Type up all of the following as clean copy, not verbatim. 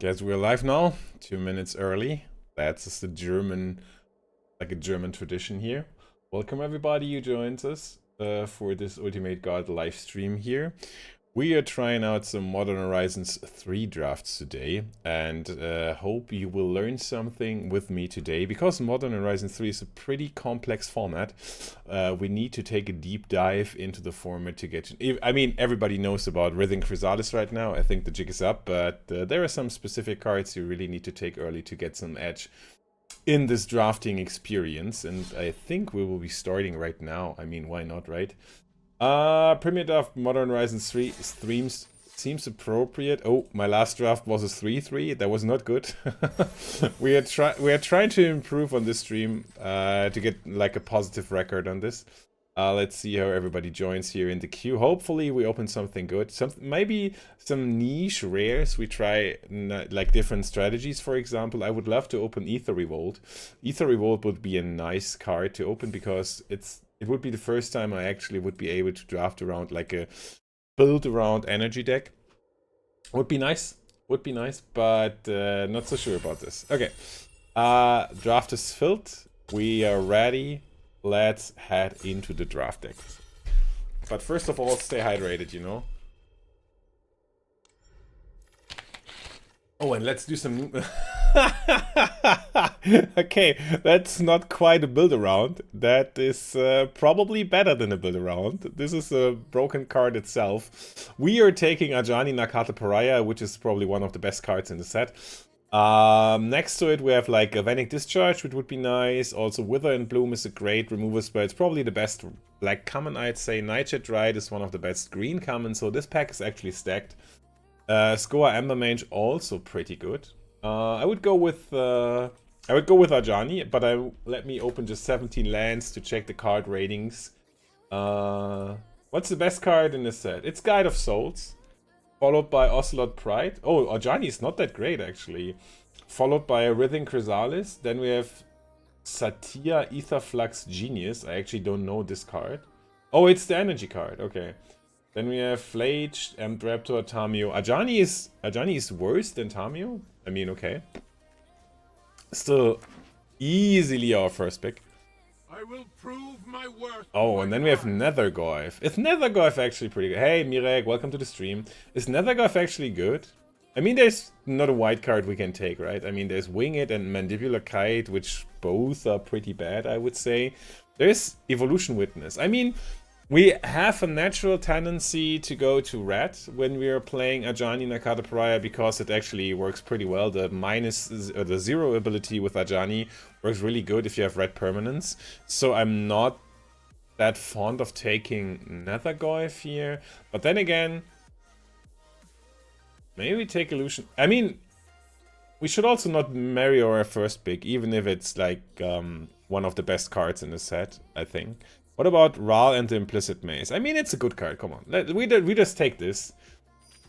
Guess we're live now. 2 minutes early. That's the German, like a German tradition here. Welcome everybody who joins us for this Ultimate God live stream here. We are trying out some Modern Horizons 3 drafts today, and hope you will learn something with me today, because Modern Horizons 3 is a pretty complex format. We need to take a deep dive into the format to get to... I mean, everybody knows about Rhythm Chrysalis right now. I think the jig is up, but there are some specific cards you really need to take early to get some edge in this drafting experience, and I think we will be starting right now. I mean, why not, right? Premier draft Modern Horizons 3 streams seems appropriate. Oh, my last draft was a 3-3. That was not good. we are trying to improve on this stream to get like a positive record on this. Let's see how everybody joins here in the queue. Hopefully we open something good. Maybe some niche rares. We try like different strategies, for example. I would love to open Ether Revolt. Ether Revolt would be a nice card to open because it would be the first time I actually would be able to draft around like a build around energy deck. Would be nice, but not so sure about this. Okay, draft is filled. We are ready. Let's head into the draft deck. But first of all, stay hydrated, you know. Oh, and let's do some... Okay, that's not quite a build around. That is probably better than a build around. This is a broken card itself. We are taking Ajani Nakata Pariah, which is probably one of the best cards in the set. Next to it we have like a Vanic Discharge, which would be nice. Also Wither and Bloom is a great removal spell. It's probably the best black common, I'd say. Nightshade Ride is one of the best green common, so this pack is actually stacked. Skoa Amber Mage also pretty good. I would go with Ajani, but let me open just 17 lands to check the card ratings. What's the best card in this set? It's Guide of Souls, followed by Ocelot Pride. Oh, Ajani is not that great actually. Followed by Rhythm Chrysalis. Then we have Satya Etherflux Genius. I actually don't know this card. Oh, it's the energy card. Okay. Then we have Flage, Raptor, Tamio. Ajani is worse than Tamio? I mean, okay. Still easily our first pick. I will prove my worth. Oh, and then we have Nethergoyf. Is Nethergoyf actually pretty good? Hey, Mirek, welcome to the stream. Is Nethergoyf actually good? I mean, there's not a white card we can take, right? I mean, there's Wing It and Mandibular Kite, which both are pretty bad, I would say. There's Evolution Witness. I mean, we have a natural tendency to go to red when we are playing Ajani Nakata Pariah because it actually works pretty well. The the 0 ability with Ajani works really good if you have red permanents. So I'm not that fond of taking Nethergoyf here. But then again, maybe we take Illusion. I mean, we should also not marry our first pick, even if it's like one of the best cards in the set, I think. What about Ral and the Implicit Maze? I mean, it's a good card, come on. We just take this.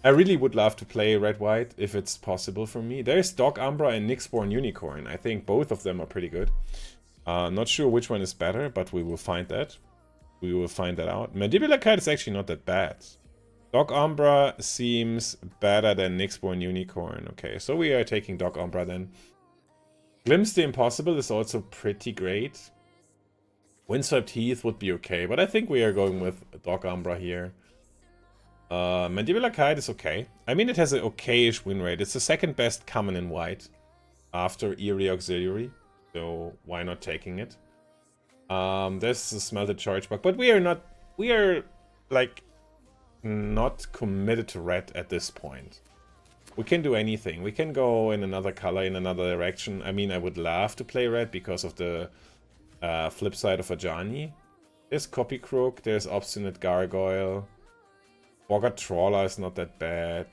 I really would love to play red-white, if it's possible for me. There's Dog Umbra and Nyxborn Unicorn. I think both of them are pretty good. Not sure which one is better, but we will find that. We will find that out. Mandibular Kite is actually not that bad. Dog Umbra seems better than Nyxborn Unicorn. Okay, so we are taking Dog Umbra then. Glimpse the Impossible is also pretty great. Windswept Heath would be okay, but I think we are going with Dog Umbra here. Mandibular Kite is okay. I mean, it has an okay-ish win rate. It's the second best common in white after Eerie Auxiliary, so why not taking it? There's a Smelted Charge Bug, but we are like not committed to red at this point. We can do anything. We can go in another color, in another direction. I mean, I would love to play red because of the flip side of Ajani. There's Copy Crook, there's Obstinate Gargoyle. Boggart Trawler is not that bad.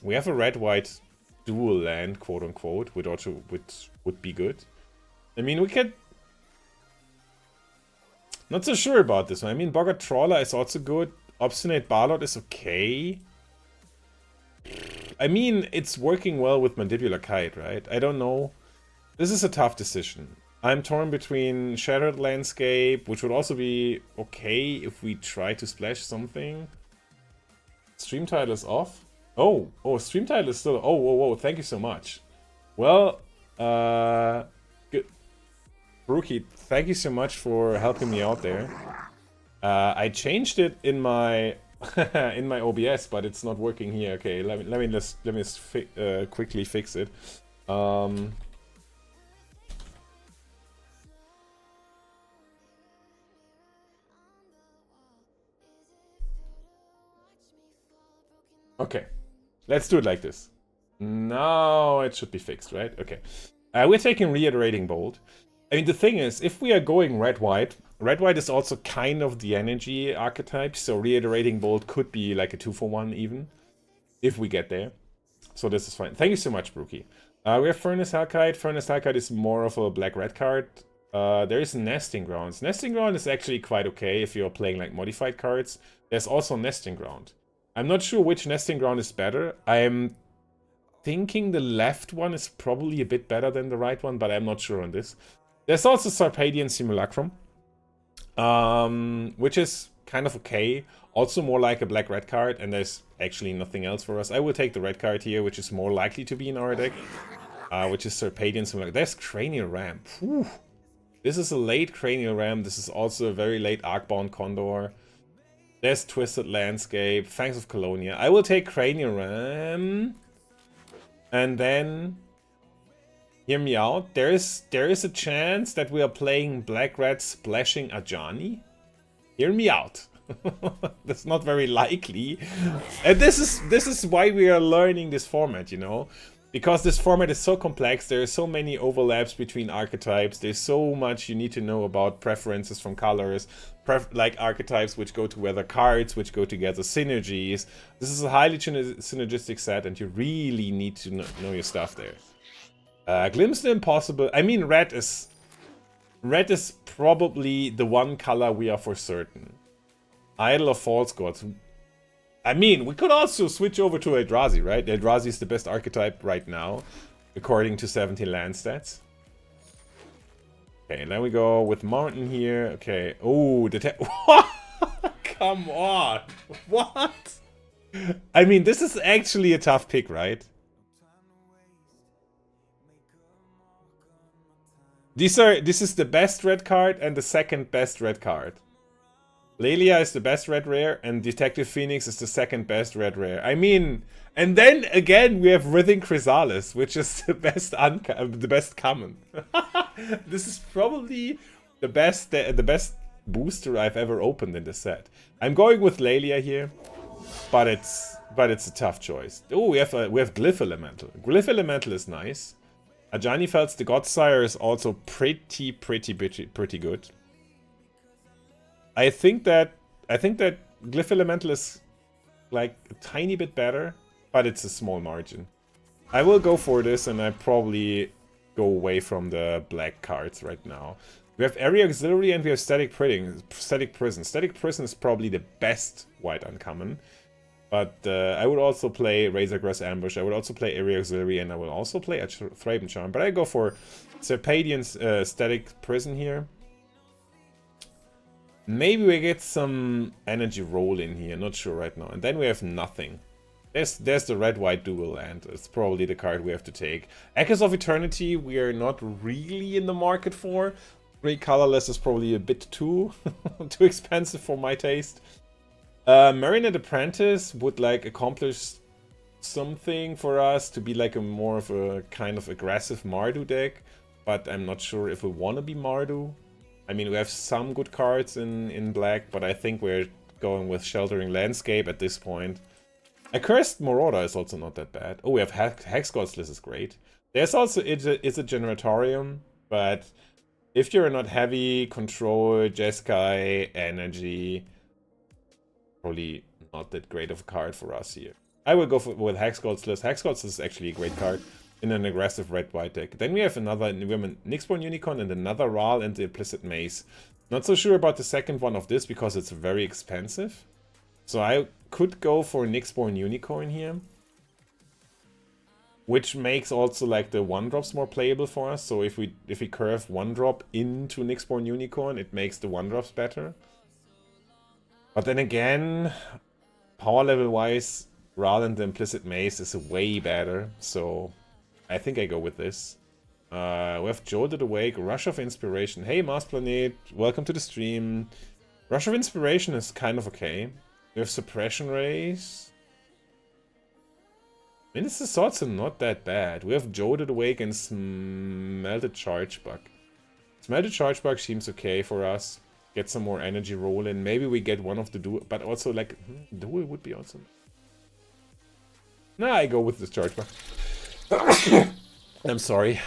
We have a red-white dual land, quote-unquote, which would be good. I mean, we could... Not so sure about this one. I mean, Boggart Trawler is also good. Obstinate Barlord is okay. I mean, it's working well with Mandibular Kite, right? I don't know. This is a tough decision. I'm torn between Shattered Landscape, which would also be okay if we try to splash something. Stream title is off. Oh, stream title is still... Oh, whoa, thank you so much. Well, good. Rookie, thank you so much for helping me out there. I changed it in my in my OBS, but it's not working here. Okay, let me just quickly fix it. Okay, let's do it like this. Now it should be fixed, right? Okay. We're taking Reiterating Bolt. I mean, the thing is, if we are going red-white is also kind of the energy archetype, so Reiterating Bolt could be like a 2-for-1 even, if we get there. So this is fine. Thank you so much, Brookie. We have Furnace Hellkite. Furnace Hellkite is more of a black-red card. There is Nesting Grounds. Nesting Ground is actually quite okay if you're playing like modified cards. There's also Nesting Ground. I'm not sure which Nesting Ground is better. I'm thinking the left one is probably a bit better than the right one, but I'm not sure on this. There's also Sarpadian Simulacrum, which is kind of okay. Also more like a black-red card, and there's actually nothing else for us. I will take the red card here, which is more likely to be in our deck, which is Sarpadian Simulacrum. There's Cranial Ram. Whew. This is a late Cranial Ram. This is also a very late Arcbound Condor. There's Twisted Landscape, Fangs of Colonia. I will take Cranial Ram. And then, hear me out, there is a chance that we are playing Black-Red Splashing Ajani. Hear me out. That's not very likely. And this is why we are learning this format, you know? Because this format is so complex, there are so many overlaps between archetypes, there's so much you need to know about preferences from colors, like archetypes which go together, cards which go together, synergies. This is a highly synergistic set and you really need to know your stuff there. Glimpse the Impossible. I mean, red is probably the one color we are for certain. Idol of False Gods. I mean, we could also switch over to Eldrazi, right? Eldrazi is the best archetype right now, according to 17 land stats. Okay, then we go with Mountain here. Okay. Oh, come on. What? I mean, this is actually a tough pick, right? This is the best red card and the second best red card. Lelia is the best red rare, and Detective Phoenix is the second best red rare. I mean, and then again we have Writhing Chrysalis, which is the best common. This is probably the best booster I've ever opened in the set. I'm going with Lelia here, but it's a tough choice. Oh, we have Glyph Elemental. Glyph Elemental is nice. Ajani Felt's the Godsire is also pretty good. I think that Glyph Elemental is like a tiny bit better, but it's a small margin. I will go for this, and I probably go away from the black cards right now. We have Area Auxiliary and we have Static Prison. Static Prison is probably the best white uncommon. But I would also play Razorgrass Ambush, I would also play Area Auxiliary, and I will also play Thraben Charm. But I go for Serpadian's Static Prison here. Maybe we get some energy roll in here, not sure right now. And then we have nothing. There's the red-white duel, and it's probably the card we have to take. Echoes of Eternity, we are not really in the market for. Gray colorless is probably a bit too expensive for my taste. Marinette Apprentice would like accomplish something for us to be like a more of a kind of aggressive Mardu deck, but I'm not sure if we want to be Mardu. I mean, we have some good cards in black, but I think we're going with Sheltering Landscape at this point. Accursed Marauder is also not that bad. Oh, we have Hex Gods, this is great. There's also it's a Generatorium, but if you're not heavy, Control, Jeskai, Energy, probably not that great of a card for us here. I will go with Hex Gods list. Hex Gods is actually a great card in an aggressive red-white deck. Then we have another Nyxborn Unicorn and another Ral and the Implicit Maze. Not so sure about the second one of this because it's very expensive. So I could go for Nyxborn Unicorn here. Which makes also like the 1-drops more playable for us. So if we curve 1-drop into Nyxborn Unicorn, it makes the 1-drops better. But then again, power level wise, Rather than the Implicit Maze is way better, so I think I go with this. We have Jolted Awake, Rush of Inspiration. Hey, Mars Planet, welcome to the stream. Rush of Inspiration is kind of okay. We have Suppression Rays. Minister Swords are not that bad. We have Jolted Awake and Smelted Charge Bug. Smelted Charge Bug seems okay for us. Get some more energy roll in. Maybe we get one of the duel, but also like duel would be awesome. Nah, I go with this Charge Bug. I'm sorry.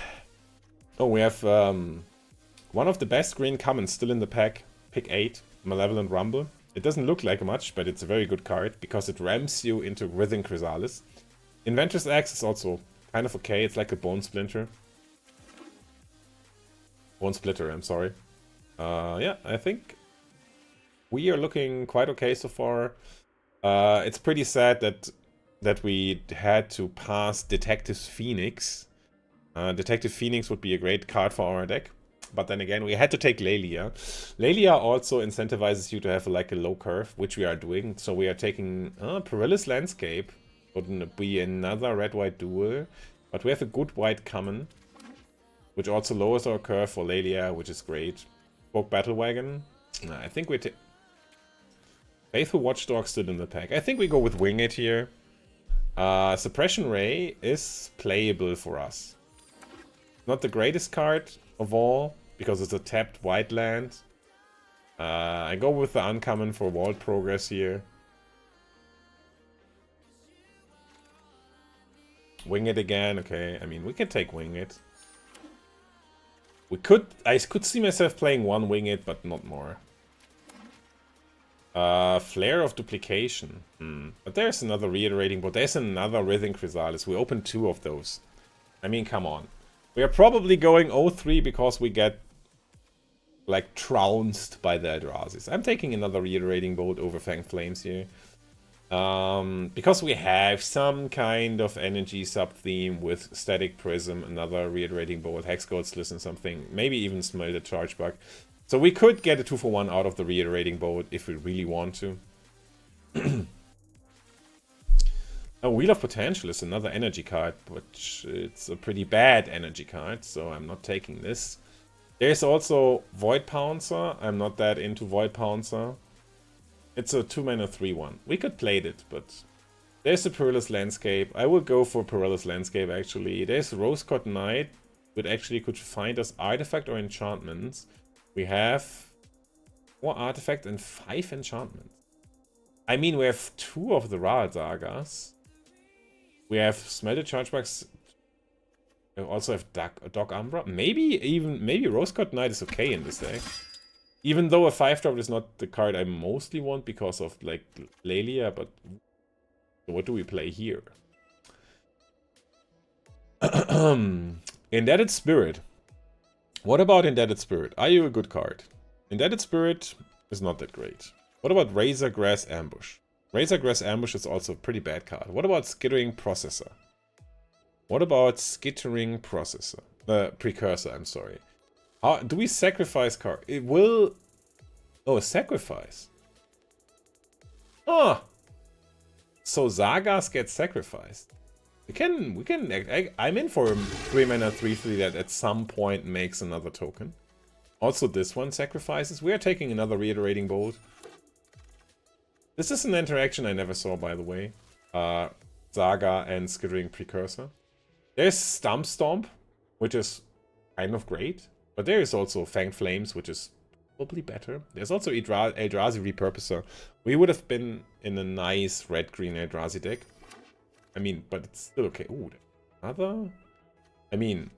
Oh, we have one of the best green commons still in the pack. Pick 8, Malevolent Rumble. It doesn't look like much, but it's a very good card because it ramps you into Writhing Chrysalis. Inventor's Axe is also kind of okay. It's like a Bone Splinter. Bone Splitter, I'm sorry. Yeah, I think we are looking quite okay so far. It's pretty sad that we had to pass Detective Phoenix. Detective Phoenix would be a great card for our deck. But then again, we had to take Lelia. Lelia also incentivizes you to have like a low curve, which we are doing. So we are taking Perilous Landscape. Wouldn't be another red-white duel. But we have a good white common, which also lowers our curve for Lelia, which is great. Spoke Battle Wagon. I think we take Faithful Watchdog stood in the pack. I think we go with Wing It here. Suppression Ray is playable for us. Not the greatest card of all, because it's a tapped white land. I go with the uncommon for Vault Progress here. Wing It again, okay. I mean, we can take Wing It. I could see myself playing one Wing It, but not more. Flare of Duplication. But there's another Reiterating Bolt. There's another Writhing Chrysalis. We opened 2 of those. I mean, come on. We are probably going 0-3 because we get, like, trounced by the Eldrazi's. I'm taking another Reiterating Bolt over Fanged Flames here. Because we have some kind of energy sub-theme with Static Prism, another Reiterating Bolt, Hex Gold Listen something, maybe even Smelted Charge Bug. So we could get a 2-for-1 out of the Reiterating Bolt if we really want to. Wheel of Potential is another energy card, which it's a pretty bad energy card, so I'm not taking this. There's also Void Pouncer. I'm not that into Void Pouncer. It's a 2-mana 3-1. We could play it, but there's a Perilous Landscape. I would go for Perilous Landscape, actually. There's Rose Cod Knight, which actually could find us Artifact or Enchantments. We have 4 Artifact and 5 Enchantments. I mean, we have 2 of the Ral Sagas. We have Smelted Chargebacks. We also have Dog Umbra. Maybe Rose Cod Knight is okay in this deck. Even though a 5-drop is not the card I mostly want because of, like, Lelia, but what do we play here? Indebted Spirit. What about Indebted Spirit? Are you a good card? Indebted Spirit is not that great. What about Razor Grass Ambush? Razor Grass Ambush is also a pretty bad card. What about Skittering Processor? What about Skittering Processor? Precursor, I'm sorry. Do we sacrifice card? It will... Oh, sacrifice. Oh! So Sagas get sacrificed. I'm in for a 3-mana 3/3 that at some point makes another token. Also this one sacrifices. We are taking another Reiterating Bolt. This is an interaction I never saw, by the way. Saga and Skittering Precursor. There's Stomp, which is kind of great. But there is also Fanged Flames, which is probably better. There's also Eldrazi Repurposer. We would have been in a nice red-green Eldrazi deck. I mean, but it's still okay. Ooh, another? I mean,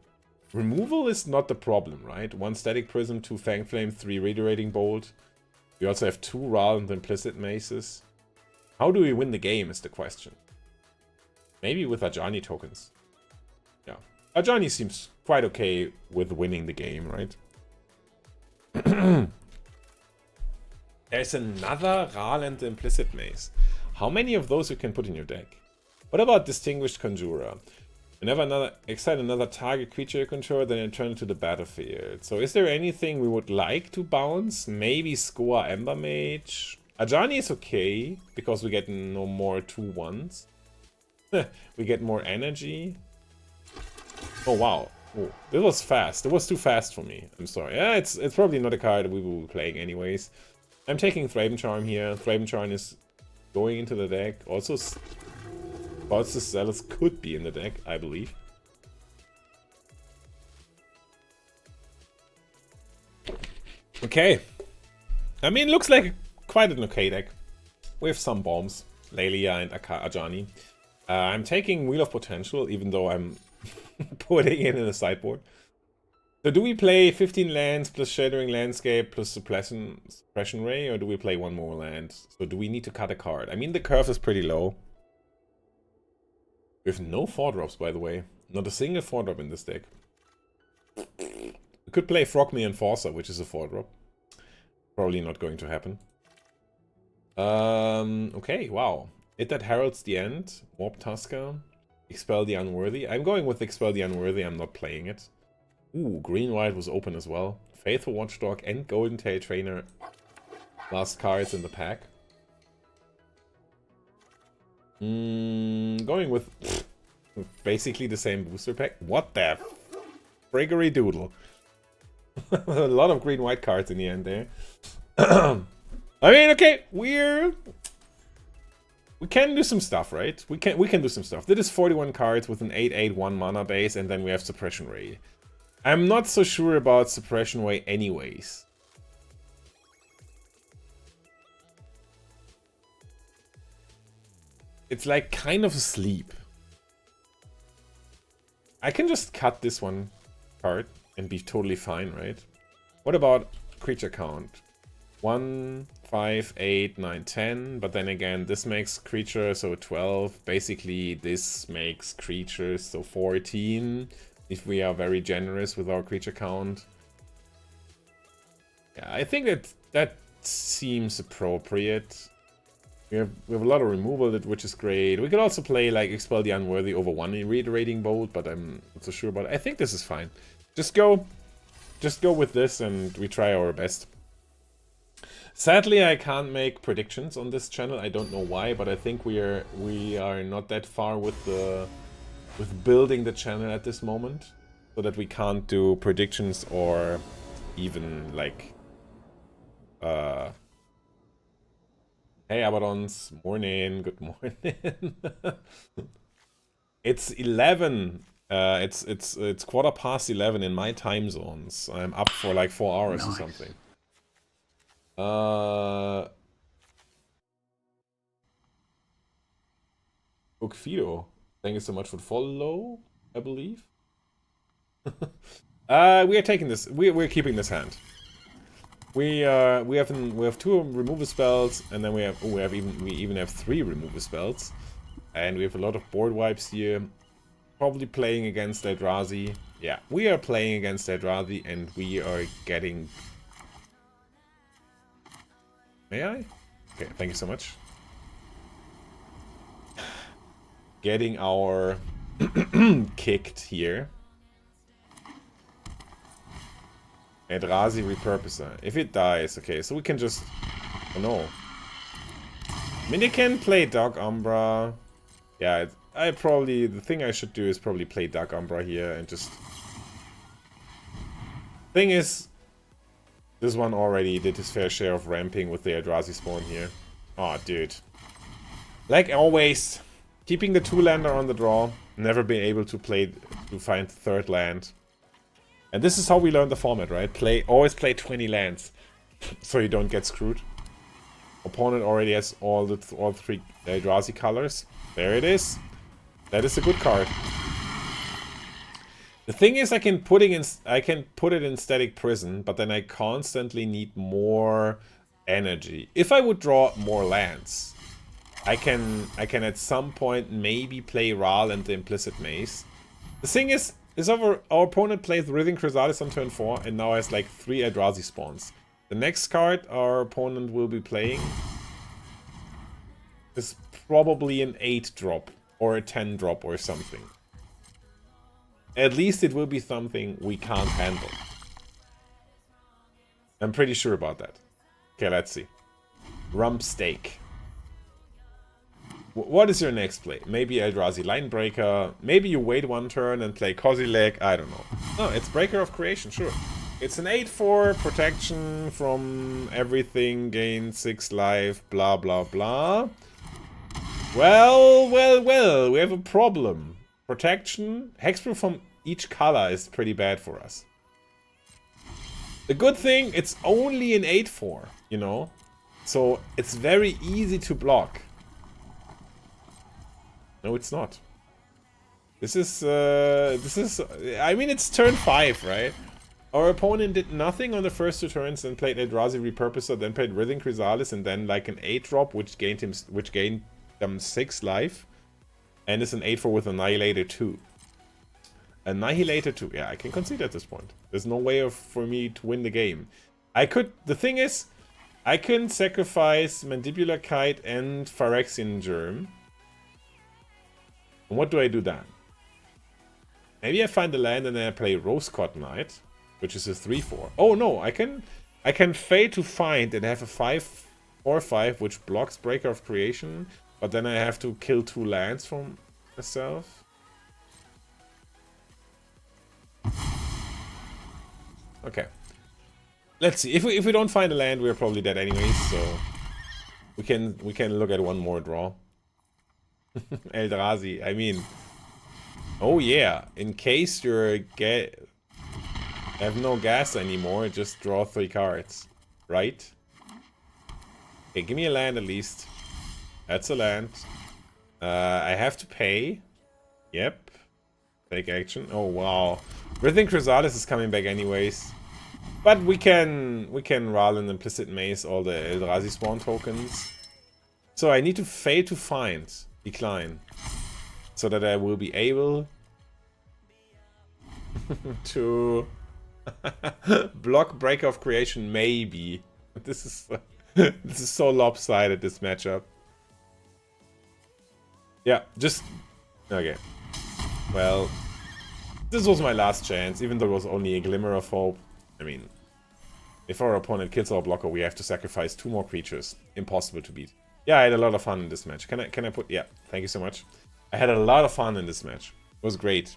removal is not the problem, right? 1 Static Prism, 2 Fanged Flame, 3 Reiterating Bolt. We also have 2 Ral and Implicit Maces. How do we win the game is the question. Maybe with Ajani tokens. Yeah. Ajani seems quite okay with winning the game, right? There's another Ral and the Implicit Mace. How many of those you can put in your deck? What about Distinguished Conjurer? Whenever exile another target creature you control, then return it to the battlefield. So is there anything we would like to bounce? Maybe Skoa Ember Mage. Ajani is okay, because we get no more 2/1s. We get more energy. Oh wow. Oh, this was fast. It was too fast for me. I'm sorry. Yeah, it's probably not a card we will be playing anyways. I'm taking Thraben Charm here. Thraben Charm is going into the deck. Also, Balls Zealous could be in the deck, I believe. Okay. I mean, looks like quite an okay deck. We have some bombs. Lelia and Ajani. I'm taking Wheel of Potential, even though I'm putting it in the sideboard. So do we play 15 lands plus Shattering Landscape plus Suppression Ray, or do we play one more land? So do we need to cut a card? I mean, the curve is pretty low. We have no 4-drops, by the way. Not a single 4-drop in this deck. We could play Frogme Enforcer, which is a 4-drop. Probably not going to happen. Okay, wow. It that heralds the end. Warp Tusker. Expel the Unworthy. I'm going with Expel the Unworthy. I'm not playing it. Ooh, Green-White was open as well. Faithful Watchdog and Golden Tail Trainer. Last cards in the pack. Going with basically the same booster pack. What the friggery doodle. A lot of green-white cards in the end there. I mean, okay, we can do some stuff, right? We can do some stuff. This is 41 cards with an 8/8/1 mana base, and then we have Suppression Ray. I'm not so sure about Suppression Ray anyways. It's like kind of asleep. I can just cut this one card and be totally fine, right? What about creature count? 1, 5, 8, 9, 10. But then again, this makes creature, so 12. Basically, this makes creatures, so 14. If we are very generous with our creature count. Yeah, I think that seems appropriate. We have a lot of removal, which is great. We could also play like Expel the Unworthy over one Reiterating Bolt, but I'm not so sure about it. I think this is fine. Just go with this and we try our best. Sadly, I can't make predictions on this channel. I don't know why, but I think we are not that far with building the channel at this moment, so that we can't do predictions or even like hey Abaddons, morning, good morning. It's 11. It's 11:15 in my time zones. I'm up for like 4 hours or something. Bookfido, thank you so much for the follow, I believe. We are taking this. We're keeping this hand. We have 2 removal spells, and then we even have 3 removal spells, and we have a lot of board wipes here. Probably playing against Eldrazi. Yeah, we are playing against Eldrazi, and we are getting. May I? Okay, thank you so much. Getting our kicked here. Eldrazi Repurposer. If it dies, okay, so we can just... Oh no. I mean, they can play Dark Umbra. Yeah, the thing I should do is probably play Dark Umbra here and just... Thing is, this one already did his fair share of ramping with the Eldrazi spawn here. Oh, dude. Like always, keeping the 2-lander on the draw. Never been able to find the 3rd land. And this is how we learn the format, right? Always play 20 lands, so you don't get screwed. Opponent already has all 3 Eldrazi colors. There it is. That is a good card. The thing is, I can put it in Static Prison, but then I constantly need more energy. If I would draw more lands, I can at some point maybe play Ral and the Implicit Maze. The thing is our opponent plays Writhing Chrysalis on turn 4 and now has like 3 Eldrazi spawns. The next card our opponent will be playing is probably an 8-drop or a 10-drop or something. At least it will be something we can't handle. I'm pretty sure about that. Okay, let's see. Rump Steak. What is your next play? Maybe Eldrazi Linebreaker. Maybe you wait one turn and play Kozilek. I don't know. No, it's Breaker of Creation, sure. It's an 8/4 protection from everything, gain 6 life, blah blah blah. Well, we have a problem. Protection, hexproof from each color is pretty bad for us. The good thing, it's only an 8/4, you know? So it's very easy to block. No, it's not. This is, I mean, it's turn 5, right? Our opponent did nothing on the first 2 turns, then played Eldrazi Repurposer, then played Writhing Chrysalis, and then like an 8-drop, which gained them 6 life. And it's an 8/4 with Annihilator 2. Annihilator 2, yeah, I can concede at this point. There's no way for me to win the game. The thing is, I can sacrifice Mandibular Kite and Phyrexian Germ. And what do I do then? Maybe I find a land and then I play Rose-Cotton Knight, which is a 3/4. Oh no, I can fail to find and have a 5/4/5 which blocks Breaker of Creation, but then I have to kill 2 lands from myself. Okay. Let's see. If we don't find a land, we're probably dead anyways, so we can look at one more draw. Eldrazi, I mean, oh yeah, in case you're have no gas anymore, just draw 3 cards, right? Okay, give me a land at least. That's a land. I have to pay. Yep. Take action. Oh wow. Writhing Chrysalis is coming back anyways. But we can roll an Implicit Maze all the Eldrazi spawn tokens. So I need to fail to find. Decline. So that I will be able to block Breaker of Creation, maybe. This is so lopsided, this matchup. Yeah, just okay. Well, this was my last chance, even though it was only a glimmer of hope. I mean, if our opponent kills our blocker, we have to sacrifice 2 more creatures. Impossible to beat. Yeah, I had a lot of fun in this match. Can I put... Yeah, thank you so much. I had a lot of fun in this match. It was great.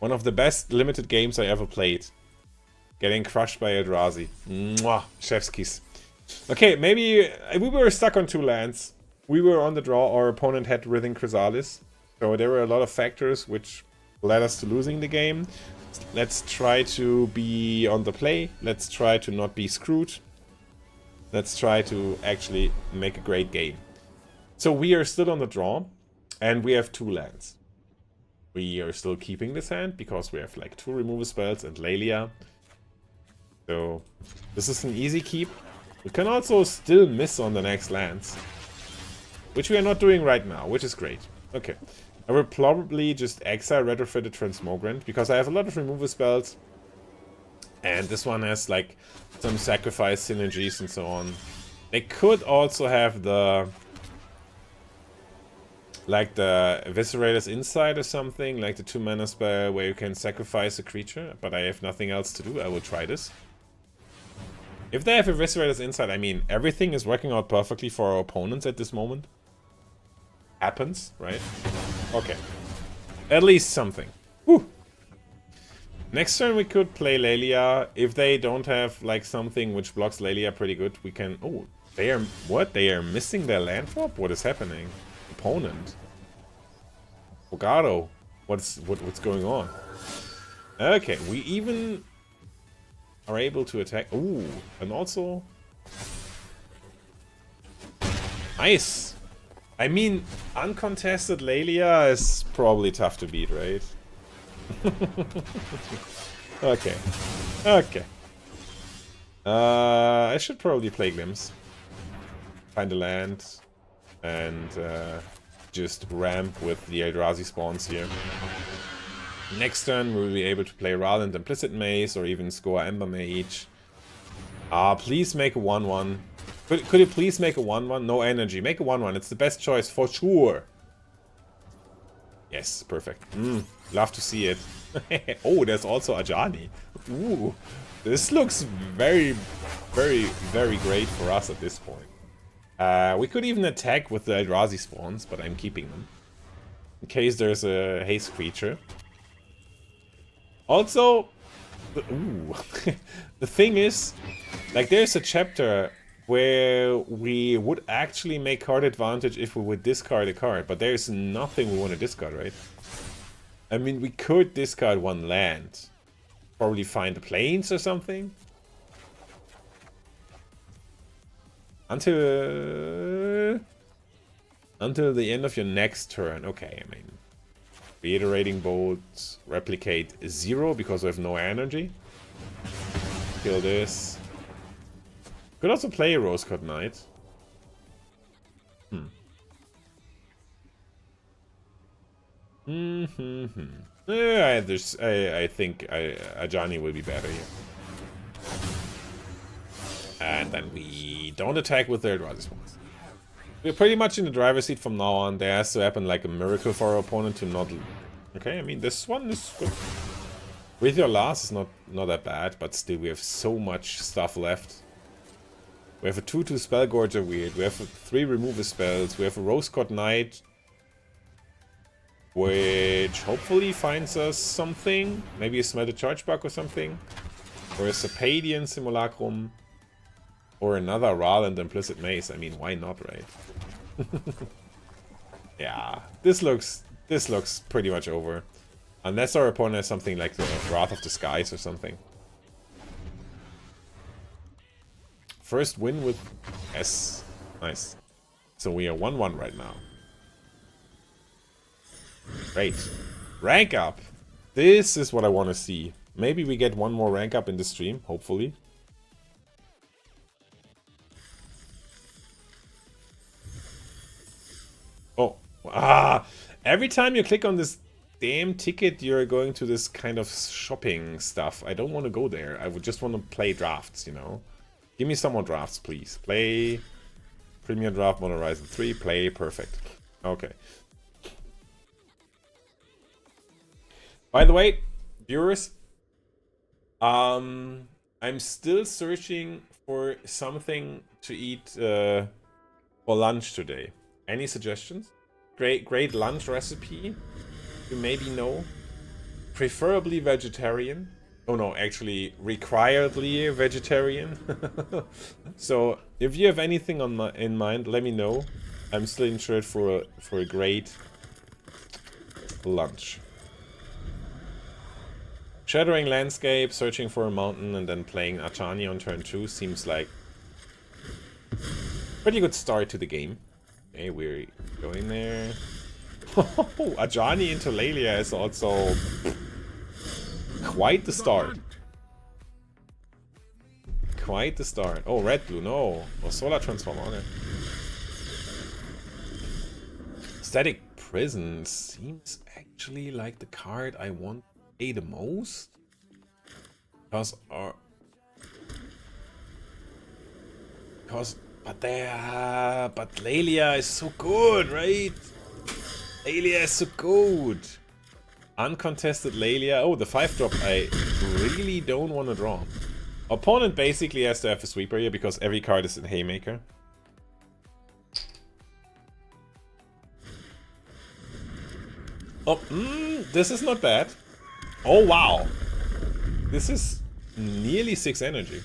One of the best limited games I ever played. Getting crushed by Eldrazi. Mwah, chef's kiss. Okay, maybe... We were stuck on 2 lands. We were on the draw. Our opponent had Writhing Chrysalis. So there were a lot of factors which led us to losing the game. Let's try to be on the play. Let's try to not be screwed. Let's try to actually make a great game. So we are still on the draw, and we have 2 lands. We are still keeping this hand, because we have like 2 removal spells and Lelia. So this is an easy keep. We can also still miss on the next lands, which we are not doing right now, which is great. Okay. I will probably just exile Retrofitted Transmogrant, because I have a lot of removal spells. And this one has like some sacrifice synergies and so on. They could also have the... like the Eviscerator's Insight or something, like the 2 mana spell where you can sacrifice a creature, but I have nothing else to do. I will try this. If they have Eviscerator's Insight, I mean, everything is working out perfectly for our opponents at this moment. Happens, right? Okay. At least something. Whew. Next turn we could play Lelia. If they don't have like something which blocks Lelia pretty good, we can... Oh, they are... What? They are missing their land drop? What is happening? Opponent. Bogado. What's going on? Okay, we even are able to attack. Ooh, and also... Nice! I mean, uncontested Lelia is probably tough to beat, right? Okay. Okay. I should probably play Glimpse. Find a land. And just ramp with the Eldrazi spawns here. Next turn we'll be able to play Ralland Implicit Maze or even score Ember Mage. Please make a 1/1. Could you please make a 1/1? No energy. Make a 1/1. It's the best choice for sure. Yes, perfect. Love to see it. Oh, there's also Ajani. Ooh, this looks very, very, very great for us at this point. We could even attack with the Eldrazi spawns, but I'm keeping them. In case there's a haste creature. Also, ooh, the thing is, like there's a chapter where we would actually make card advantage if we would discard a card, but there's nothing we want to discard, right? I mean, we could discard one land. Probably find the plains or something. Until the end of your next turn. Okay, I mean, reiterating bolt, replicate 0 because we have no energy. Kill this. Could also play Rose Cod Knight. Yeah, I think Ajani will be better here. And then we don't attack with their Eldrazi spawns. We're pretty much in the driver's seat from now on. There has to happen like a miracle for our opponent to not... Okay, I mean, this one is good. With your last is not that bad, but still we have so much stuff left. We have a 2/2 Spellgorger Weird. We have 3 removal spells. We have a Rose Cod Knight, which hopefully finds us something. Maybe a Smelted Charge Bug or something. Or a Sapadian Simulacrum. Or another Ral and Implicit Maze. I mean, why not, right? Yeah, this looks pretty much over. Unless our opponent has something like the Wrath of the Skies or something. First win with S. Nice. So we are 1-1 right now. Great. Rank up. This is what I want to see. Maybe we get one more rank up in the stream, hopefully. Oh. Ah! Every time you click on this damn ticket, you're going to this kind of shopping stuff. I don't want to go there. I would just want to play drafts, you know? Give me some more drafts, please. Play Premier Draft Modern Horizon 3. Play. Perfect. Okay. By the way, viewers, I'm still searching for something to eat for lunch today. Any suggestions? Great lunch recipe you maybe know? Preferably vegetarian. Oh no, actually requiredly vegetarian. So if you have anything in mind, let me know. I'm still interested for a great lunch. Shattering landscape, searching for a mountain, and then playing Achani on turn 2 seems like pretty good start to the game. Okay, we're going there. Ajani into Lelia is also quite the start. Quite the start. Oh, red, blue, no. Oh, Solar Transform, okay. Static Prison seems actually like the card I want to play the most. But Lelia is so good, right? Lelia is so good. Uncontested Lelia. Oh, the 5-drop I really don't want to draw. Opponent basically has to have a sweeper here because every card is in Haymaker. Oh, this is not bad. Oh, wow. This is nearly 6 energy.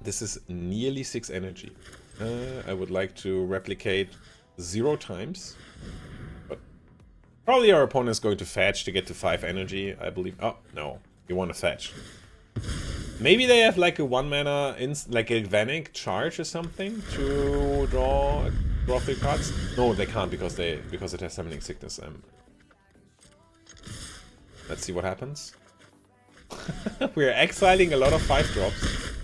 This is nearly 6 energy. I would like to replicate 0 times. But probably our opponent is going to fetch to get to 5 energy, I believe. Oh, no. You want to fetch. Maybe they have like a 1-mana, like a Vanek charge or something to draw 3 cards. No, they can't because it has Summoning Sickness. Let's see what happens. We're exiling a lot of 5-drops.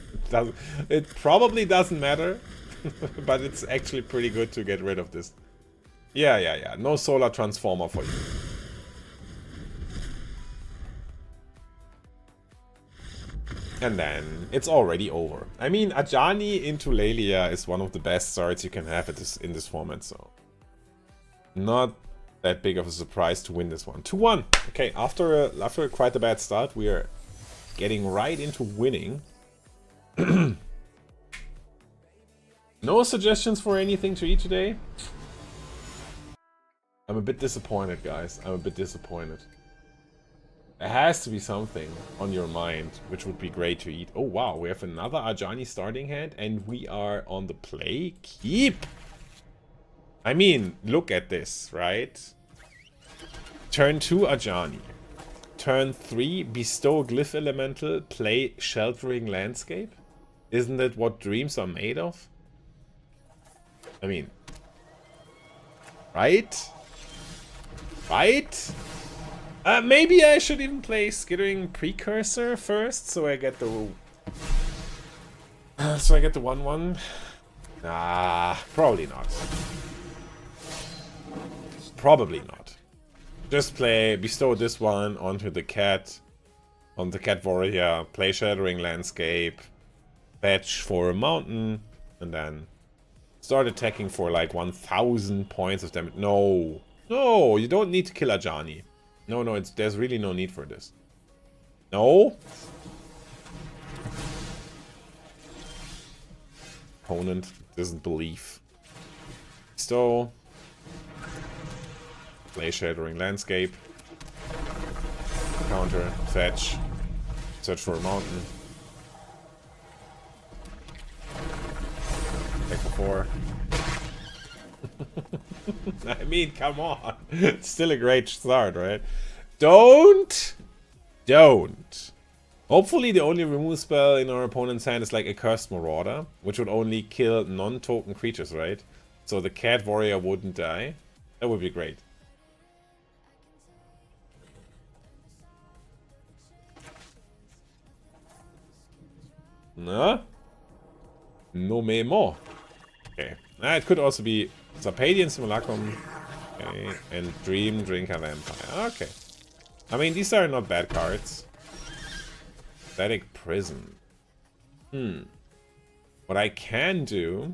It probably doesn't matter, but it's actually pretty good to get rid of this. Yeah. No Solar Transformer for you. And then it's already over. I mean, Ajani into Lelia is one of the best starts you can have in this format, so not that big of a surprise to win this one. 2-1. Okay, after quite a bad start, we are getting right into winning. No suggestions for anything to eat today? I'm a bit disappointed, guys. I'm a bit disappointed. There has to be something on your mind, which would be great to eat. Oh, wow. We have another Ajani starting hand, and we are on the play. Keep! I mean, look at this, right? Turn 2, Ajani. Turn 3, bestow Glyph Elemental, play Sheltering Landscape. Isn't that what dreams are made of? I mean... Right? Right? Maybe I should even play Skittering Precursor first, so I get the... so I get the 1-1. Nah, probably not. Probably not. Just play, bestow this one onto the cat, on the cat warrior, play Shattering Landscape, fetch for a mountain, and then start attacking for like 1000 points of damage. No, no, you don't need to kill Ajani. No, no, there's really no need for this. No. Opponent doesn't believe. So, play Shattering Landscape. Counter, fetch. Search for a mountain. Attack for 4. I mean, come on. It's still a great start, right? Don't. Hopefully the only remove spell in our opponent's hand is like a Cursed Marauder, which would only kill non-token creatures, right? So the cat warrior wouldn't die. That would be great. No? No memo. Okay. It could also be Sarpadian Simulacrum. Okay. And Dream Drinker Vampire. Okay. I mean, these are not bad cards. Static Prison. What I can do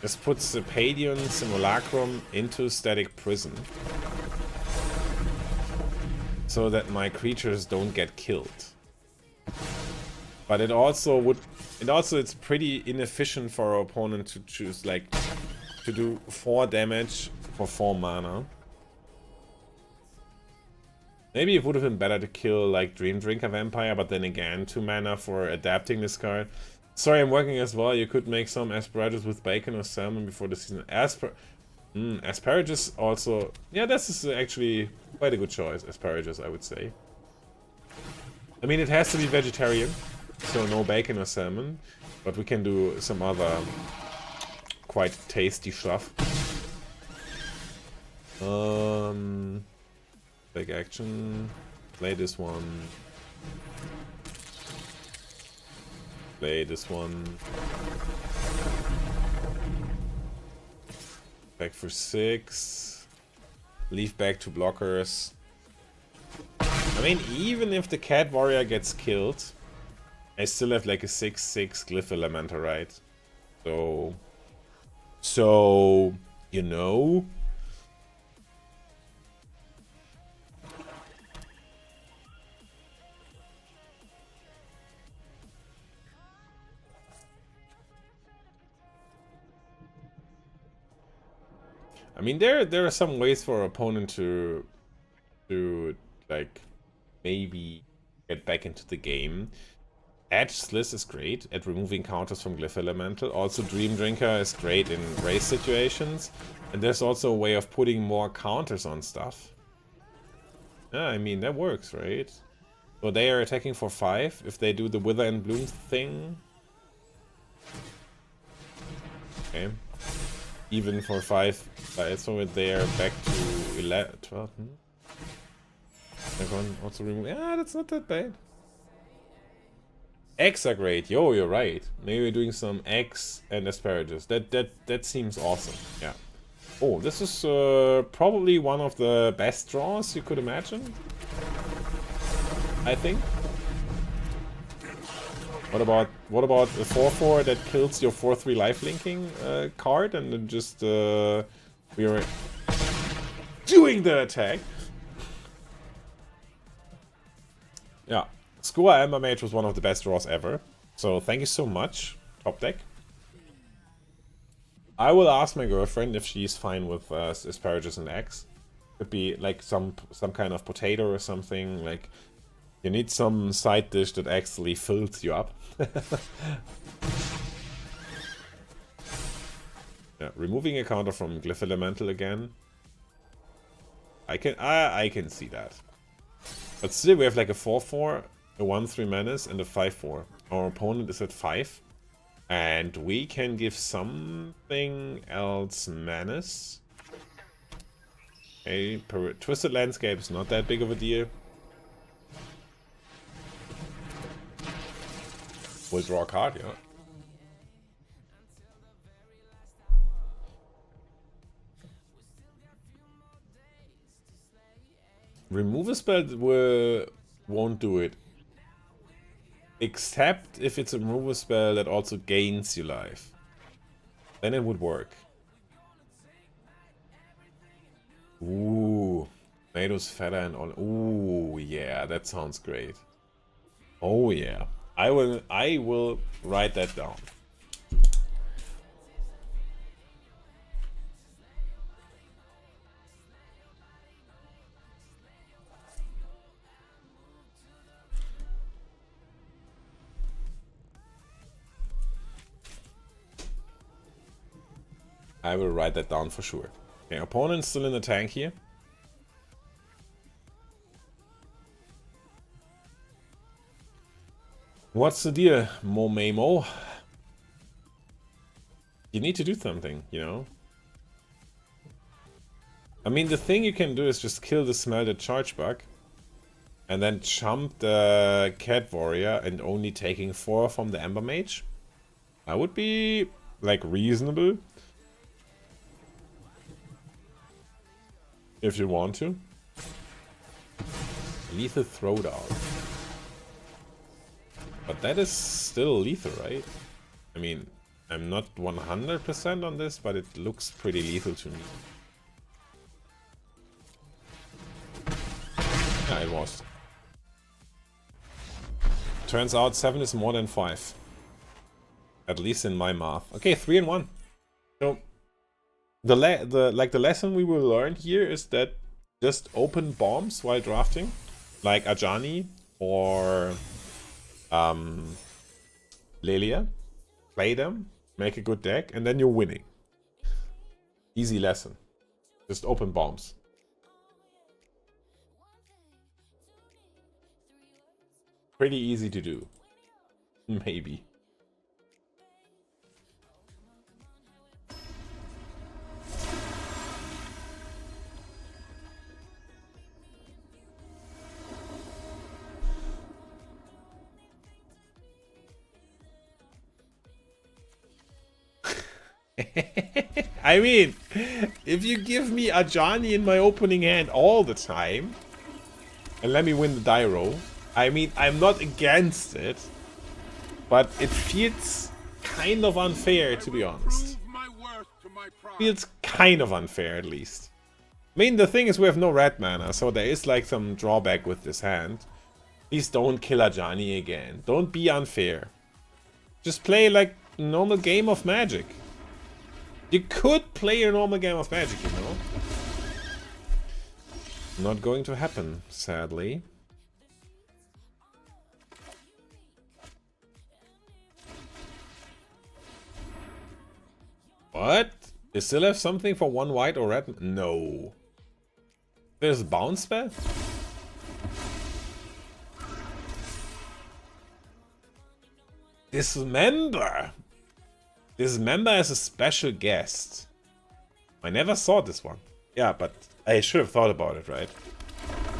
is put Sarpadian Simulacrum into Static Prison. So that my creatures don't get killed. But it also would... it's pretty inefficient for our opponent to choose, like, to do 4 damage for 4 mana. Maybe it would have been better to kill, like, Dream Drinker Vampire, but then again, 2 mana for adapting this card. Sorry, I'm working as well. You could make some asparagus with bacon or salmon before the season. Asparagus also... Yeah, this is actually quite a good choice, asparagus, I would say. I mean, it has to be vegetarian. So no bacon or salmon, but we can do some other quite tasty stuff. Big action. Play this one. Play this one. Back for 6. Leave back 2 blockers. I mean, even if the cat warrior gets killed, I still have like a 6/6 Glyph Elemental, right? So, you know. I mean, there are some ways for our opponent to like maybe get back into the game. Edge Sliss is great at removing counters from Glyph Elemental. Also, Dream Drinker is great in race situations. And there's also a way of putting more counters on stuff. Yeah, I mean, that works, right? So they are attacking for 5 if they do the Wither and Bloom thing. Okay. Even for 5, so they are back to 11, 12. They're going to also remove... Yeah, that's not that bad. Eggs are great. Yo, you're right. Maybe we're doing some eggs and asparagus. That seems awesome. Yeah. Oh, this is probably one of the best draws you could imagine. I think. What about the 4/4 that kills your 4/3 lifelinking card and then just we are doing the attack? Yeah. Skua Ember Mage was one of the best draws ever. So thank you so much, Top Deck. I will ask my girlfriend if she's fine with asparagus and eggs. Could be like some kind of potato or something. Like you need some side dish that actually fills you up. Yeah, removing a counter from Glyph Elemental again. I can see that. But still, we have like a 4/4, a 1/3 menace, and a 5/4. Our opponent is at 5. And we can give something else menace. Okay, Twisted Landscape is not that big of a deal. We'll draw a card, yeah. Remove a spell won't do it. Except if it's a removal spell that also gains you life. Then it would work. Ooh. Tomatoes, feta and all. Ooh, yeah, that sounds great. Oh yeah. I will write that down. I will write that down for sure. Okay, opponent's still in the tank here. What's the deal, Momemo? You need to do something, you know? I mean, the thing you can do is just kill the smelted charge bug. And then jump the cat warrior and only taking 4 from the Ember Mage. That would be, like, reasonable. If you want to. Lethal Throwdown. But that is still lethal, right? I mean, I'm not 100% on this, but it looks pretty lethal to me. Yeah, it was. Turns out 7 is more than 5. At least in my math. Okay, 3 and 1. So the lesson we will learn here is that just open bombs while drafting, like Ajani or Lelia. Play them, make a good deck, and then you're winning. Easy lesson. Just open bombs. Pretty easy to do. Maybe. I mean, if you give me Ajani in my opening hand all the time and let me win the die roll, I mean, I'm not against it, but it feels kind of unfair, to be honest. Feels kind of unfair, at least. I mean, the thing is we have no red mana, so there is like some drawback with this hand. Please don't kill Ajani again. Don't be unfair. Just play like a normal game of Magic. You could play a normal game of Magic, you know? Not going to happen, sadly. What? You still have something for 1 white or red? No. There's a bounce spell? Dismember! Dismember as a special guest. I never saw this one. Yeah, but I should have thought about it, right?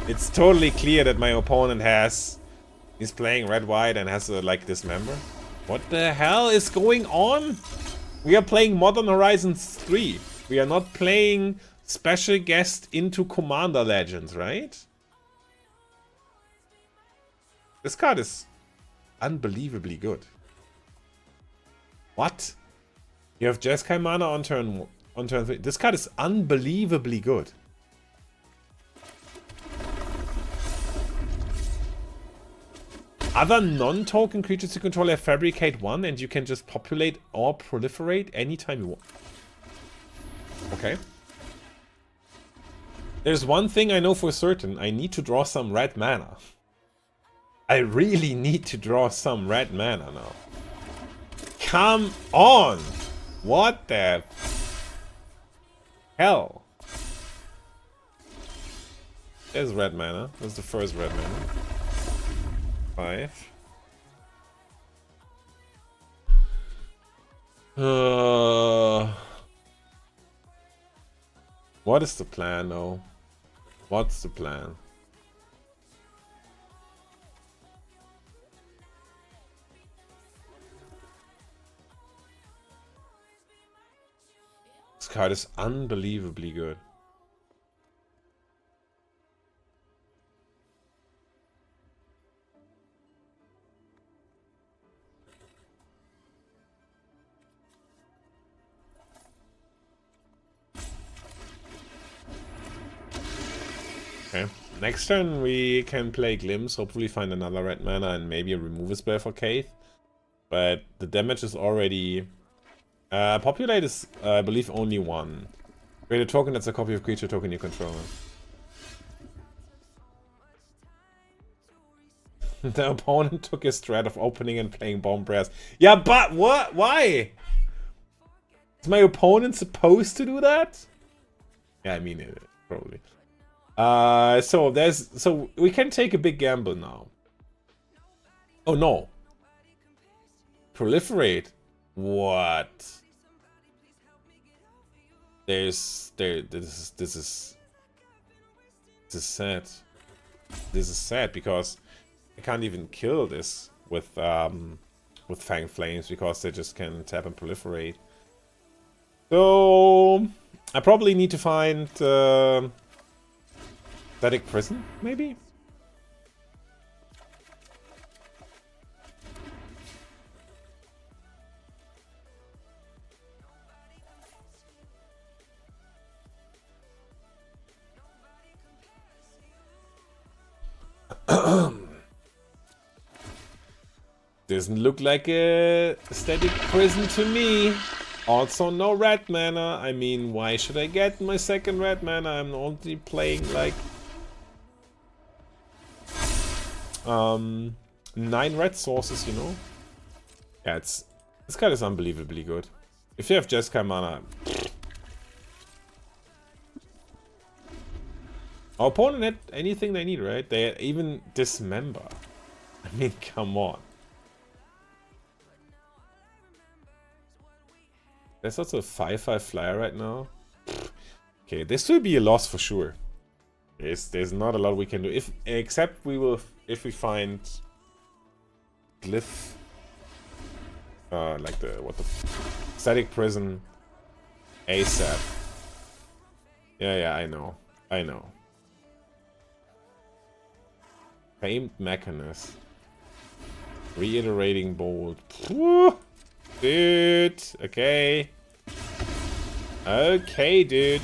It's totally clear that my opponent is playing red-white and has a, like, Dismember. What the hell is going on? We are playing Modern Horizons 3. We are not playing special guest into Commander Legends, right? This card is unbelievably good. What? You have Jeskai mana on turn 3. This card is unbelievably good. Other non-token creatures you control have Fabricate 1 and you can just populate or proliferate anytime you want. Okay. There's one thing I know for certain. I need to draw some red mana. I really need to draw some red mana now. Come on! What the hell? There's red mana. That's the first red mana. 5. What is the plan though? What's the plan? This card is unbelievably good. Okay. Next turn we can play Glimpse, hopefully find another red mana and maybe remove a spell for Kaith. But the damage is already... populate is, I believe, only 1. Create a token that's a copy of creature token you control. The opponent took a strat of opening and playing Bomb Brass. Yeah, but what? Why? Is my opponent supposed to do that? Yeah, I mean it, probably. So we can take a big gamble now. Oh no. Proliferate. What? This is sad. This is sad because I can't even kill this with Fang Flames because they just can tap and proliferate. So I probably need to find Static Prison, maybe? Doesn't look like a Static Prison to me. Also no red mana. I mean, why should I get my second red mana? I'm only playing like 9 red sources, you know? Yeah, this card is unbelievably good. If you have Jeskai mana... Our opponent had anything they need, right? They even Dismember. I mean, come on. There's also a 5/5 flyer right now. Okay, this will be a loss for sure. There's not a lot we can do. Except if we find Glyph. Like the Static Prison ASAP. Yeah, I know. Famed Mechanist. Reiterating Bolt. Woo! Dude, okay. Okay, dude.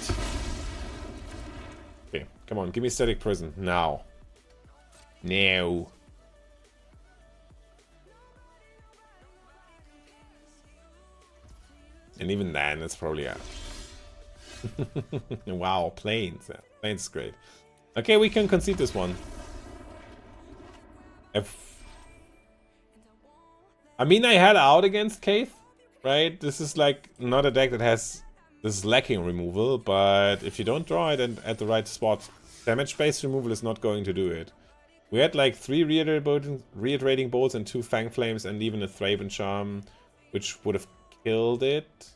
Okay, come on, give me Static Prison. Now. Now. And even then, it's probably out. Wow, Plains. Plains is great. Okay, we can concede this one. I mean, I had out against Kaith, right? This is like not a deck that has this lacking removal, but if you don't draw it and at the right spot, damage-based removal is not going to do it. We had like 3 reiterating bolts and 2 Fang Flames and even a Thraben Charm, which would have killed it.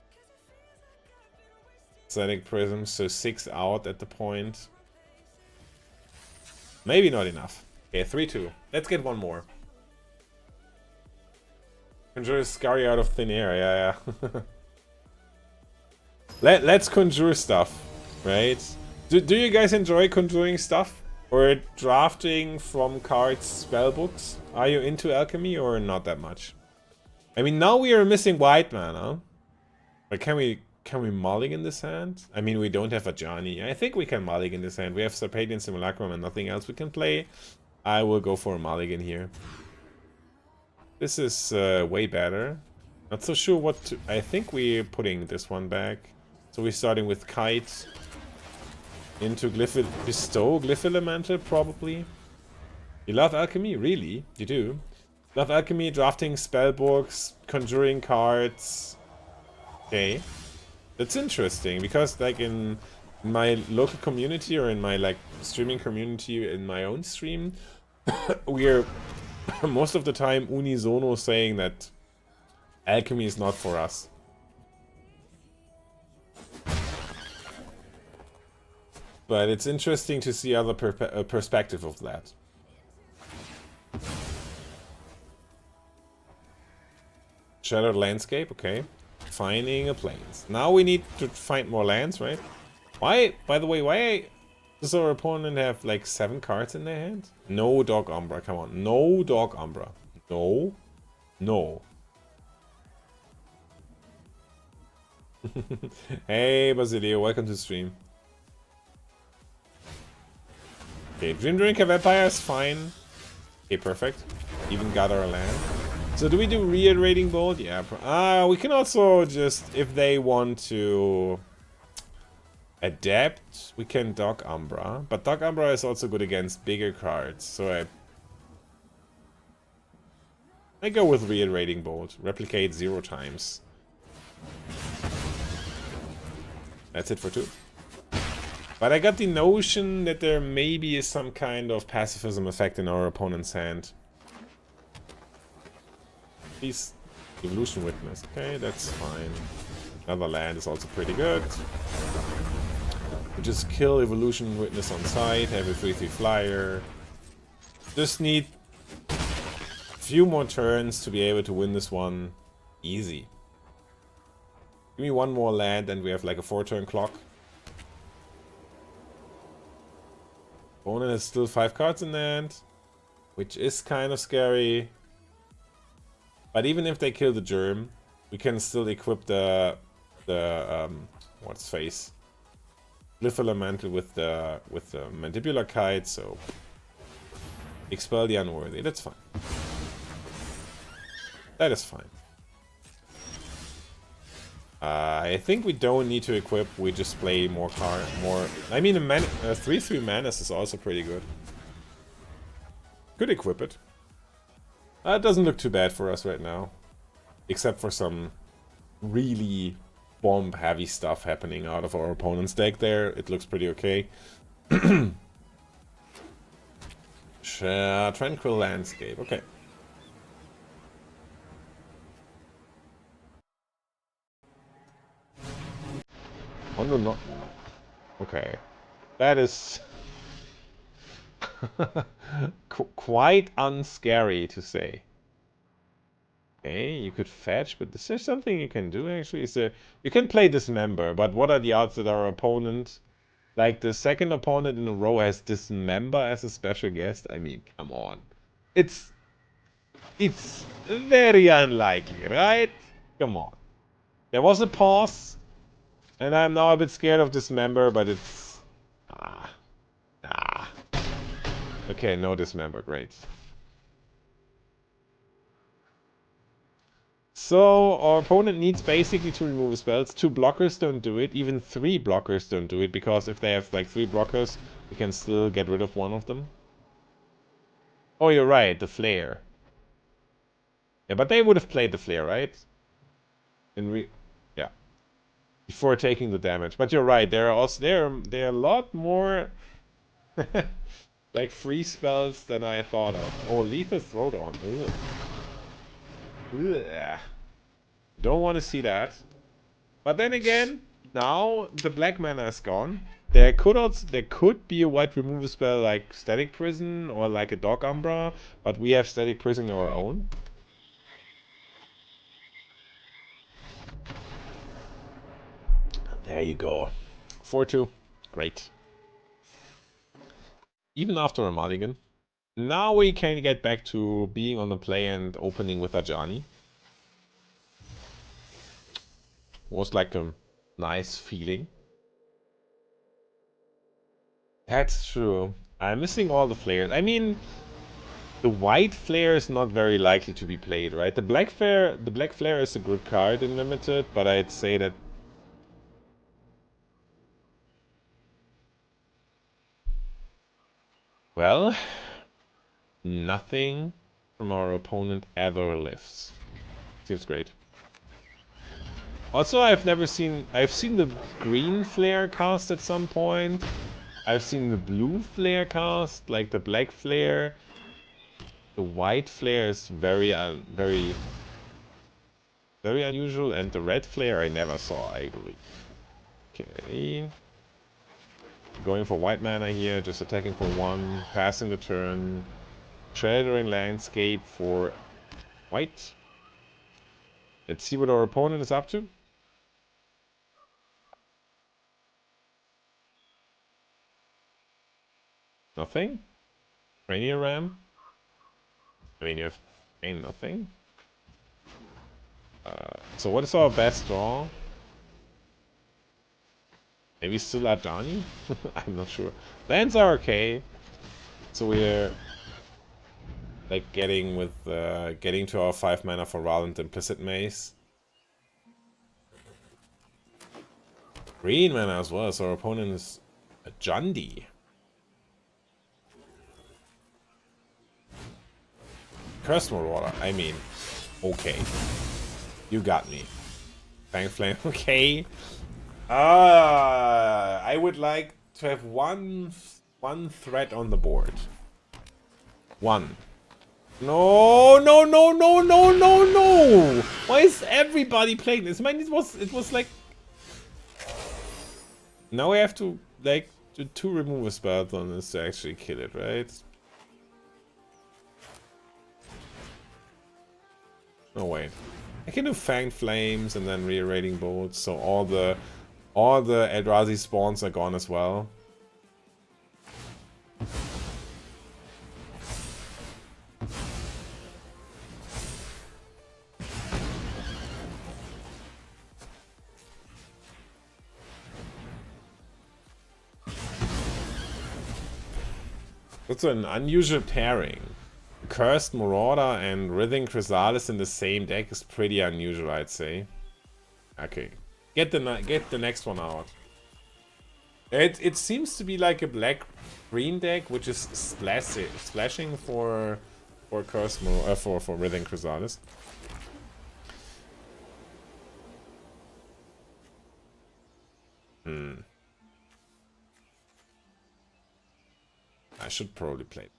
Static Prism, so 6 out at the point. Maybe not enough. Okay, 3-2. Let's get one more. Conjure Scary out of thin air, yeah. Let's conjure stuff, right? Do you guys enjoy conjuring stuff? Or drafting from cards spellbooks? Are you into alchemy or not that much? I mean, now we are missing white mana. But can we mulligan this hand? I mean, we don't have a Johnny. I think we can mulligan this hand. We have Sarpadian Simulacrum and nothing else we can play. I will go for a mulligan here. This is way better. Not so sure what to... I think we're putting this one back. So we're starting with Kite into Bestow Glyph Elemental, probably. You love alchemy? Really? You do? Love alchemy, drafting spellbooks, conjuring cards. Okay. That's interesting, because like in my local community or in my like streaming community in my own stream, we're most of the time unisono saying that alchemy is not for us. But it's interesting to see other perspective of that. Shattered landscape, okay. Finding a plains. Now we need to find more lands, right? Why, by the way, why does our opponent have like 7 cards in their hand? No Dog Umbra, come on. No Dog Umbra. No. No. Hey Basilio, welcome to the stream. Okay, Dream Drinker Vampire is fine. Okay, perfect. Even got our land. So do we do Reiterating Bolt? Yeah. We can also just, if they want to adapt, we can Dog Umbra. But Dog Umbra is also good against bigger cards. So I go with Reiterating Bolt. Replicate 0 times. That's it for 2. But I got the notion that there maybe is some kind of pacifism effect in our opponent's hand. Please, Evolution Witness. Okay, that's fine. Another land is also pretty good. We just kill Evolution Witness on sight, have a 3/3 flyer. Just need a few more turns to be able to win this one. Easy. Give me one more land and we have like a 4-turn clock. Opponent has still 5 cards in hand, which is kind of scary. But even if they kill the Germ, we can still equip the what's face? Glyph Elemental with the Mandibular Kite, so expel the Unworthy. That's fine. That is fine. I think we don't need to equip. We just play more card, more. I mean, a 3/3 Manus is also pretty good. Could equip it. It doesn't look too bad for us right now, except for some really bomb-heavy stuff happening out of our opponent's deck. There, it looks pretty okay. Tranquil Landscape. Okay. Oh no, no. Okay, that is quite unscary to say. Okay, you could fetch, but is there something you can do actually? Is there? You can play Dismember, but what are the odds that our opponent, like the second opponent in a row, has Dismember as a special guest? I mean, come on. It's very unlikely, right? Come on. There was a pause, and I'm now a bit scared of Dismember, but it's... Okay, no Dismember, great. So, our opponent needs basically to remove spells. 2 blockers don't do it, even 3 blockers don't do it, because if they have like 3 blockers, we can still get rid of one of them. Oh, you're right, the Flare. Yeah, but they would have played the Flare, right? Yeah. Before taking the damage. But you're right, there are also there are a lot more like free spells than I thought of. Oh, Lethal Throwdown. Ugh. Ugh. Don't want to see that. But then again, now the black mana is gone. There could be a white removal spell like Static Prison or like a Dog Umbra, but we have Static Prison of our own. There you go. 4-2. Great. Even after a mulligan. Now we can get back to being on the play and opening with Ajani. Was like a nice feeling. That's true. I'm missing all the flares. I mean, the white flare is not very likely to be played, right? The black flare is a good card in limited, but I'd say that Well, nothing from our opponent ever lifts. Seems great. Also, I've seen the green flare cast at some point. I've seen the blue flare cast, like the black flare. The white flare is very unusual, and the red flare I never saw, I believe. Okay. Going for white mana here, just attacking for 1, passing the turn. Shattering landscape for white. Let's see what our opponent is up to. Nothing. Rainier Ram. I mean, you have ain't nothing. So what is our best draw? Maybe still Adani? I'm not sure. Lands are okay. So we're like getting to our 5 mana for Ral and Implicit Maze. Green mana as well, so our opponent is a Jundi. Curse Marauder, I mean, okay. You got me. Fang Flame, okay. I would like to have one threat on the board. One. No, no, no, no, no, no, no! Why is everybody playing this? Man, it was like. Now we have to like do 2 removal spells on this to actually kill it, right? No way. I can do Fanged Flames and then Reiterating Bolts, so all the Eldrazi spawns are gone as well. That's an unusual pairing. Cursed Marauder and Writhing Chrysalis in the same deck is pretty unusual, I'd say. Okay, get the next one out. It seems to be like a black-green deck, which is splashing for Cursed for Writhing Chrysalis. I should probably play.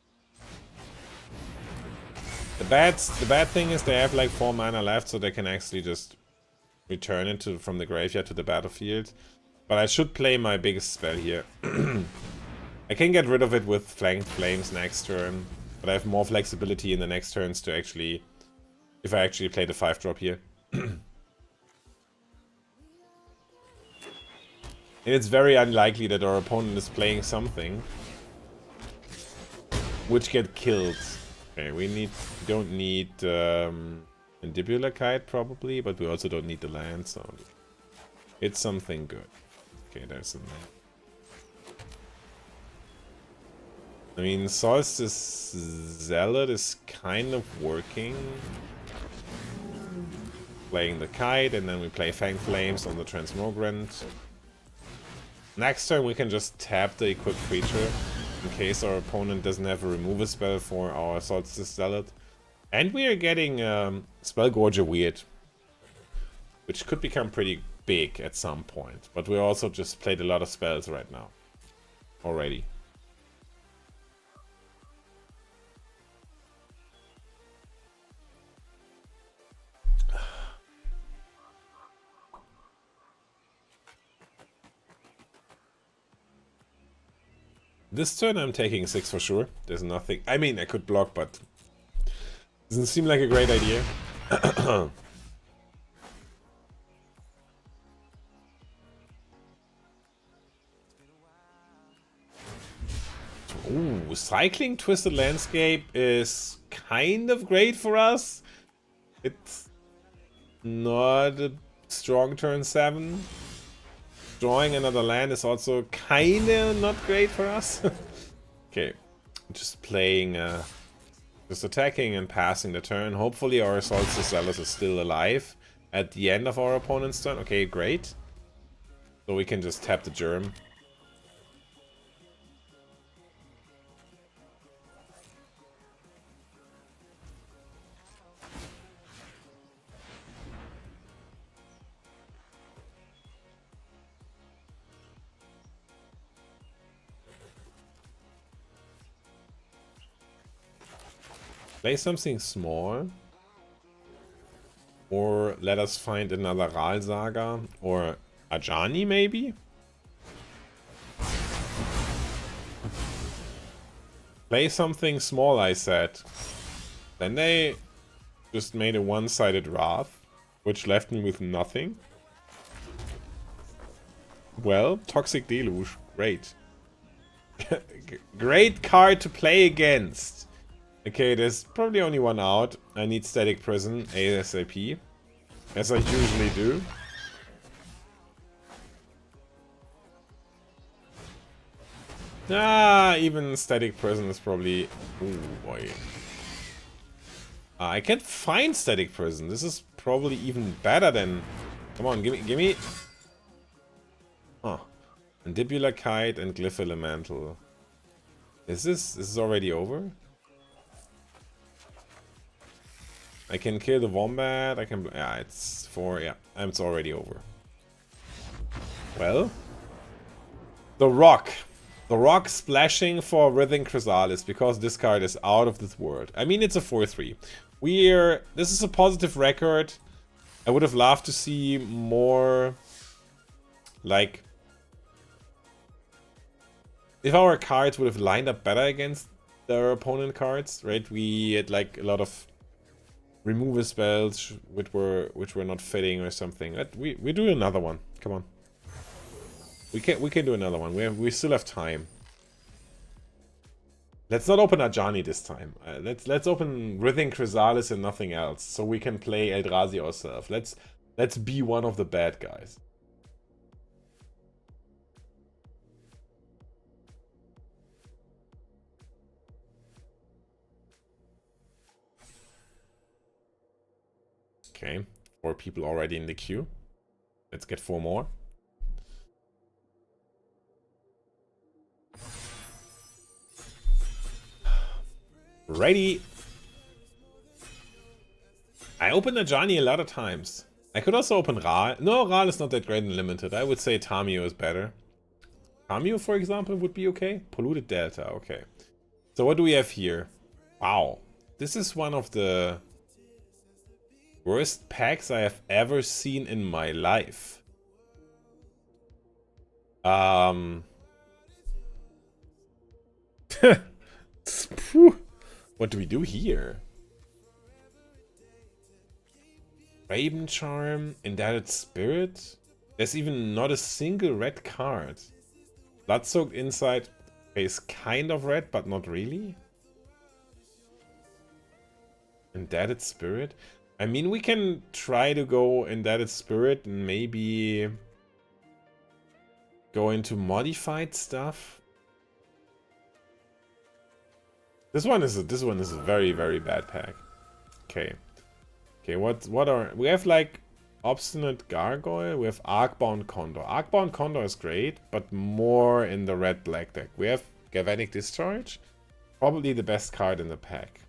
The bad thing is they have like 4 mana left, so they can actually just return it from the graveyard to the battlefield. But I should play my biggest spell here. I can get rid of it with Flanked Flames next turn, but I have more flexibility in the next turns to actually, if I actually play the 5-drop here. And it's very unlikely that our opponent is playing something which get killed. Okay, we don't need Mandibular Kite probably, but we also don't need the land, so it's something good. Okay, there's a land. I mean, Solstice Zealot is kind of working. Playing the Kite, and then we play Fang Flames on the Transmogrant. Next turn we can just tap the equipped creature in case our opponent doesn't have a removal spell for our Solstice Zealot. And we are getting Spellgorger Weird, which could become pretty big at some point. But we also just played a lot of spells right now already. This turn I'm taking 6 for sure. There's nothing. I mean, I could block, but doesn't seem like a great idea. Ooh, cycling Twisted Landscape is kind of great for us. It's not a strong turn 7. Drawing another land is also kinda not great for us. Okay, just playing, just attacking and passing the turn. Hopefully our Solstice Zealot is still alive at the end of our opponent's turn. Okay, great. So we can just tap the Germ. Play something small. Or let us find another Ral Saga. Or Ajani, maybe? Play something small, I said. Then they just made a one-sided Wrath, which left me with nothing. Well, Toxic Deluge. Great. Great card to play against. Okay, there's probably only one out. I need Static Prison ASAP. As I usually do. Ah, even Static Prison is probably... Ooh, boy. I can't find Static Prison. This is probably even better than... Come on, gimme... Huh. Mandibular Kite and Glyph Elemental. Is this already over? I can kill the Wombat, I can... Yeah, it's 4, yeah. It's already over. Well... The Rock. The Rock splashing for Writhing Chrysalis, because this card is out of this world. I mean, it's a 4-3. This is a positive record. I would have loved to see more... Like... If our cards would have lined up better against their opponent cards, right? We had like a lot of removal spells which were not fitting or something. We do another one. Come on. We can do another one. We still have time. Let's not open Ajani this time. Let's open Writhing Chrysalis and nothing else, so we can play Eldrazi ourselves. Let's be one of the bad guys. Okay, 4 people already in the queue. Let's get 4 more. Ready. I opened Ajani a lot of times. I could also open Ral. No, Ral is not that great in limited. I would say Tamio is better. Tamio, for example, would be okay. Polluted Delta, okay. So what do we have here? Wow. This is one of the worst packs I have ever seen in my life. What do we do here? Raven Charm, Indebted Spirit. There's even not a single red card. Blood-Soaked Insight is kind of red, but not really. Indebted Spirit. I mean, we can try to go Indebted Spirit and maybe go into modified stuff. This one is a very, very bad pack. Okay. Okay, what are we have? Like Obstinate Gargoyle, we have Arcbound Condor. Arcbound Condor is great, but more in the red-black deck. We have Galvanic Discharge, probably the best card in the pack.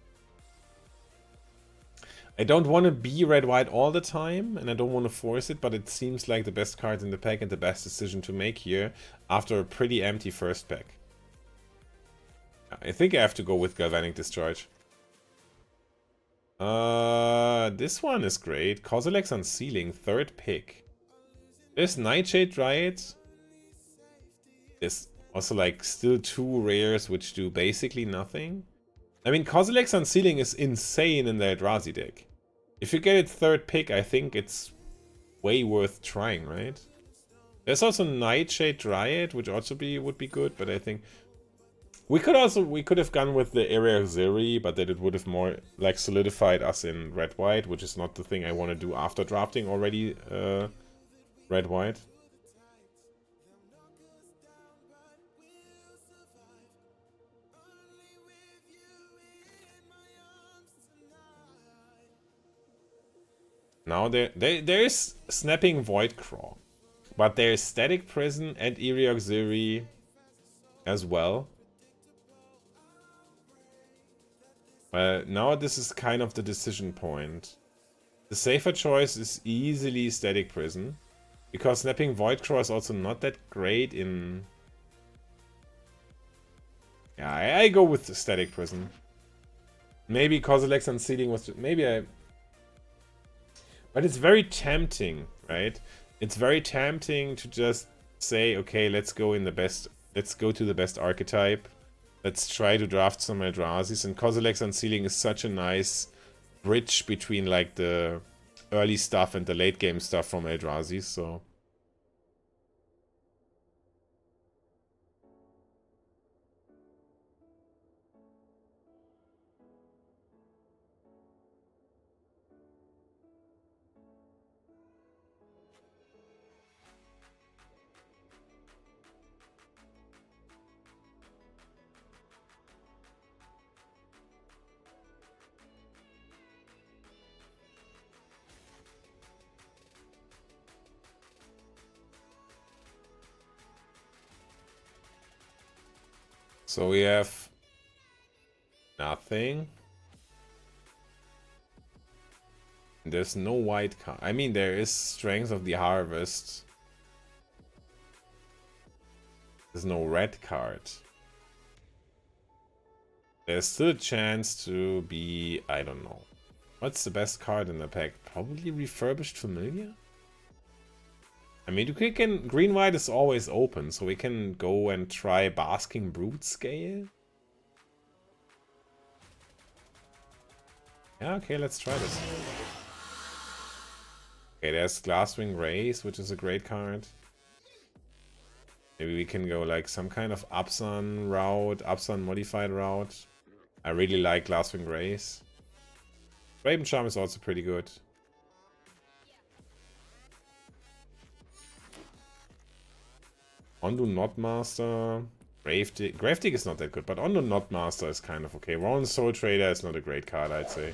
I don't want to be red-white all the time, and I don't want to force it, but it seems like the best card in the pack and the best decision to make here after a pretty empty first pack. I think I have to go with Galvanic Discharge. This one is great. Kozilek's Unsealing, 3rd pick. There's Nightshade Dryad. There's also like still 2 rares which do basically nothing. I mean, Kozilek's Unsealing is insane in the Eldrazi deck. If you get it 3rd pick, I think it's way worth trying, right? There's also Nightshade Dryad, which also would be good, but I think we could have gone with the Area Zeri, but then it would have more like solidified us in red-white, which is not the thing I want to do after drafting already red-white. Now there is Snapping Voidcraw, but there is Static Prison and Eerie Auxiliary as well. Well, now this is kind of the decision point. The safer choice is easily Static Prison, because Snapping Voidcraw is also not that great in... Yeah, I go with the Static Prison. Maybe Kozilek's Unsealing was maybe I. But it's very tempting, right? It's very tempting to just say, okay, let's go to the best archetype. Let's try to draft some Eldrazi's, and Kozilek's Unsealing is such a nice bridge between like the early stuff and the late game stuff from Eldrazi's, so. So we have nothing. There's no white card. I mean, there is Strength of the Harvest. There's no red card. There's still a chance to be, I don't know. What's the best card in the pack? Probably Refurbished Familiar? I mean, we can, green-white is always open, so we can go and try Basking Brute Scale. Yeah, okay, let's try this. Okay, there's Glasswing Race, which is a great card. Maybe we can go like some kind of Absan route, Absan modified route. I really like Glasswing Race. Raven Charm is also pretty good. Ondo Knotmaster. Gravedigg is not that good, but Ondo Knotmaster is kind of okay. Rowan Soul Trader is not a great card, I'd say.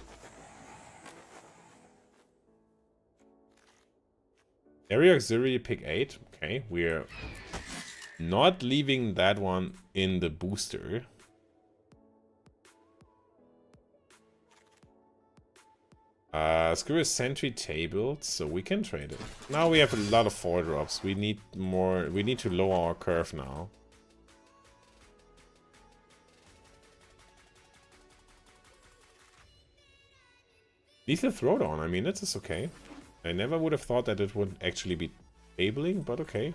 Area Auxiliary, pick 8. Okay, we're not leaving that one in the booster. Screw Sentry tabled, so we can trade it. Now we have a lot of 4-drops. We need more. We need to lower our curve now. Lethal Throwdown, I mean, this is okay. I never would have thought that it would actually be tabling, but okay.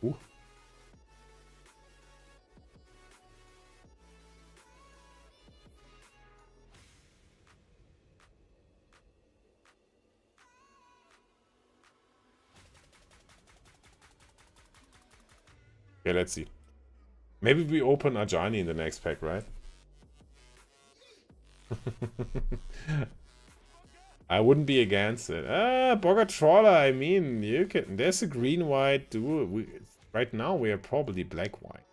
Ooh. Okay, let's see. Maybe we open Ajani in the next pack, right? I wouldn't be against it. Boggart Trawler, I mean, you can. There's a green-white duel. Right now, we are probably black-white.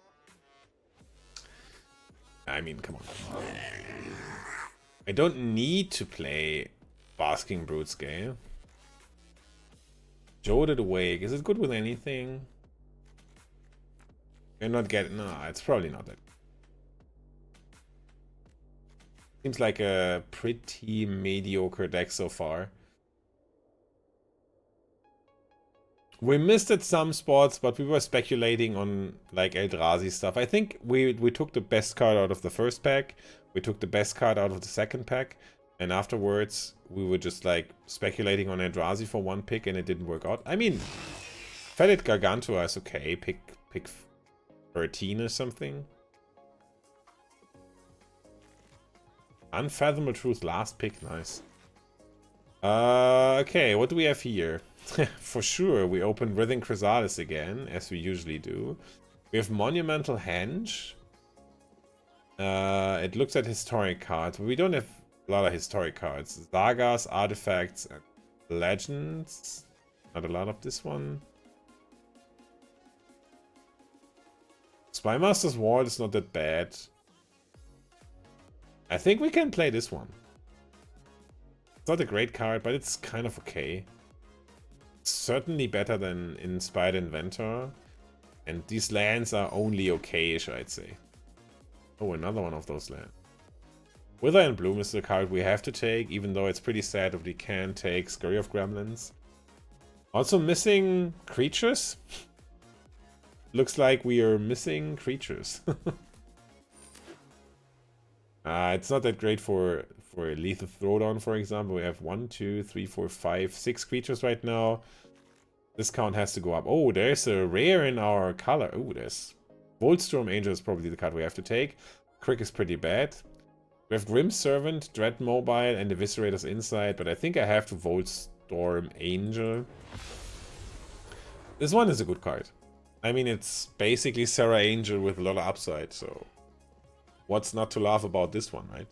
I mean, come on. I don't need to play Basking Brute Scale. Joded Awake. Is it good with anything? You're not getting. No, it's probably not that. Seems like a pretty mediocre deck so far. We missed at some spots, but we were speculating on like Eldrazi stuff. I think we took the best card out of the first pack. We took the best card out of the second pack. And afterwards, we were just like speculating on Eldrazi for one pick and it didn't work out. I mean, Fetid Gargantua is okay. Pick 13 or something. Unfathomable Truth, last pick, nice. Okay, what do we have here? For sure, we open Writhing Chrysalis again, as we usually do. We have Monumental Henge. It looks at historic cards, but we don't have a lot of historic cards. Sagas, Artifacts, and Legends. Not a lot of this one. Spymaster's Ward is not that bad. I think we can play this one. It's not a great card, but it's kind of okay. It's certainly better than Inspired Inventor. And these lands are only okay-ish, I'd say. Oh, another one of those lands. Wither and Bloom is the card we have to take, even though it's pretty sad if we can't take Scurry of Gremlins. Also missing creatures. Looks like we are missing creatures. It's not that great for Lethal Throwdown, for example. We have 1, 2, 3, 4, 5, 6 creatures right now. This count has to go up. Oh, there's a rare in our color. Oh, there's Voltstorm Angel is probably the card we have to take. Crick is pretty bad. We have Grim Servant, Dread Mobile, and Eviscerator's Insight, but I think I have to Voltstorm Angel. This one is a good card. I mean, it's basically Serra Angel with a lot of upside, so what's not to laugh about this one, right?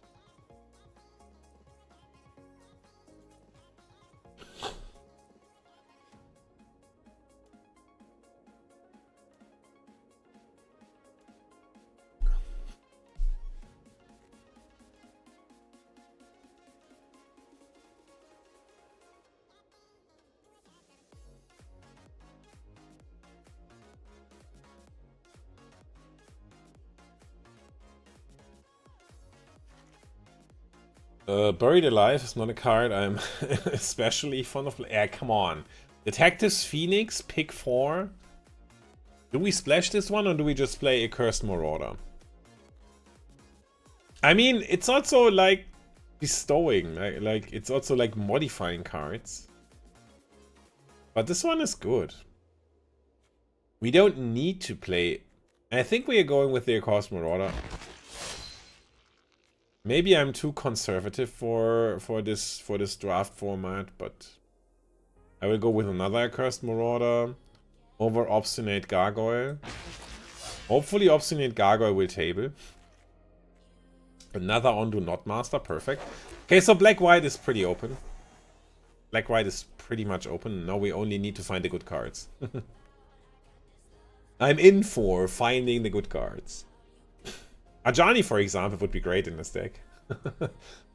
Buried Alive is not a card I'm especially fond of. Yeah, come on. Detectives Phoenix, pick 4. Do we splash this one or do we just play Accursed Marauder? I mean, it's also like bestowing, like it's also like modifying cards. But this one is good. We don't need to play. I think we are going with the Accursed Marauder. Maybe I'm too conservative for this draft format, but I will go with another Accursed Marauder over Obstinate Gargoyle. Hopefully Obstinate Gargoyle will table. Another Undo Not Master, perfect. Okay, so Black-White is pretty open. Black-White is pretty much open. Now we only need to find the good cards. I'm in for finding the good cards. Ajani, for example, would be great in this deck.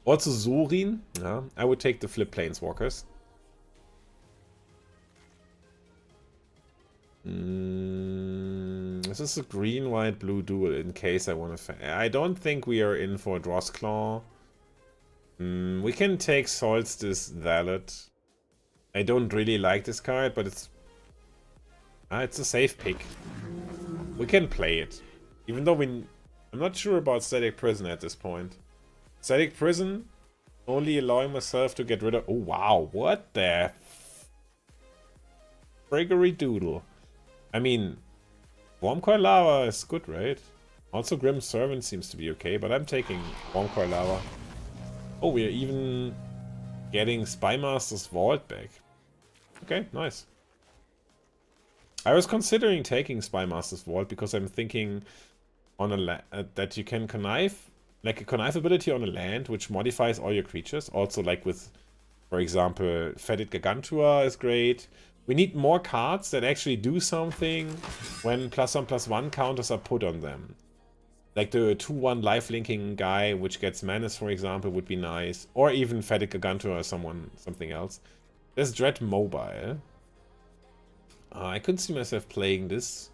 Also Surin. Yeah, I would take the flip Planeswalkers. This is a green, white, blue duel in case I want to... I don't think we are in for Drossclaw. We can take Solstice Valet. I don't really like this card, but it's a safe pick. We can play it. Even though I'm not sure about Static Prison at this point. Static Prison, only allowing myself to get rid of... Oh, wow. What the... Friggery Doodle. I mean, Wormcoil Lava is good, right? Also Grim Servant seems to be okay, but I'm taking Wormcoil Lava. Oh, we're even getting Spymaster's Vault back. Okay, nice. I was considering taking Spymaster's Vault because I'm thinking on a that you can connive, like a connive ability on a land which modifies all your creatures. Also, like with, for example, Fetid Gargantua is great. We need more cards that actually do something when +1/+1 counters are put on them. Like the 2/1 lifelinking guy, which gets Menace, for example, would be nice. Or even Fetid Gargantua or something else. There's Dread Mobile. I couldn't see myself playing this.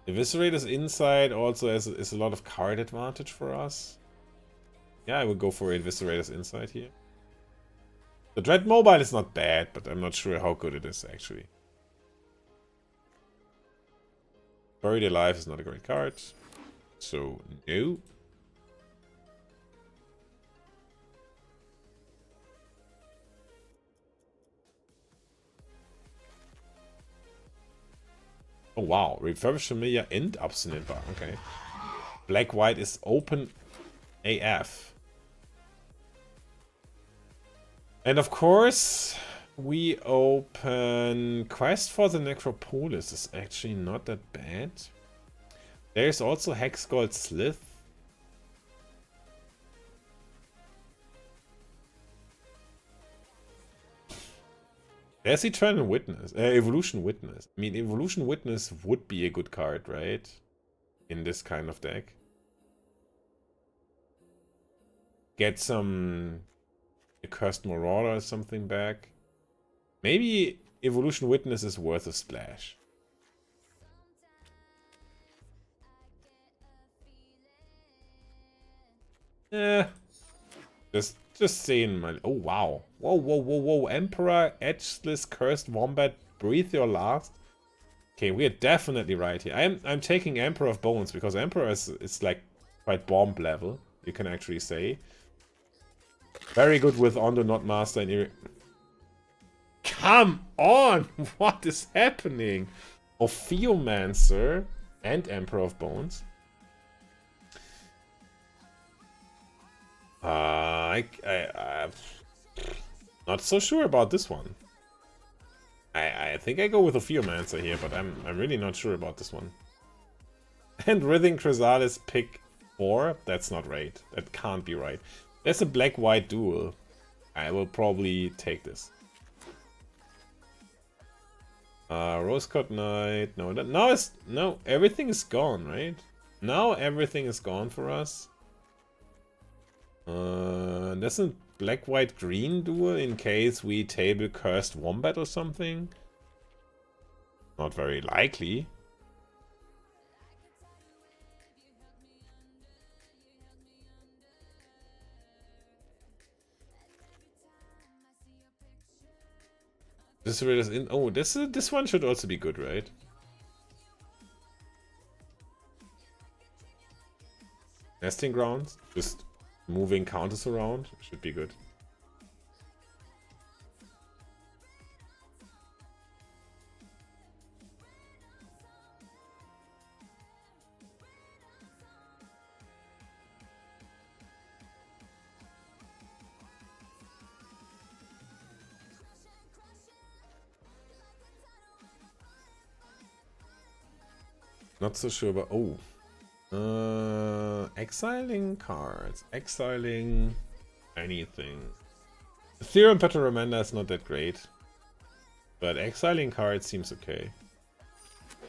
Eviscerator's Insight also is a lot of card advantage for us. Yeah, I would go for Eviscerator's Insight here. The Dread Mobile is not bad, but I'm not sure how good it is actually. Buried Alive is not a great card. So, no. Oh wow, Refurbished Familiar and Obstinate Bar, okay. Black-White is open AF. And of course, we open Quest for the Necropolis. Is actually not that bad. There's also Hexgold Slith. There's Eternal Witness, Evolution Witness. I mean, Evolution Witness would be a good card, right? In this kind of deck. Get some Accursed Marauder or something back. Maybe Evolution Witness is worth a splash. Just saying my... Oh, wow. Whoa, whoa, whoa, whoa. Emperor, Edgeless, Cursed Wombat, Breathe Your Last. Okay, we are definitely right here. I'm taking Emperor of Bones, because Emperor is like quite bomb level, you can actually say. Very good with Ondo, not Master, and Come on! What is happening? Ophiomancer and Emperor of Bones. I'm not so sure about this one. I think I go with Ophiomancer here, but I'm really not sure about this one. And Writhing Chrysalis pick 4? That's not right. That can't be right. There's a black-white duel. I will probably take this. Rose-Colored Knight. No, no, everything is gone, right? Now everything is gone for us. There's a black-white-green duel in case we table Cursed Wombat or something. Not very likely. This really is in. Oh, this one should also be good, right? Nesting grounds, just moving counters around should be good. Not so sure about... Oh. Exiling cards. Exiling anything. Theorem Petromanda is not that great. But exiling cards seems okay.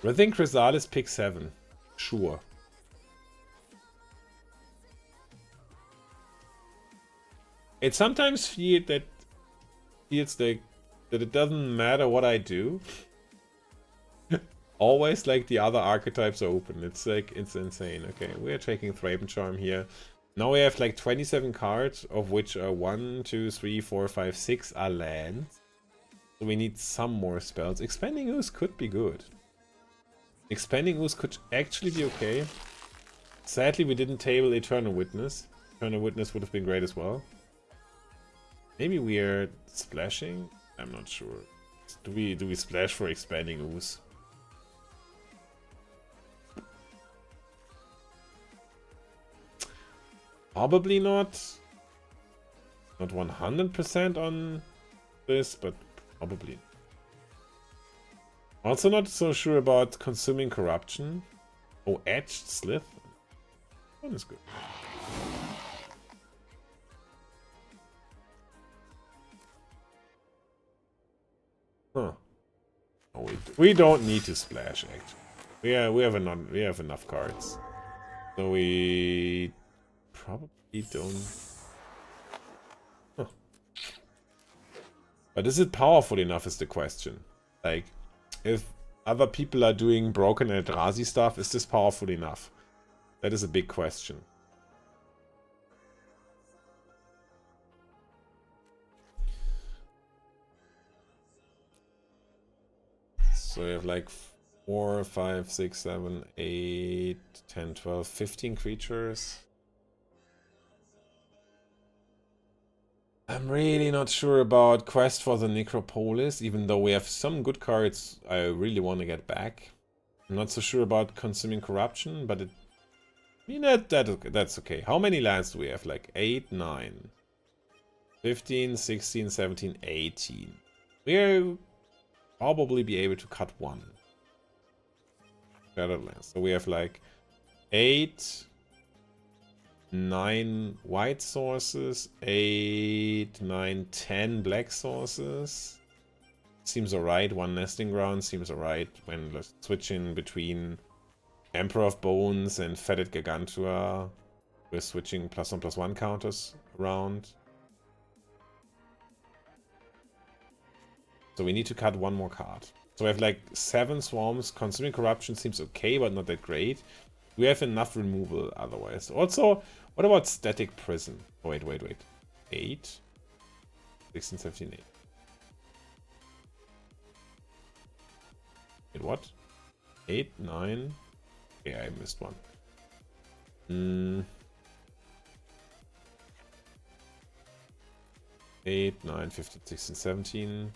Writhing Chrysalis pick 7. Sure. It sometimes feels like that it doesn't matter what I do. Always like the other archetypes are open. It's like, it's insane. Okay, we are taking Thraben Charm here. Now we have like 27 cards, of which are 1, 2, 3, 4, 5, 6 are lands. So we need some more spells. Expanding Ooze could be good. Expanding Ooze could actually be okay. Sadly, we didn't table Eternal Witness. Eternal Witness would have been great as well. Maybe we are splashing? I'm not sure. Do we splash for Expanding Ooze? Probably not. Not 100% on this, but probably. Also not so sure about Consuming Corruption. Oh, Edged Slith. One is good. Huh. Oh, we don't need to splash actually. We have enough cards. So we probably don't. Huh. But is it powerful enough is the question. Like, if other people are doing broken Eldrazi stuff, is this powerful enough? That is a big question. So we have like 4, 5, 6, 7, 8, 10, 12, 15 creatures. I'm really not sure about Quest for the Necropolis, even though we have some good cards I really want to get back. I'm not so sure about Consuming Corruption, but it... I mean, that's okay. How many lands do we have? Like 8, 9, 15, 16, 17, 18. We'll probably be able to cut one. Shattered lands. So we have like 8... 9 white sources, 8, 9, 10 black sources. Seems alright. 1 nesting ground seems alright when switching between Emperor of Bones and Fetid Gargantua. We're switching +1/+1 counters around. So we need to cut one more card. So we have like 7 swarms. Consuming Corruption seems okay, but not that great. We have enough removal otherwise. Also, what about Static Prison? Oh, wait. 8. 16, 17, 8. Wait, what? 8, 9. Okay, I missed one. 8, 9, 15, 16, 17.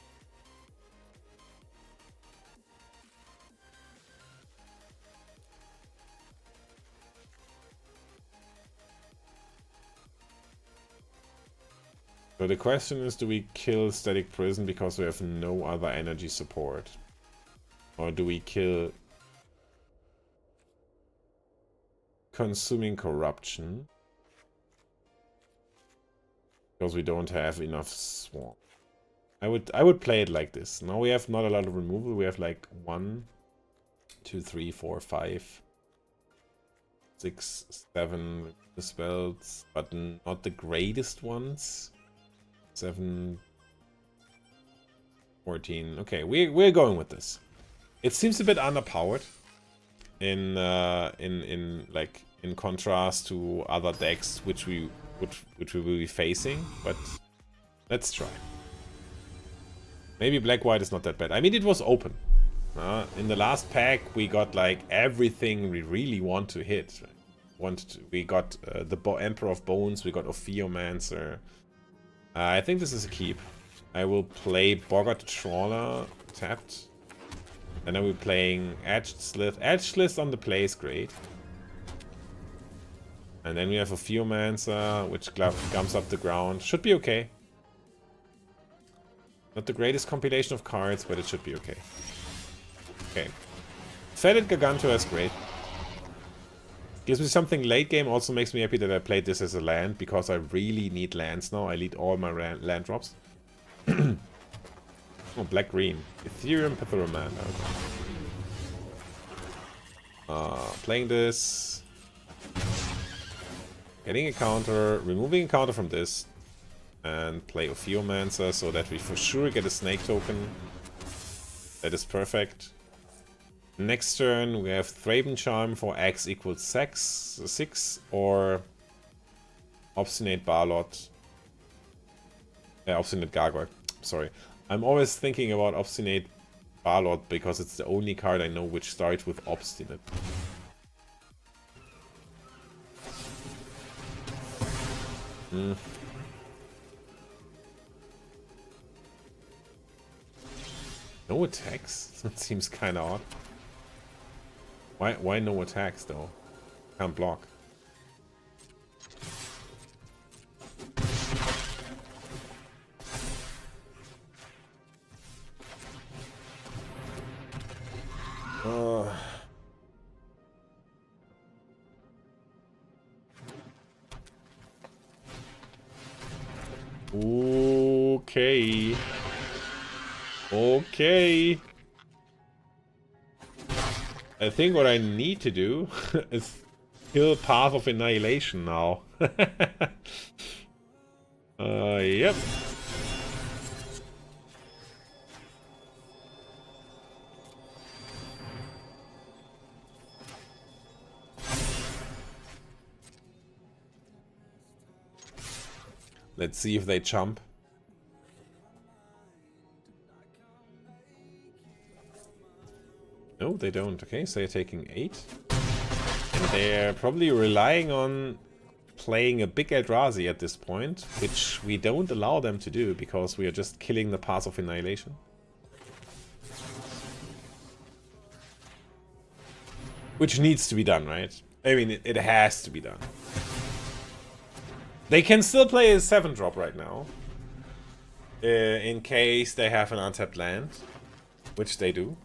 So the question is, do we kill Static Prison because we have no other energy support? Or do we kill Consuming Corruption? Because we don't have enough Swarm. I would play it like this. Now we have not a lot of removal. We have like 1, 2, 3, 4, 5, 6, 7 spells, but not the greatest ones. 7, 14. Okay, we're going with this. It seems a bit underpowered in contrast to other decks which we will be facing, but let's try. Maybe black-white is not that bad. I mean, it was open. In the last pack, we got like everything we really want to hit. We got the Emperor of Bones, we got Ophiomancer. I think this is a keep. I will play Boggart Trawler tapped. And then we're playing Edged Slith. Edged Slith on the play is great. And then we have Ophiomancer, which gums up the ground. Should be okay. Not the greatest compilation of cards, but it should be okay. Okay. Fetid Gargantua is great. Gives me something late game. Also makes me happy that I played this as a land, because I really need lands now. I need all my land drops. Oh, black-green. Ethereum Pythoromanda. Okay. Playing this. Getting a counter. Removing a counter from this. And play Ophiomancer so that we for sure get a snake token. That is perfect. Next turn we have Thraben Charm for X equals 6 or Obstinate Barlot. Obstinate Gargoyle. Sorry. I'm always thinking about Obstinate Barlot because it's the only card I know which starts with Obstinate. No attacks? That seems kind of odd. Why no attacks though? Can't block. Okay. Okay. I think what I need to do is kill Path of Annihilation now. Yep. Let's see if they jump. No, they don't. Okay, so they're taking 8. And they're probably relying on playing a big Eldrazi at this point, which we don't allow them to do because we are just killing the Path of Annihilation. Which needs to be done, right? I mean, it has to be done. They can still play a 7-drop right now. In case they have an untapped land. Which they do.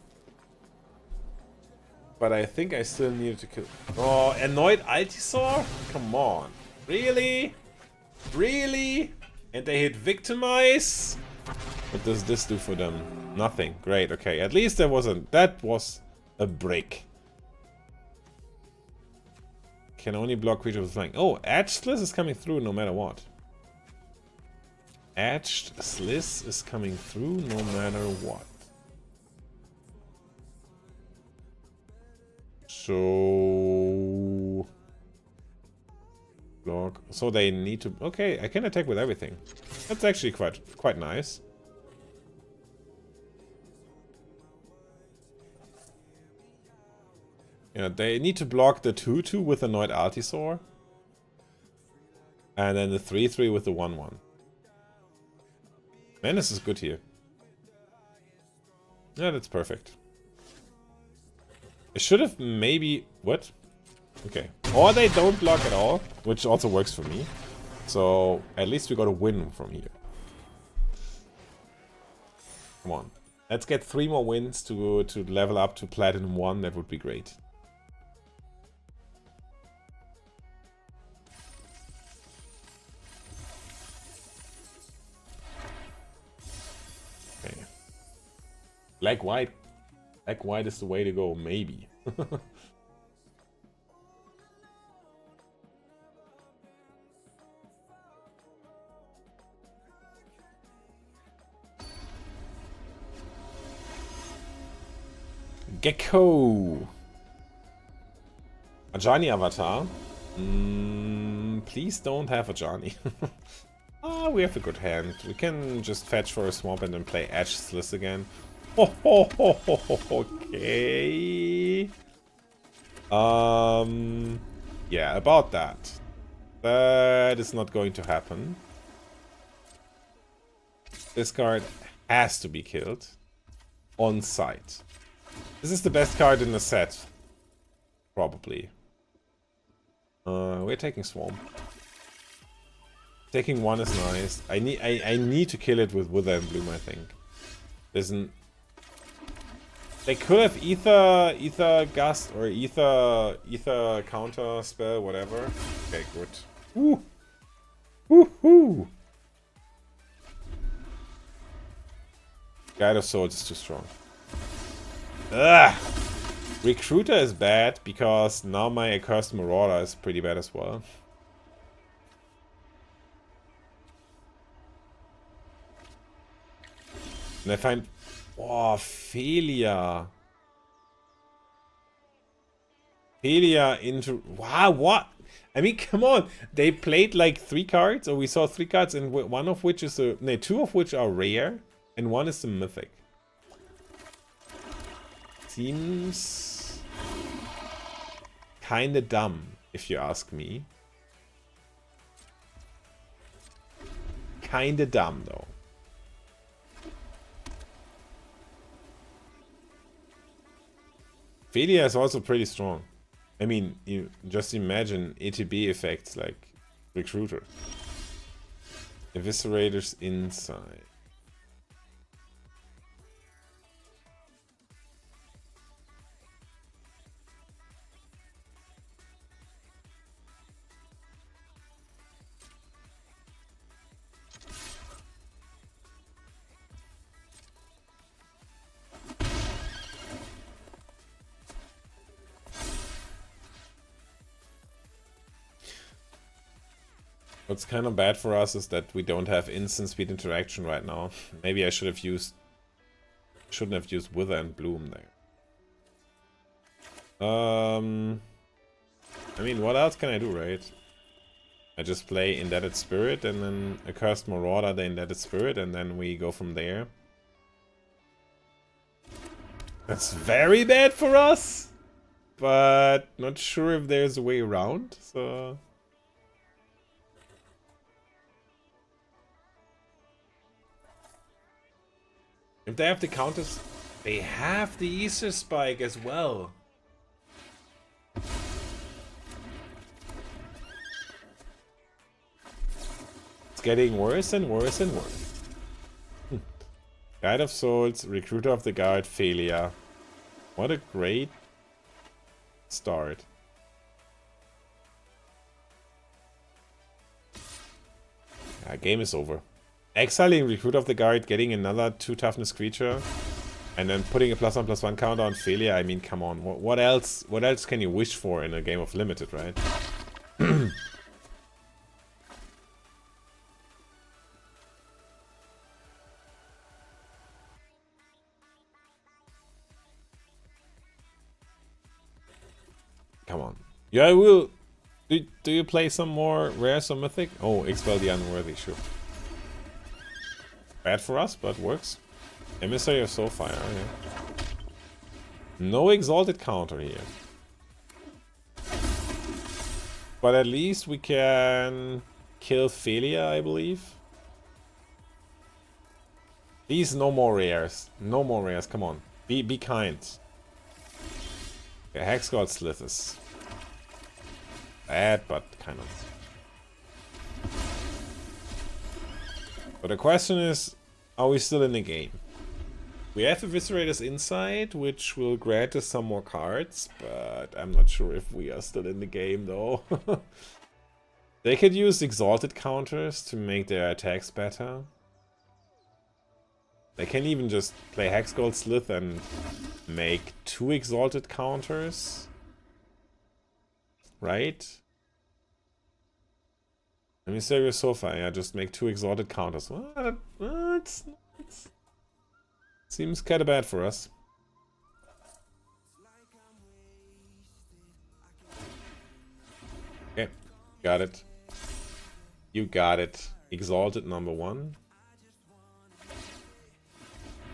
But I think I still needed to kill... Oh, Annoyed Altisaur? Come on. Really? Really? And they hit Victimize? What does this do for them? Nothing. Great, okay. At least there wasn't... That was a break. Can only block creature with flying. Oh, Edged Slith is coming through no matter what. Edged Slith is coming through no matter what. So... block. So they need to... Okay, I can attack with everything. That's actually quite nice. Yeah, they need to block the 2-2 with the Noid Artisaur. And then the 3-3 with the 1-1. Man, this is good here. Yeah, that's perfect. I should have maybe... What? Okay. Or they don't block at all, which also works for me. So, at least we got a win from here. Come on. Let's get 3 more wins to level up to Platinum 1. That would be great. Okay. Black-white. Black-white is the way to go, maybe. Gecko! Ajani avatar. Please don't have Ajani. Ah, we have a good hand. We can just fetch for a swamp and then play Edgeless again. Okay. Yeah, about that. That is not going to happen. This card has to be killed. On sight. This is the best card in the set. Probably. We're taking Swamp. Taking 1 is nice. I need to kill it with Wither and Bloom, I think. They could have Ether Gust or Ether Counter Spell, whatever. Okay, good. Woo! Woohoo! Guide of Swords is too strong. Ugh! Recruiter is bad because now my Accursed Marauder is pretty bad as well. And I find... Oh, Felia. Felia into... Wow, what? I mean, come on. They played like 3 cards, or we saw 3 cards, and one of which is a... No, 2 of which are rare, and 1 is the mythic. Seems... kinda dumb, if you ask me. Kinda dumb, though. Felia is also pretty strong. I mean, you just imagine ATB effects like Recruiter. Eviscerators inside. What's kind of bad for us is that we don't have instant speed interaction right now. Maybe I shouldn't have used Wither and Bloom there. I mean, what else can I do, right? I just play Indebted Spirit and then Accursed Marauder, the Indebted Spirit, and then we go from there. That's very bad for us, but not sure if there's a way around, so... If they have the counters, they have the Easter Spike as well. It's getting worse and worse and worse. Guide of Souls, Recruiter of the Guard, Felia. What a great start. Game is over. Exiling Recruiter of the Guard, getting another 2 toughness creature, and then putting a +1/+1 counter on Felia. I mean, come on. What else? What else can you wish for in a game of limited, right? Come on. Yeah, I will. Do you play some more rares or mythic? Oh, Expel the Unworthy, sure. Bad for us, but works. Emissary of Sol4r, yeah. No exalted counter here. But at least we can kill Felia, I believe. These no more rares. No more rares, come on. Be kind. Okay, Hexguard Slithers. Bad, but kind of. But the question is, are we still in the game? We have Eviscerator's Insight, which will grant us some more cards, but I'm not sure if we are still in the game though. They could use exalted counters to make their attacks better. They can even just play Hexgold Slith and make 2 exalted counters. Right? Let me say so far, yeah, just make 2 exalted counters. Well, it's seems kinda bad for us. Okay, got it. You got it. Exalted number 1.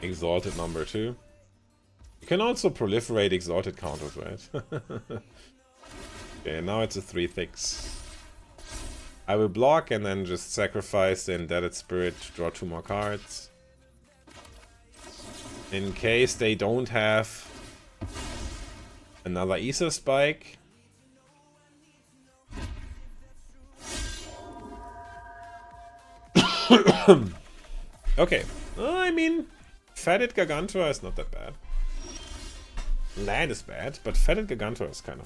Exalted number 2. You can also proliferate exalted counters, right? Okay, now it's a 3/6. I will block and then just sacrifice the Indebted Spirit to draw 2 more cards. In case they don't have another Ether Spike. Okay, I mean, Fetid Gargantua is not that bad. Land is bad, but Fetid Gargantua is kind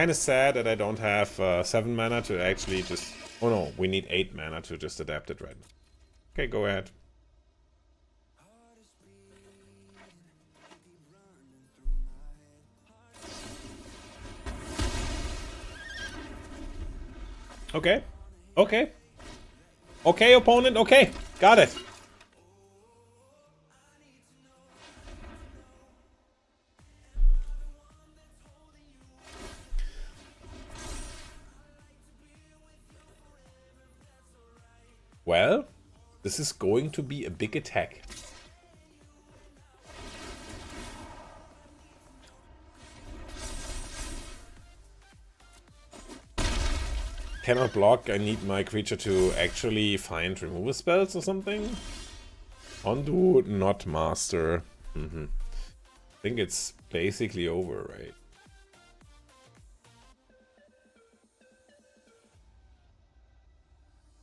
of sad that I don't have 7 mana to actually just... Oh no, we need 8 mana to just adapt it right now. Okay, go ahead. Okay. Okay. Okay, opponent. Okay. Got it. Well, this is going to be a big attack. Cannot block, I need my creature to actually find removal spells or something. Undo, not master. I think it's basically over, right?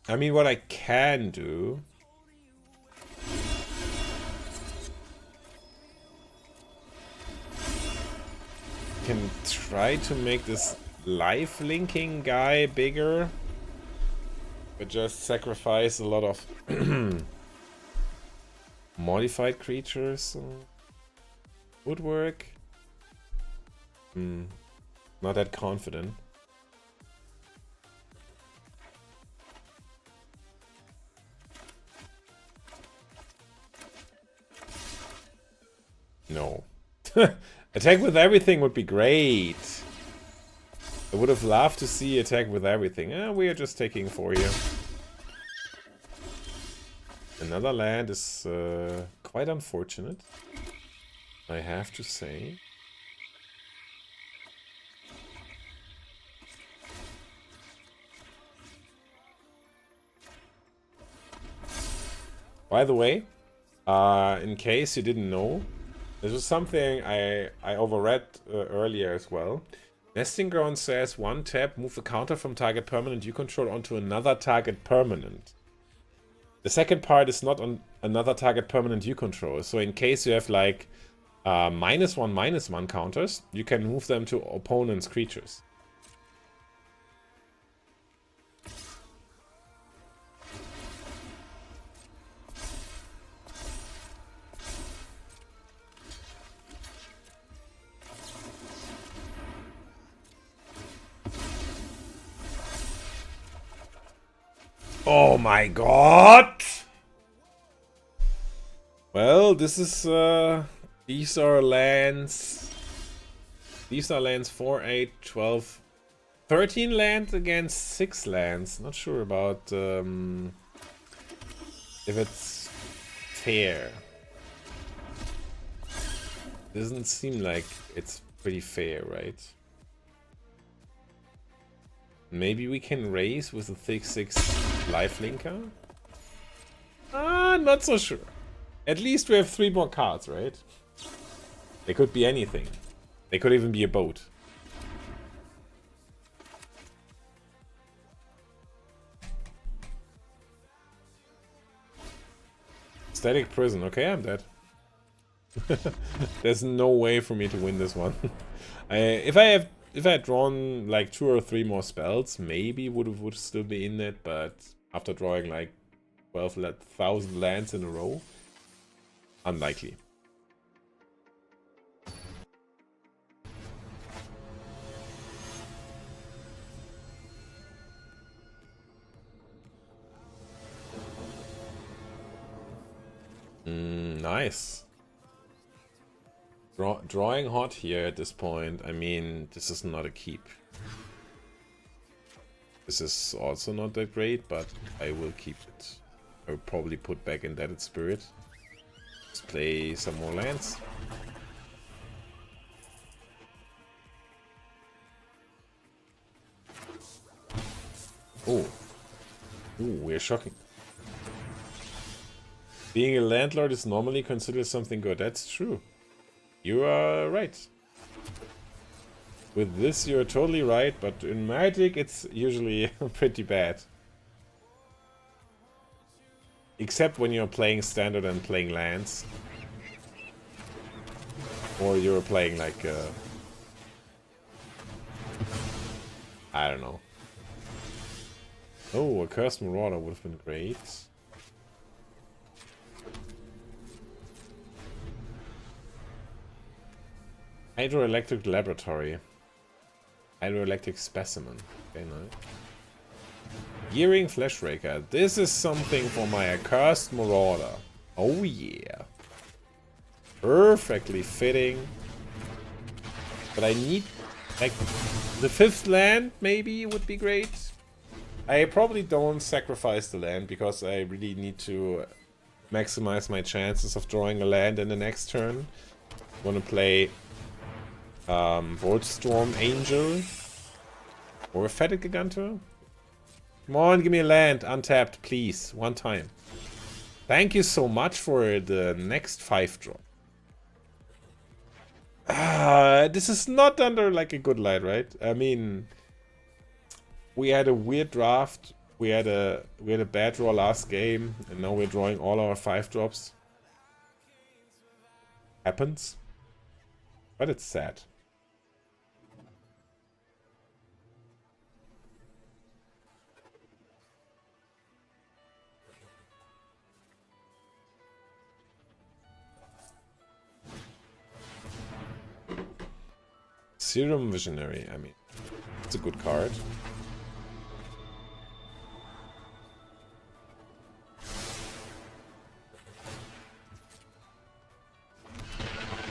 I mean, what I can do... can try to make this life linking guy bigger, but just sacrifice a lot of modified creatures. Would work. Not that confident. No. Attack with everything would be great. I would have loved to see attack with everything. We are just taking 4 here. Another land is quite unfortunate, I have to say. By the way, in case you didn't know, this was something I overread earlier as well. Nesting Ground says 1 tap, move a counter from target permanent you control onto another target permanent. The second part is not on another target permanent you control. So in case you have like -1/-1 counters, you can move them to opponent's creatures. Oh my god! Well, this is these are lands These are lands 4, 8, 12, 13 lands against 6 lands. Not sure about if it's fair. Doesn't seem like it's pretty fair, right? Maybe we can raise with a thick 6 lifelinker? Not so sure. At least we have 3 more cards, right? They could be anything. They could even be a boat. Static prison. Okay, I'm dead. There's no way for me to win this one. If I had drawn like 2 or 3 more spells, maybe would still be in it. But after drawing like 12,000 lands in a row, unlikely. Nice. Drawing hot here at this point. I mean, this is not a keep. This is also not that great, but I will keep it. I will probably put back Indebted Spirit. Let's play some more lands. Oh. Ooh, we're shocking. Being a landlord is normally considered something good. That's true. You are right. With this, you're totally right, but in Magic, it's usually pretty bad. Except when you're playing standard and playing lands. Or you're playing like... I don't know. Oh, a Cursed Marauder would have been great. Hydroelectric Laboratory. Hydroelectric Specimen. Okay, nice. Gearing Fleshraker. This is something for my Accursed Marauder. Oh yeah. Perfectly fitting. But I need, like, the 5th land maybe would be great. I probably don't sacrifice the land because I really need to maximize my chances of drawing a land in the next turn. I want to play Voltstorm Angel or a Fetid Gigantor. Come on, give me a land, untapped, please, one time. Thank you so much for the next 5 drop. This is not under like a good light, right? I mean, we had a weird draft. We had a bad draw last game, and now we're drawing all our 5 drops. Happens, but it's sad. Serum Visionary, I mean, it's a good card.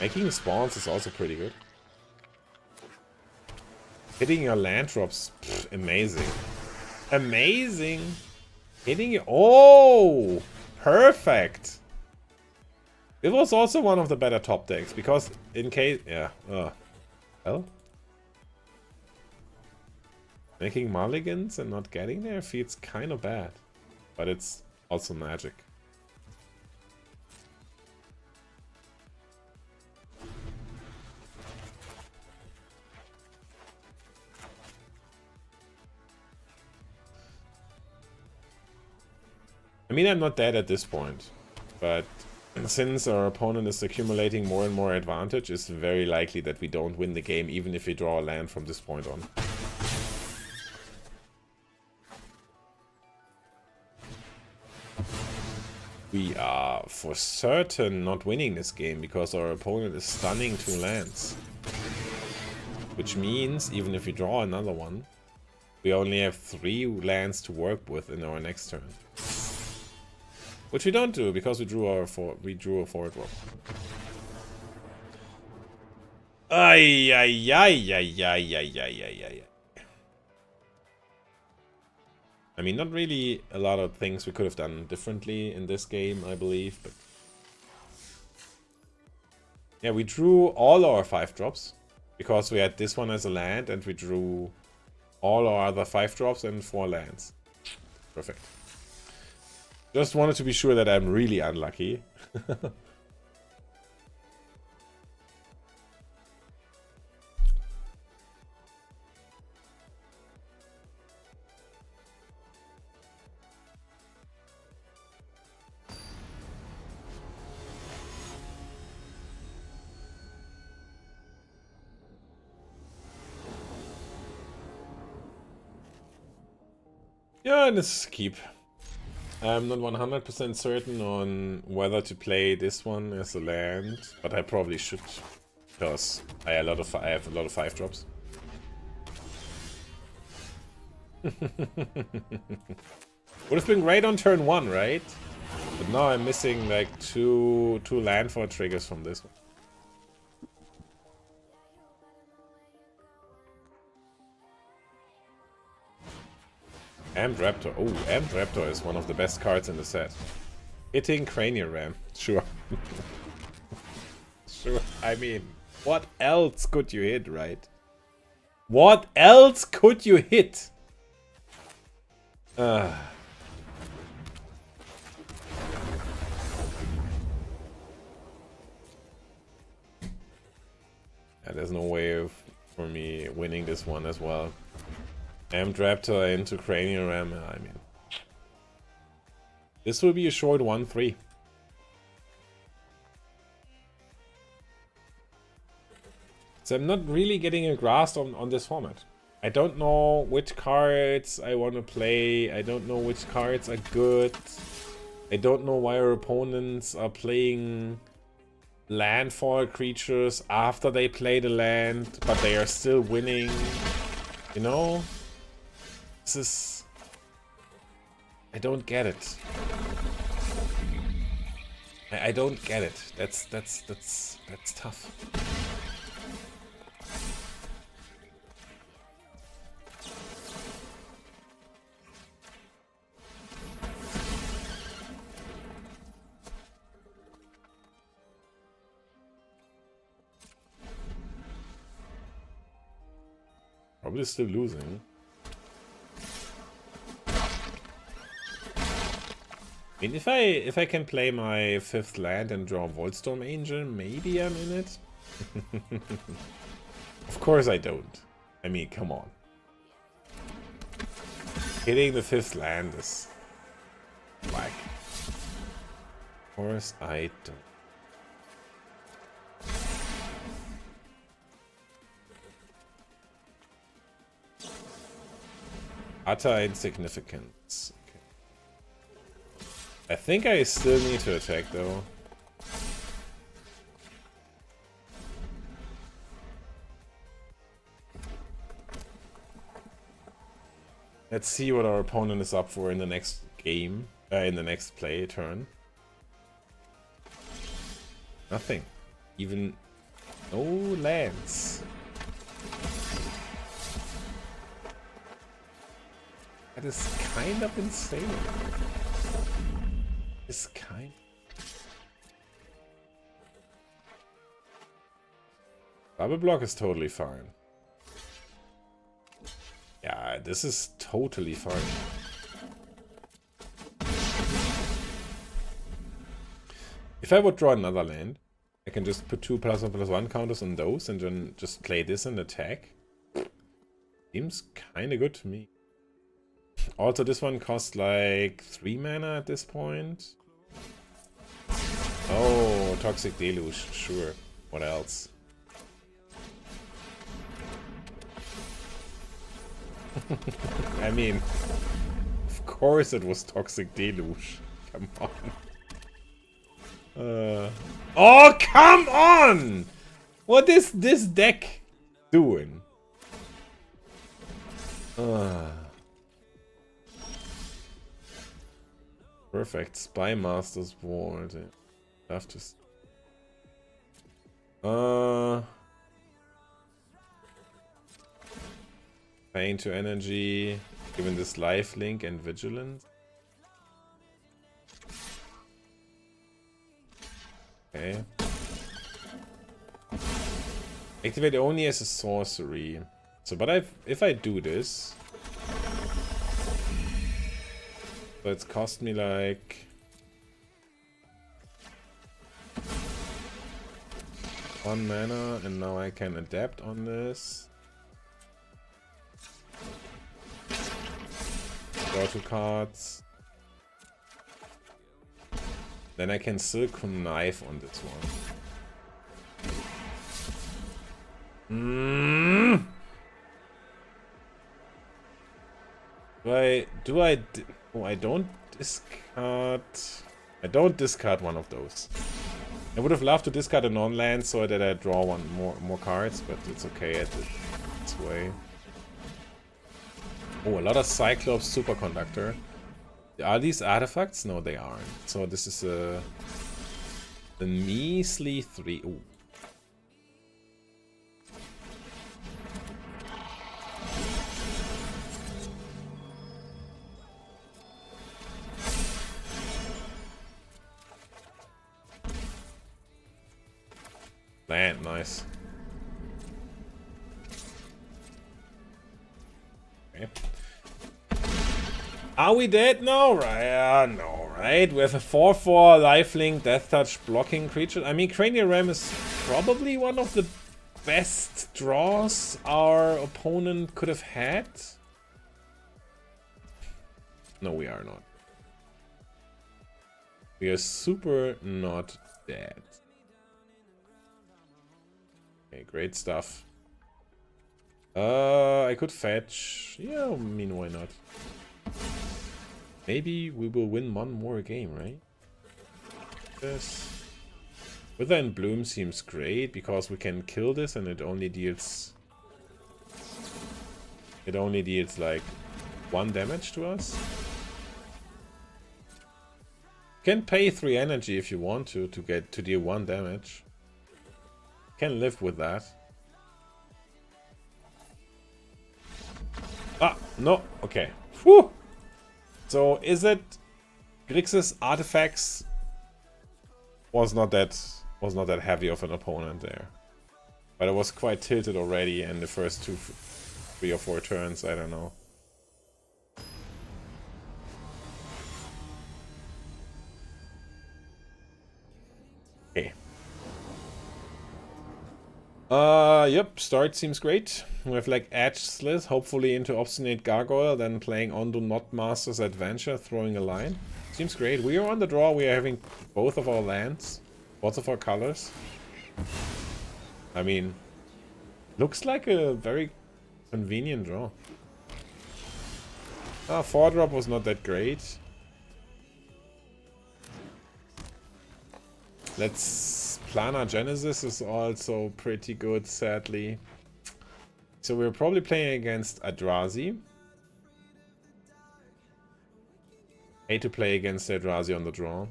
Making spawns is also pretty good. Hitting your land drops, pff, amazing. Amazing! Hitting your... Oh! Perfect! It was also one of the better top decks, because in case... Yeah, well, making mulligans and not getting there feels kind of bad, but it's also Magic. I mean, I'm not dead at this point, but since our opponent is accumulating more and more advantage, it's very likely that we don't win the game even if we draw a land from this point on. We are for certain not winning this game because our opponent is stunning 2 lands. Which means, even if we draw another one, we only have 3 lands to work with in our next turn. Which we don't do because we drew a 4 drop. Ay, ay, ay, ay, ay, ay, ay, ay, ay. I mean, not really a lot of things we could have done differently in this game, I believe, but... Yeah, we drew all our 5-drops, because we had this one as a land, and we drew all our other 5-drops and 4 lands. Perfect. Just wanted to be sure that I'm really unlucky. Yeah, let's keep. I'm not 100% certain on whether to play this one as a land, but I probably should, because I have a lot of 5-drops. Would have been great on turn 1, right? But now I'm missing like two landfall triggers from this one. Amped Raptor. Oh, Amped Raptor is one of the best cards in the set. Hitting Cranial Ram. Sure. Sure. I mean, what else could you hit, right? What else could you hit? Yeah, there's no way for me winning this one as well. Amped Raptor into Cranial Ram. I mean, this will be a short 1-3. So I'm not really getting a grasp on this format. I don't know which cards I want to play. I don't know which cards are good. I don't know why our opponents are playing landfall creatures after they play the land, but they are still winning. You know? This is... I don't get it. I don't get it. That's tough. Probably still losing. I mean, if I can play my 5th land and draw Voltstorm Angel, maybe I'm in it. Of course I don't. I mean, come on. Hitting the 5th land is whack. Of course I don't. Utter insignificance. Okay. I think I still need to attack though. Let's see what our opponent is up for in the next game, in the next play turn. Nothing. Even no lands. That is kind of insane. It's kind. Double block is totally fine. Yeah, this is totally fine. If I would draw another land, I can just put 2 +1/+1 counters on those and then just play this and attack. Seems kinda good to me. Also, this one costs like 3 mana at this point. Oh, Toxic Deluge, sure. What else? I mean, of course it was Toxic Deluge. Come on. Oh, come on! What is this deck doing? Perfect. Spy Master's Ward. Have to. Pain to energy, given this life link and vigilance. Okay. Activate only as a sorcery. So, but if I do this, so it's cost me like 1 mana, and now I can adapt on this. Draw 2 cards. Then I can still connive on this one. Oh, I don't discard. I don't discard one of those. I would have loved to discard a non-land so that I draw one more cards, but it's okay at its way. Oh, a lot of Cyclops Superconductor. Are these artifacts? No, they aren't. So this is a measly 3. Ooh. Land, nice. Okay. Are we dead? No, right? No, right? We have a 4/4 lifelink, death touch blocking creature. I mean, Cranial Ram is probably one of the best draws our opponent could have had. No, we are not. We are super not dead. Okay, great stuff. I could fetch. Yeah, I mean, why not? Maybe we will win one more game, right? Yes. Wither in Bloom seems great because we can kill this and it only deals like 1 damage to us. You can pay 3 energy if you want to deal 1 damage. Can live with that. Ah, no, okay. Whew. So is it Grixis artifacts was not that heavy of an opponent there. But I was quite tilted already in the first 3 or 4 turns, I don't know. Okay. Yep, start seems great. We have like Edge Slit, hopefully into Obstinate Gargoyle, then playing Ondu Knotmaster's Adventure, throwing a line. Seems great. We are on the draw, we are having both of our lands, both of our colors. I mean, looks like a very convenient draw. 4-drop was not that great. Planar Genesis is also pretty good, sadly. So we're probably playing against Eldrazi. Hate to play against Eldrazi on the draw.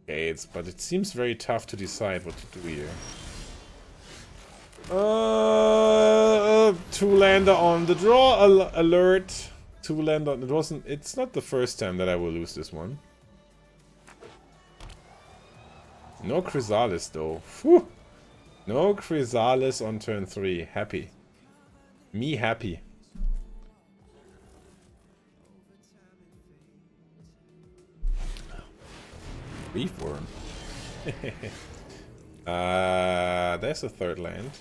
Okay, but it seems very tough to decide what to do here. 2-lander on the draw alert. 2-lander. It's not the first time that I will lose this one. No Chrysalis though. Whew. No Chrysalis on turn 3. Happy. Me happy. Reefworm. There's a 3rd land.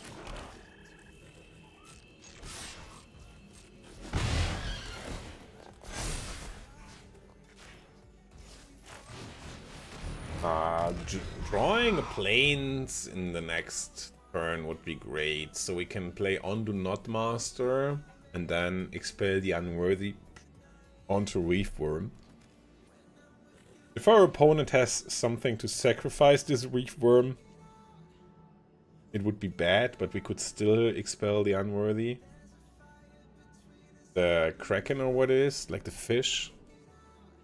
Drawing planes in the next turn would be great. So we can play Ondu Knotmaster and then expel the Unworthy onto Reefworm. If our opponent has something to sacrifice this Reefworm, it would be bad, but we could still expel the Unworthy. The Kraken or what it is, like the fish.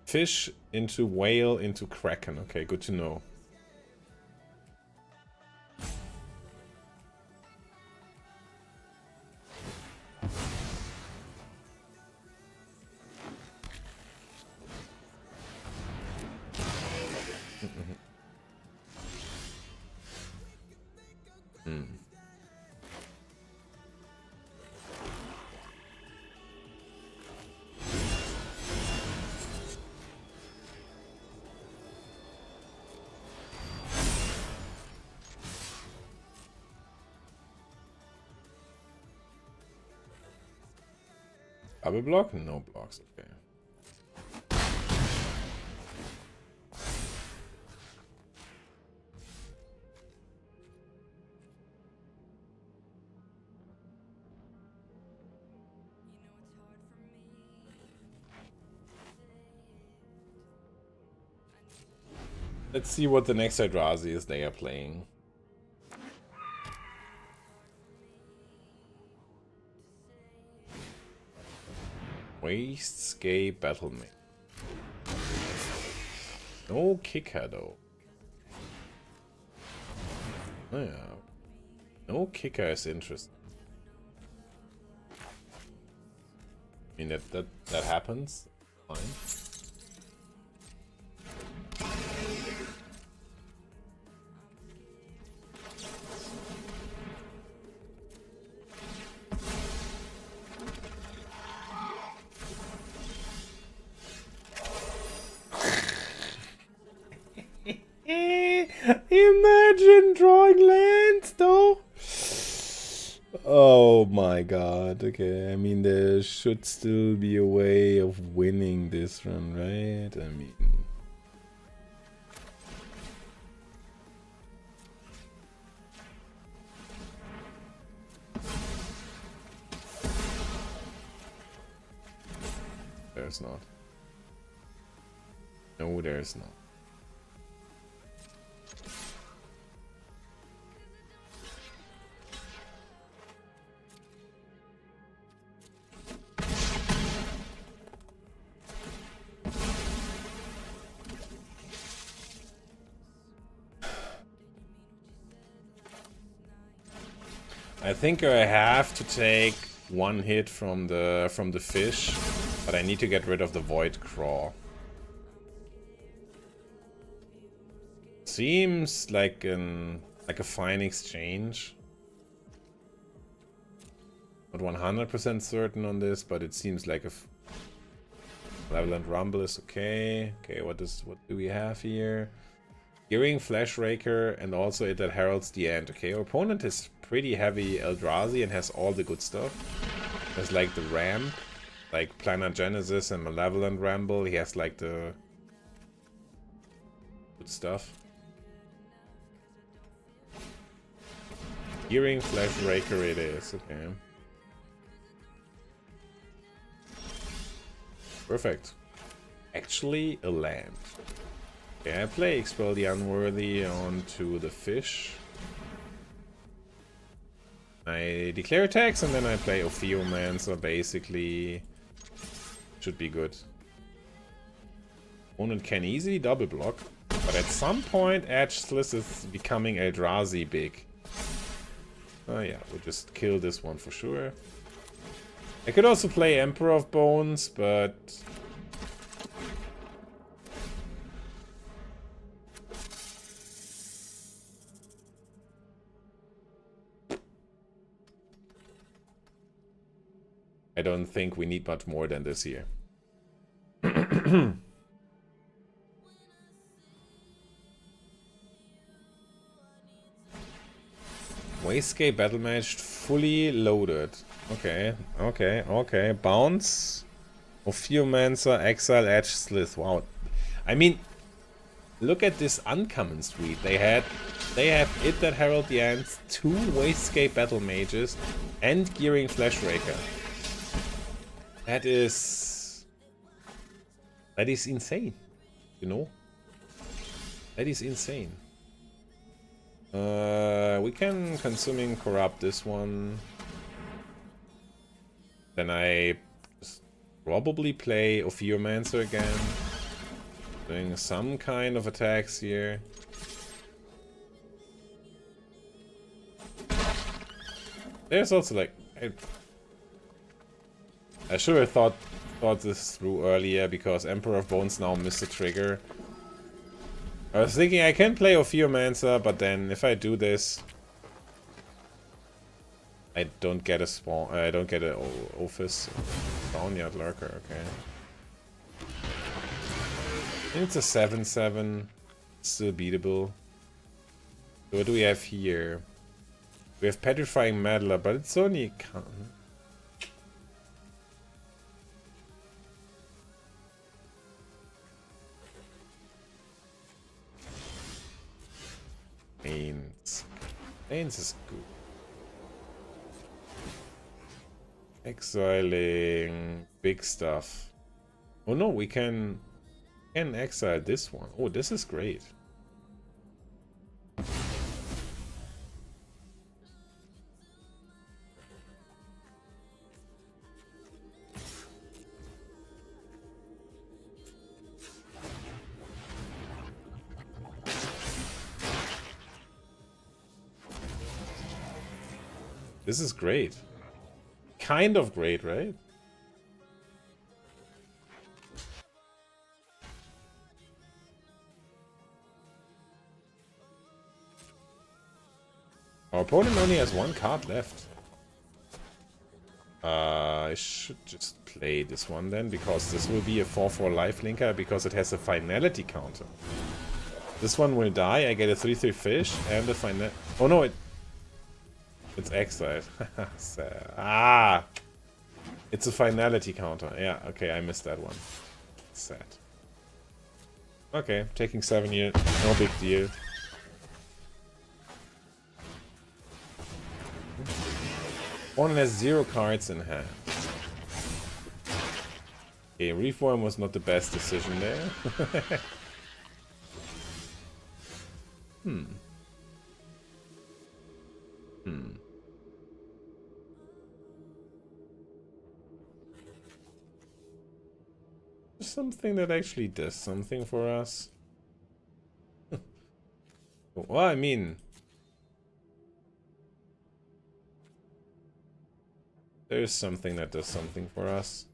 Fish into whale into kraken. Okay, good to know. Double block? No blocks, okay. Let's see what the next Eldrazi is they are playing. Wastegate Battlemate. No kicker though. Oh yeah. No kicker is interesting. I mean that happens. Fine. Imagine drawing lands though. Oh my god, okay. I mean, there should still be a way of winning this run, right? I mean... There's not. No, there's not. I think I have to take one hit from the fish, but I need to get rid of the Void Craw. Seems like a fine exchange. Not 100% certain on this, but it seems like a Malevolent Rumble is okay. Okay, what do we have here? Gearing Flash Raker and also it that heralds the end. Okay, our opponent is pretty heavy Eldrazi and has all the good stuff. There's like the ramp, like Planar Genesis and Malevolent Ramble. He has like the good stuff. Gearing Flash Raker it is, okay. Perfect. Actually a land. Okay, I play Expel the Unworthy onto the fish. I declare attacks and then I play Ophiomancer, basically should be good. Opponent can easily double block, but at some point Edgeless is becoming Eldrazi big. Oh yeah, we'll just kill this one for sure. I could also play Emperor of Bones, but... I don't think we need much more than this here. Wastegate Battle Match fully loaded. Okay, okay, okay. Bounce. Ophiomancer, Exile, Edge, Slith. Wow. I mean, look at this uncommon suite. They have It That Herald the Ends, 2 Wastegate Battle Mages, and Gearing Flash Raker. That is insane, you know? That is insane. We can Consuming Corrupt this one. Then I probably play Ophiomancer again. Doing some kind of attacks here. There's also like I should have thought this through earlier because Emperor of Bones now missed the trigger. I was thinking I can play Ophiomancer, but then if I do this, I don't get a spawn. I don't get an Ophis. Barnyard Lurker. Okay. It's a 7/7. Still beatable. So what do we have here? We have Petrifying Meddler, but it's only Ains. Ains is good. Exiling big stuff. Oh no, we can exile this one. Oh, this is great. This is great. Kind of great, right? Our opponent only has one card left. I should just play this one then, because this will be a 4/4 lifelinker, because it has a finality counter. This one will die, I get a 3/3 fish, and a final... Oh no, it's exiled. Ah! It's a finality counter. Yeah, okay, I missed that one. Sad. Okay, taking 7 here, no big deal. One has 0 cards in hand. Okay, reform was not the best decision there. Something that actually does something for us. Well, I mean, there's something that does something for us.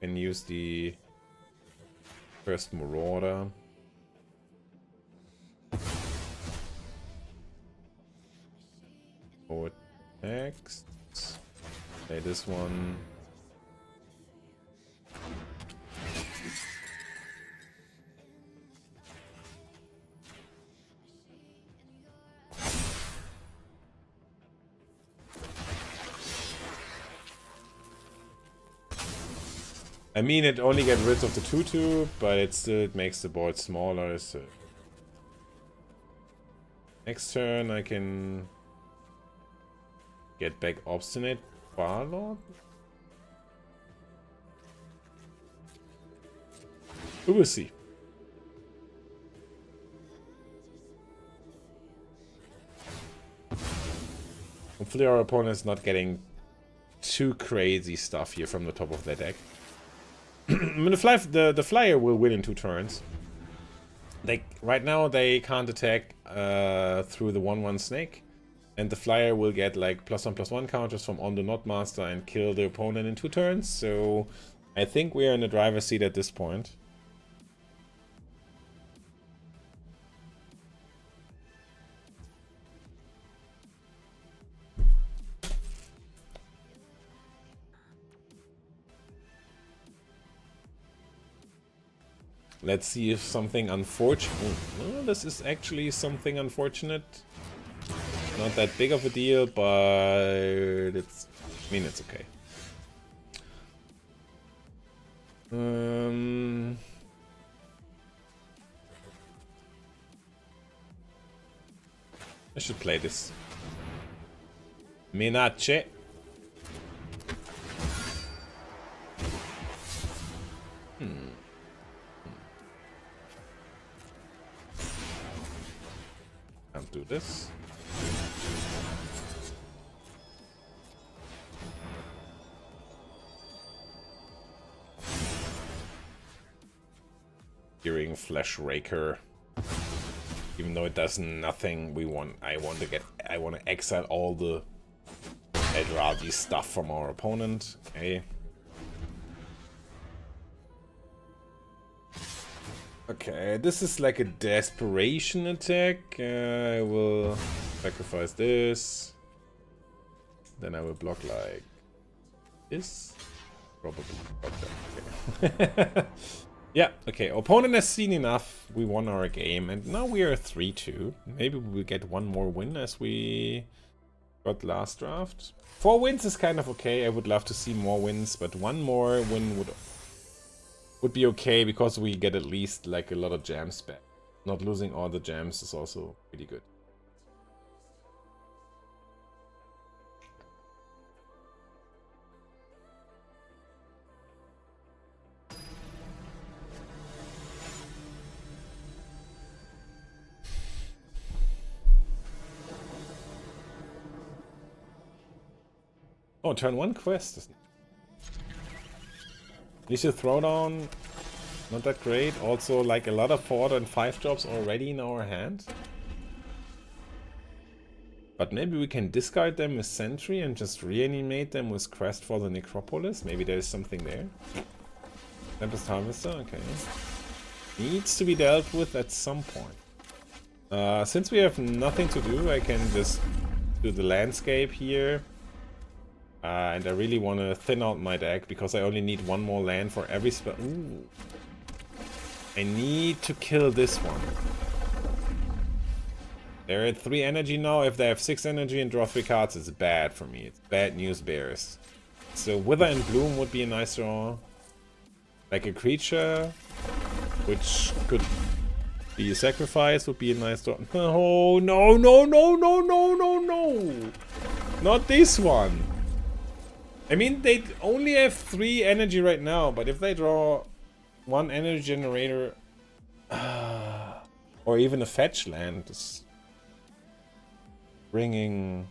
Can use the first Marauder. Forward next. Play this one. I mean, it only gets rid of the 2/2, but it makes the board smaller. So next turn I can get back Obstinate Warlord. We will see. Hopefully our opponent is not getting too crazy stuff here from the top of their deck. I mean, the flyer will win in 2 turns. Right now they can't attack through the 1/1 snake, and the flyer will get like +1/+1 counters from on the Knotmaster and kill the opponent in 2 turns. So I think we are in the driver's seat at this point. Let's see if something unfortunate... Oh, this is actually something unfortunate. Not that big of a deal, but it's... I mean, it's okay. I should play this. Menace. Can't do this. Searing Flesh Raker. Even though it does nothing, I want to exile all the Eldrazi stuff from our opponent. Okay. Okay, this is like a desperation attack. I will sacrifice this. Then I will block like this. Probably. Okay. Yeah, okay. Opponent has seen enough. We won our game, and now we are 3-2. Maybe we will get one more win as we got last draft. 4 wins is kind of okay. I would love to see more wins, but one more win would be okay because we get at least like a lot of gems back. Not losing all the gems is also pretty good. Oh, turn 1 quest. Initial Throwdown, not that great. Also, like a lot of 4 and 5 drops already in our hand. But maybe we can discard them with Sentry and just reanimate them with Quest for the Necropolis. Maybe there's something there. Tempest Harvester, okay. Needs to be dealt with at some point. Since we have nothing to do, I can just do the landscape here. And I really want to thin out my deck because I only need one more land for every spell. Ooh. I need to kill this one. They're at 3 energy now. If they have 6 energy and draw 3 cards, it's bad for me. It's bad news bears. So Wither and Bloom would be a nice draw. Like a creature, which could be a sacrifice, would be a nice draw. Oh, no, no, no, no, no, no, no. Not this one. I mean, they only have 3 energy right now, but if they draw 1 energy generator, or even a fetch land, is bringing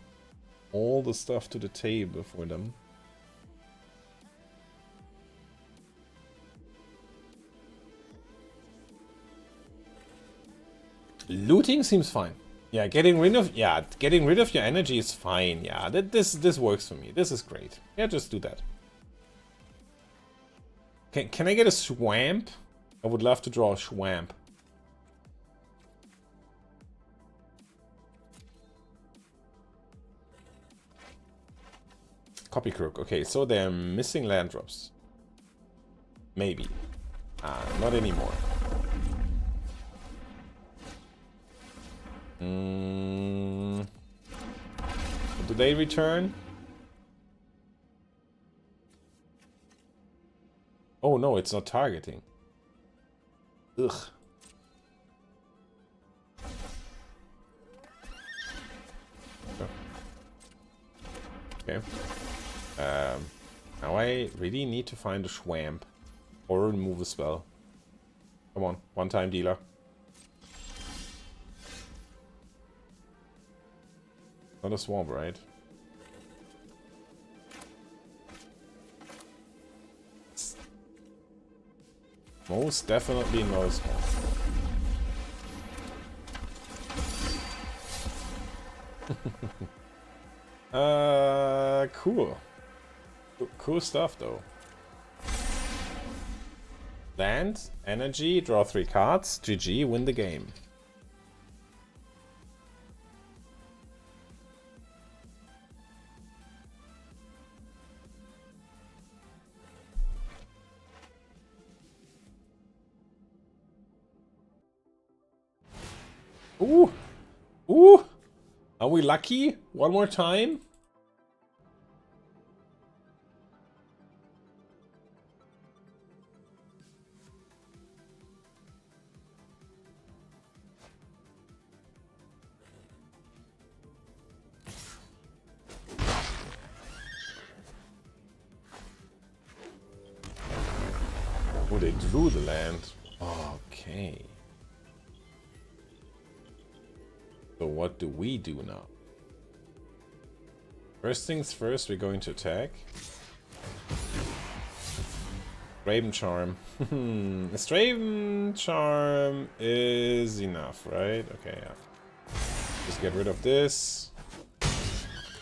all the stuff to the table for them. Looting seems fine. Yeah, getting rid of your energy is fine. Yeah, this works for me. This is great. Yeah, just do that. Can I get a swamp? I would love to draw a swamp. Copy Crook. Okay, so they're missing land drops. Maybe. Not anymore. Do they return? Oh no, it's not targeting. Ugh. Okay. Now I really need to find a swamp or remove a spell. Come on, one-time dealer. Not a swamp, right? Most definitely not a swamp. Cool. Cool stuff, though. Land, energy, draw 3 cards, GG, win the game. Ooh! Ooh! Are we lucky? One more time? Oh, they drew the land. Okay. So what do we do now? First things first, we're going to attack. Straven Charm. A Straven Charm is enough, right? Okay, yeah. Just get rid of this.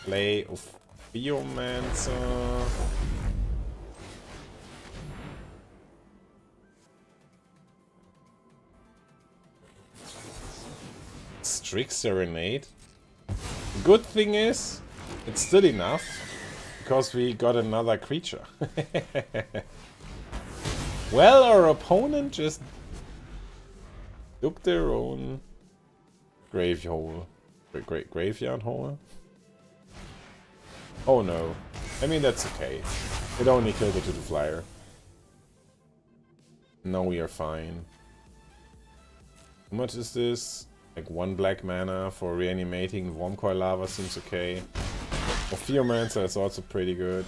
Play of Biomancer. Strict Serenade. Good thing is, it's still enough, because we got another creature. Well, our opponent just dug their own grave hole. Graveyard hole? Oh no. I mean, that's okay. It only killed the 2/2 flyer. Now we are fine. How much is this? Like 1 black mana for reanimating. Wormcoil Lava seems okay. Ophiomancer is also pretty good.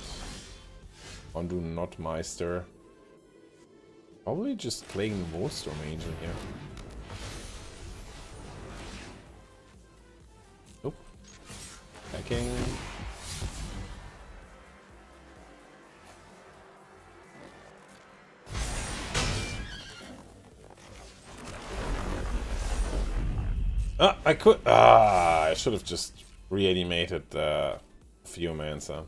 Undo not Meister. Probably just playing Volstorm Angel here. Nope. Attacking. I could. I should have just reanimated the Geomancer.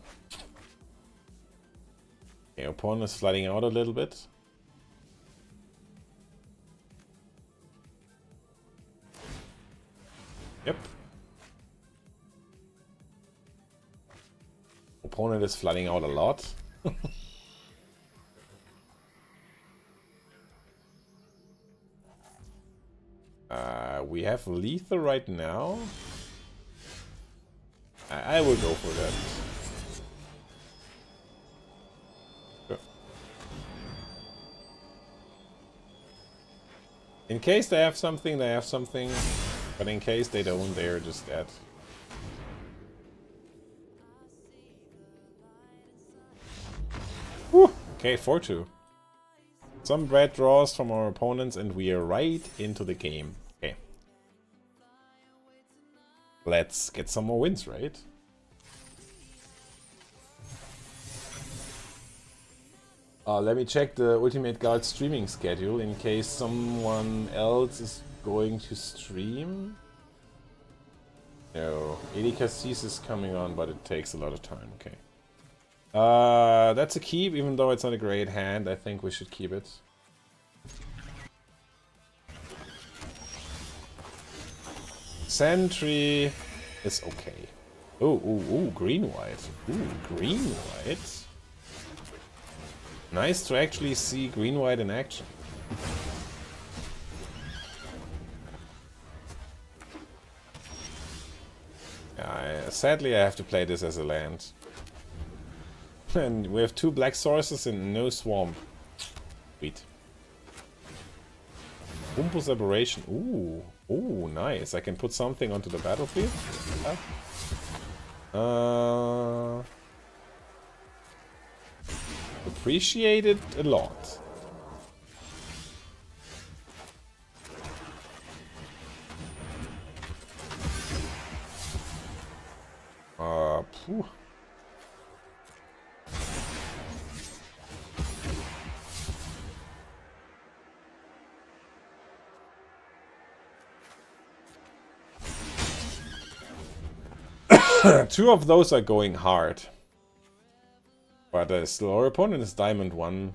Okay, opponent is flooding out a little bit. Yep. Opponent is flooding out a lot. We have lethal right now. I will go for that. Sure. In case they have something, they have something. But in case they don't, they're just dead. Whew. Okay, 4-2. Some bad draws from our opponents and we are right into the game. Okay. Let's get some more wins, right? Let me check the Ultimate Guard streaming schedule in case someone else is going to stream. No, Eli Cassis is coming on, but it takes a lot of time. Okay. That's a keep, even though it's not a great hand. I think we should keep it. Sentry is okay. Ooh, green-white. Ooh, green-white. Nice to actually see green-white in action. Sadly, I have to play this as a land. And we have 2 black sources and no swamp. Sweet. Umpus Aberration. Ooh, nice. I can put something onto the battlefield. Appreciate it a lot. Phew. Two of those are going hard. But still, our opponent is Diamond 1.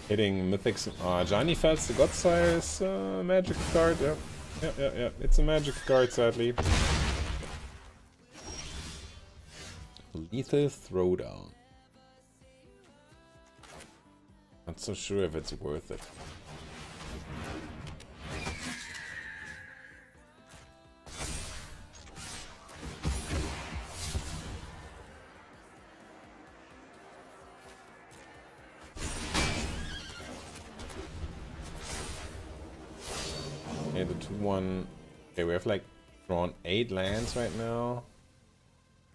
Hitting Mythics. Johnny Fells the Godsire is a magic card. Yeah. It's a magic card, sadly. Lethal Throwdown. Not so sure if it's worth it. Okay, the 2/1. Okay, we have like drawn 8 lands right now.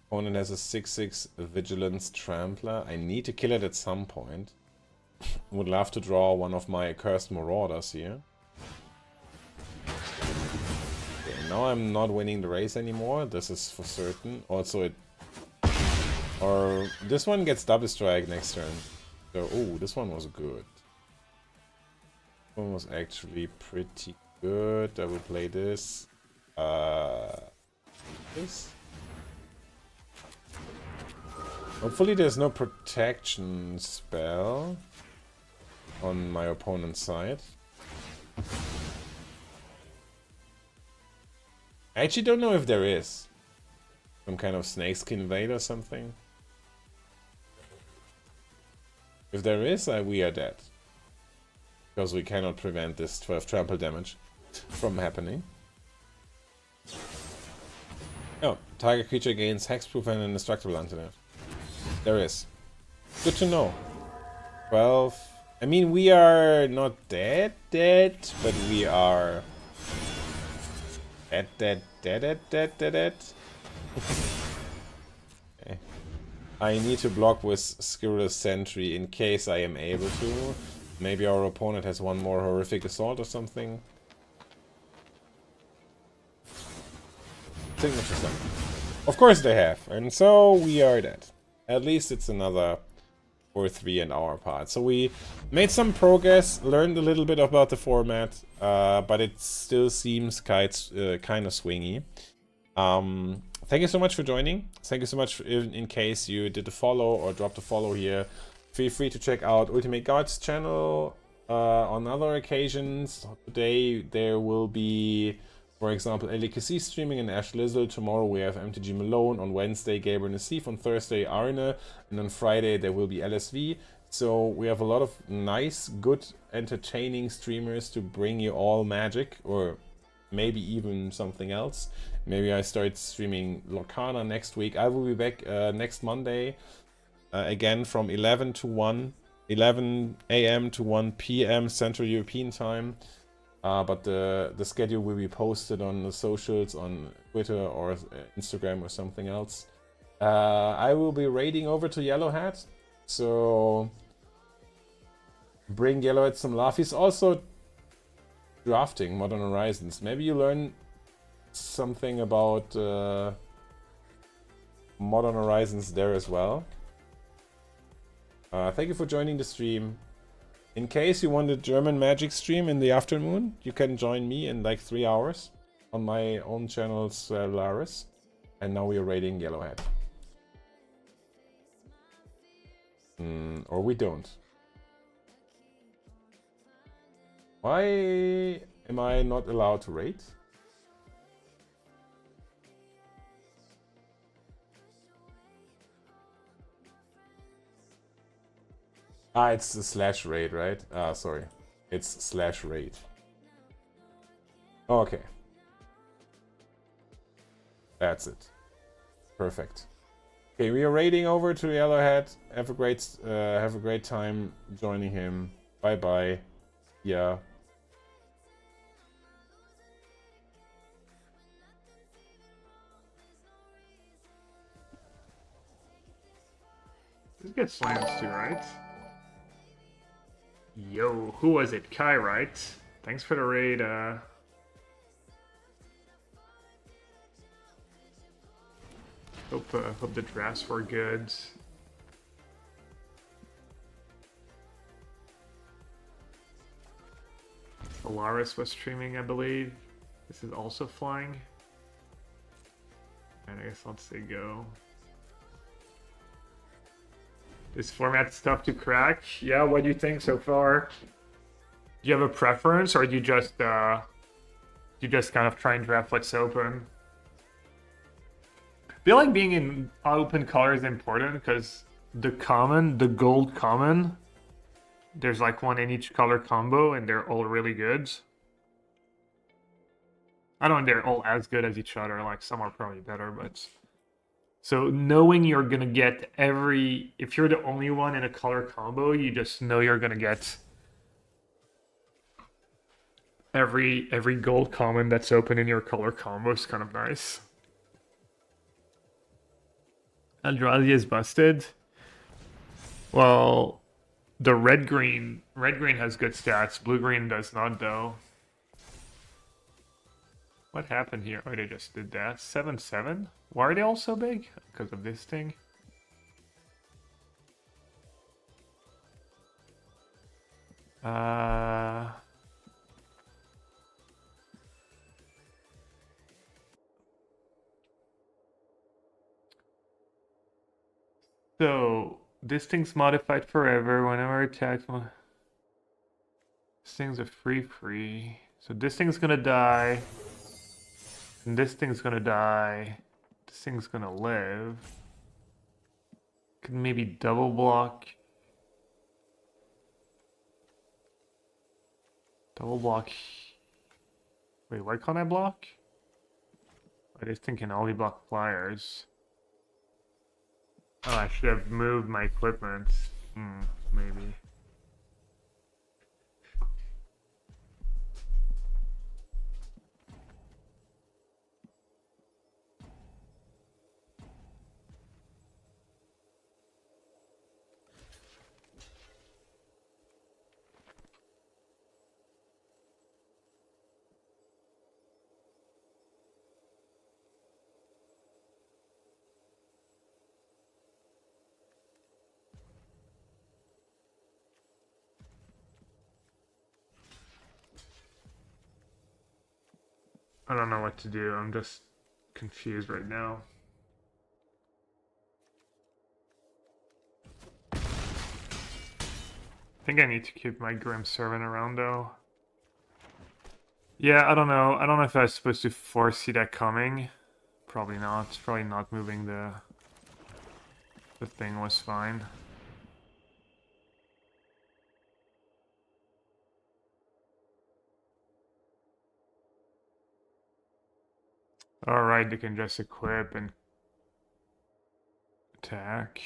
Opponent has a 6/6 Vigilance Trampler. I need to kill it at some point. Would love to draw one of my Accursed Marauders here. Okay, now I'm not winning the race anymore. This is for certain. Also, or this one gets double strike next turn. So, oh, this one was good. This one was actually pretty good. I will play this. This. Hopefully there's no protection spell on my opponent's side. I actually don't know if there is. Some kind of snakeskin veil or something. If there is, we are dead. Because we cannot prevent this 12 trample damage from happening. Oh, target creature gains hexproof and indestructible until it. There is. Good to know. 12. I mean, we are not dead, but we are dead. Okay. I need to block with Scurrilous Sentry in case I am able to. Maybe our opponent has one more horrific assault or something. Signature summon. Of course they have, and so we are dead. At least it's another 4-3 in our part. So we made some progress, learned a little bit about the format, but it still seems kind of swingy. Thank you so much for joining. Thank you so much in case you did a follow or dropped a follow here. Feel free to check out Ultimate God's channel on other occasions. Today there will be, for example, LKC streaming and Ash Lizzle. Tomorrow we have MTG Malone. On Wednesday, Gabriel Nassif. On Thursday, Arne. And on Friday there will be LSV. So we have a lot of nice, good, entertaining streamers to bring you all Magic, or maybe even something else. Maybe I start streaming Lorcana next week. I will be back next Monday. Again from 11 a.m. to 1 p.m. Central European time. But the schedule will be posted on the socials, on Twitter or Instagram or something else. I will be raiding over to Yellowhead. So bring Yellowhead some love. He's also drafting Modern Horizons. Maybe you learn something about Modern Horizons there as well. Thank you for joining the stream. In case you want a German Magic stream in the afternoon, you can join me in like 3 hours on my own channel, Sol4r1s. And now we are raiding Yellowhead. Or we don't. Why am I not allowed to raid? Ah, it's the slash raid, right? Ah, sorry. It's slash raid. Okay. That's it. Perfect. Okay, we are raiding over to Yellowhead. Have a great time joining him. Bye bye. Yeah. This gets slams too, right? Yo, who was it? Kai, right? Thanks for the raid. Hope the drafts were good. Sol4r1s was streaming, I believe. This is also flying. And I guess I'll say go. This format's tough to crack. Yeah, what do you think so far? Do you have a preference, or do you just kind of try and draft what's open? I feel like being in open color is important because the gold common, there's like one in each color combo and they're all really good. I don't think they're all as good as each other, like some are probably better, but... So knowing you're gonna get if you're the only one in a color combo, you just know you're gonna get every gold common that's open in your color combo is kind of nice. Eldrazi is busted. Well, the red-green has good stats. Blue-green does not, though. What happened here? Oh, they just did that. 7-7? Why are they all so big? Because of this thing? Uh, so this thing's modified forever whenever attacked. This thing's a free. So this thing's gonna die. And this thing's gonna die. This thing's gonna live. Could maybe double block. Double block. Wait, why can't I block? I just think can only block flyers. Oh, I should have moved my equipment. Maybe. I don't know what to do. I'm just confused right now. I think I need to keep my Grim Servant around though. Yeah, I don't know. I don't know if I was supposed to foresee that coming. Probably not. Probably not moving the thing was fine. Alright, they can just equip and attack.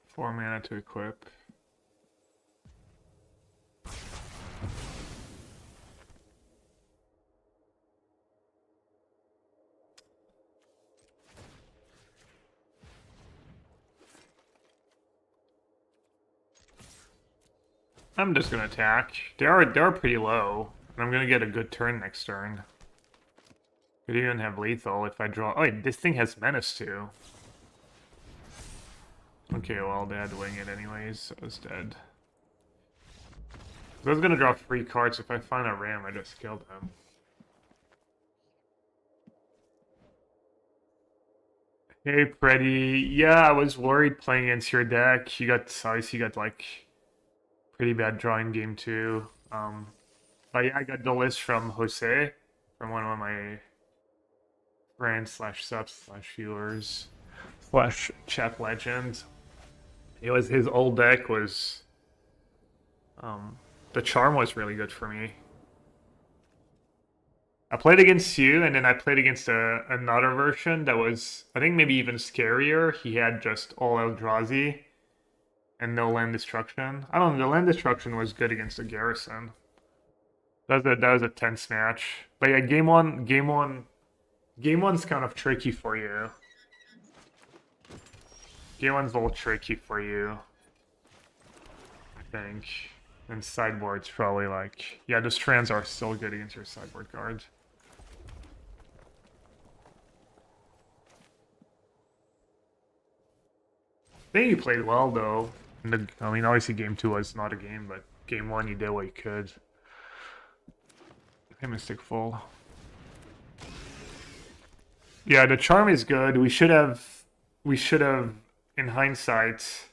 Four mana to equip. I'm just gonna attack. They're pretty low. And I'm gonna get a good turn next turn. Could even have lethal if I draw. Oh wait, this thing has menace too. Okay, well they had to wing it anyways, so it's dead. So I was gonna draw 3 cards. If I find a ram, I just kill them. Hey, Freddy. Yeah, I was worried playing against your deck. You got size. You got like pretty bad drawing game too. But yeah, I got the list from Jose, from one of my friends slash subs slash viewers slash chat legend. It was his old deck was the charm was really good for me. I played against you, and then I played against another version that was, I think, maybe even scarier. He had just all Eldrazi and no land destruction. I don't know, the land destruction was good against the garrison. That was a tense match. But yeah, game one's kind of tricky for you. Game one's a little tricky for you, I think. And sideboard's probably like, yeah, those trans are still good against your sideboard guard. I think you played well though. I mean, obviously game 2 was not a game, but game 1 you did what you could. Okay, Mystic Full. Yeah, the charm is good. We should have, in hindsight,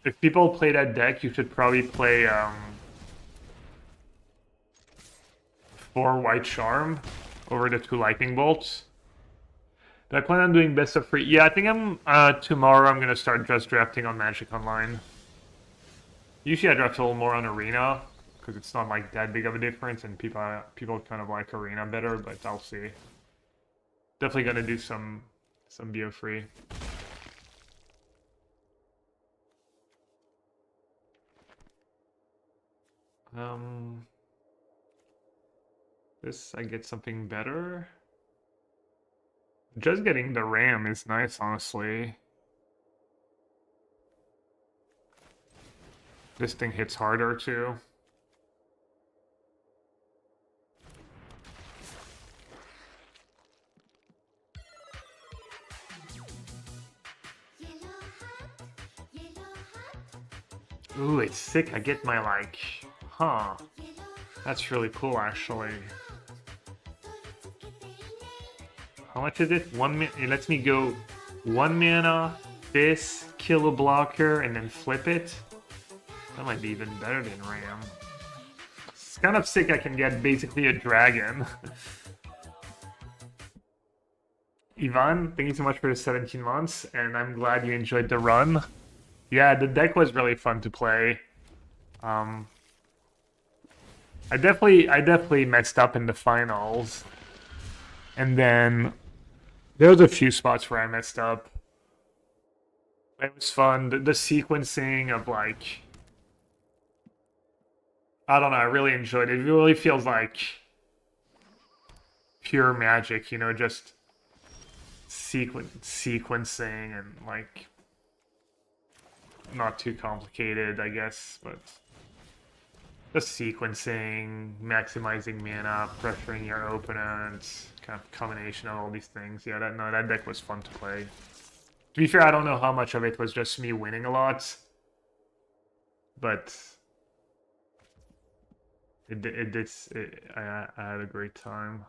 if people play that deck, you should probably play 4 white charm over the 2 lightning bolts. Do I plan on doing best of 3? Yeah, I think tomorrow I'm gonna start just drafting on Magic Online. Usually I draft a little more on Arena, because it's not like that big of a difference, and people kind of like Arena better, but I'll see. Definitely gonna do some BO free. This I get something better. Just getting the ram is nice, honestly. This thing hits harder too. Ooh, it's sick. I get my like, huh. That's really cool, actually. How much is it? It lets me go 1 mana, this, kill a blocker, and then flip it. That might be even better than Ram. It's kind of sick I can get basically a dragon. Ivan, thank you so much for the 17 months, and I'm glad you enjoyed the run. Yeah, the deck was really fun to play. I definitely messed up in the finals. And then there was a few spots where I messed up. It was fun. The sequencing of like, I don't know, I really enjoyed it. It really feels like pure magic, you know, just sequencing and like not too complicated, I guess, but just sequencing, maximizing mana, pressuring your opponents, kind of combination of all these things. Yeah, that deck was fun to play. To be fair, I don't know how much of it was just me winning a lot, but I had a great time.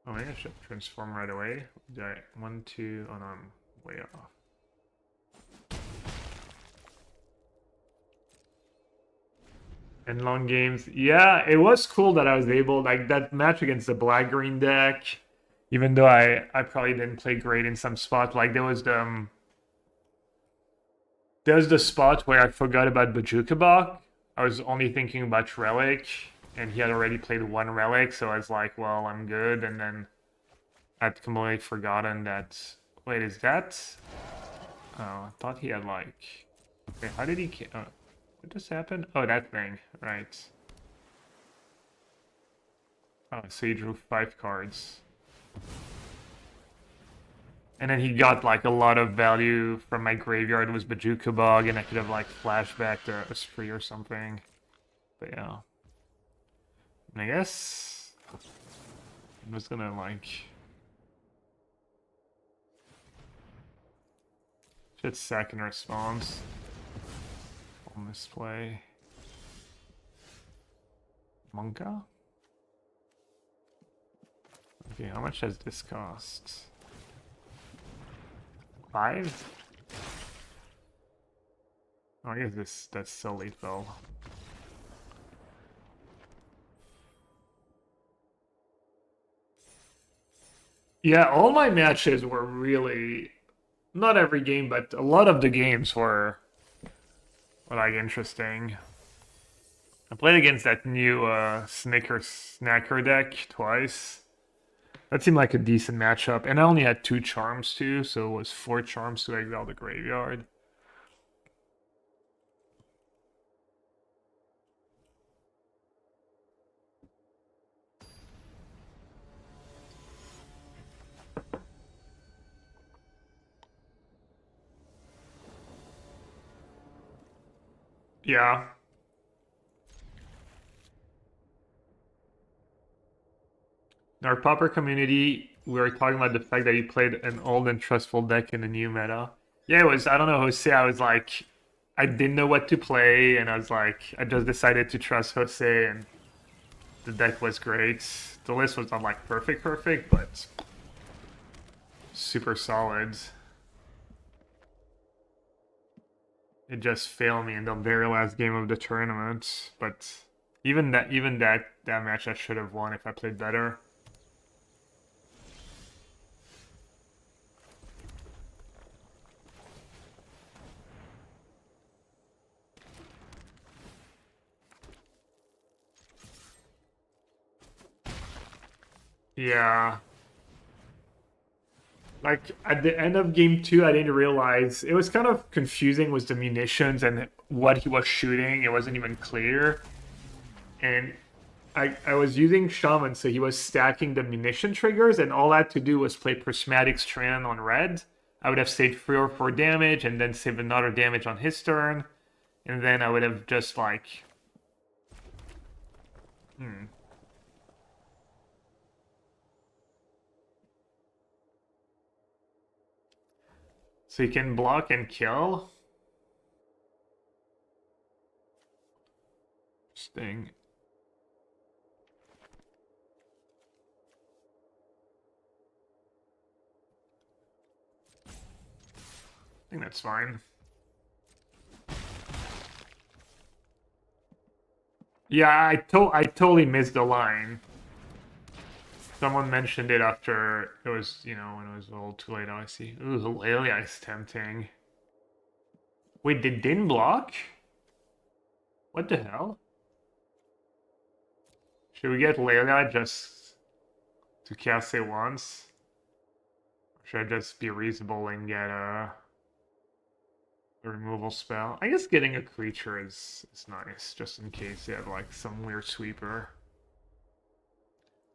Oh, maybe I should transform right away. Did I, 1, 2, oh no, I'm way off. And long games, yeah, it was cool that I was able, like that match against the black-green deck, even though I probably didn't play great in some spots, like there was the spot where I forgot about Bajukabok. I was only thinking about Relic, and he had already played 1 Relic, so I was like, well, I'm good, and then I'd completely forgotten that, wait, is that? Oh, I thought he had like, okay, how did he, what just happened? Oh, that thing, right. Oh, so he drew 5 cards. And then he got like a lot of value from my graveyard. It was Bajukabog, and I could have like flashback to a spree or something. But yeah. And I guess I'm just gonna like should second response on this play. Monka? Okay, how much does this cost? 5? Oh, I guess that's so lethal. Yeah, all my matches were really, not every game, but a lot of the games were like interesting. I played against that new Snacker deck twice. That seemed like a decent matchup, and I only had 2 charms too, so it was 4 charms to exile the graveyard. Yeah. In our Popper community, we were talking about the fact that he played an old and trustful deck in the new meta. Yeah, it was, I don't know, Jose, I was like, I didn't know what to play, and I was like, I just decided to trust Jose, and the deck was great. The list was not like perfect, but super solid. It just failed me in the very last game of the tournament, but even that match I should have won if I played better. Yeah. Like, at the end of game 2, I didn't realize... It was kind of confusing with the munitions and what he was shooting. It wasn't even clear. And I was using Shaman, so he was stacking the munition triggers, and all I had to do was play Prismatic Strand on red. I would have saved 3 or 4 damage and then saved another damage on his turn. And then I would have just like... So he can block and kill. Interesting. I think that's fine. Yeah, I totally missed the line. Someone mentioned it after it was, you know, when it was a little too late. Now I see. Ooh, Lelia is tempting. Wait, did Din block? What the hell? Should we get Lelia just to cast it once? Or should I just be reasonable and get a removal spell? I guess getting a creature is nice, just in case you have like some weird sweeper.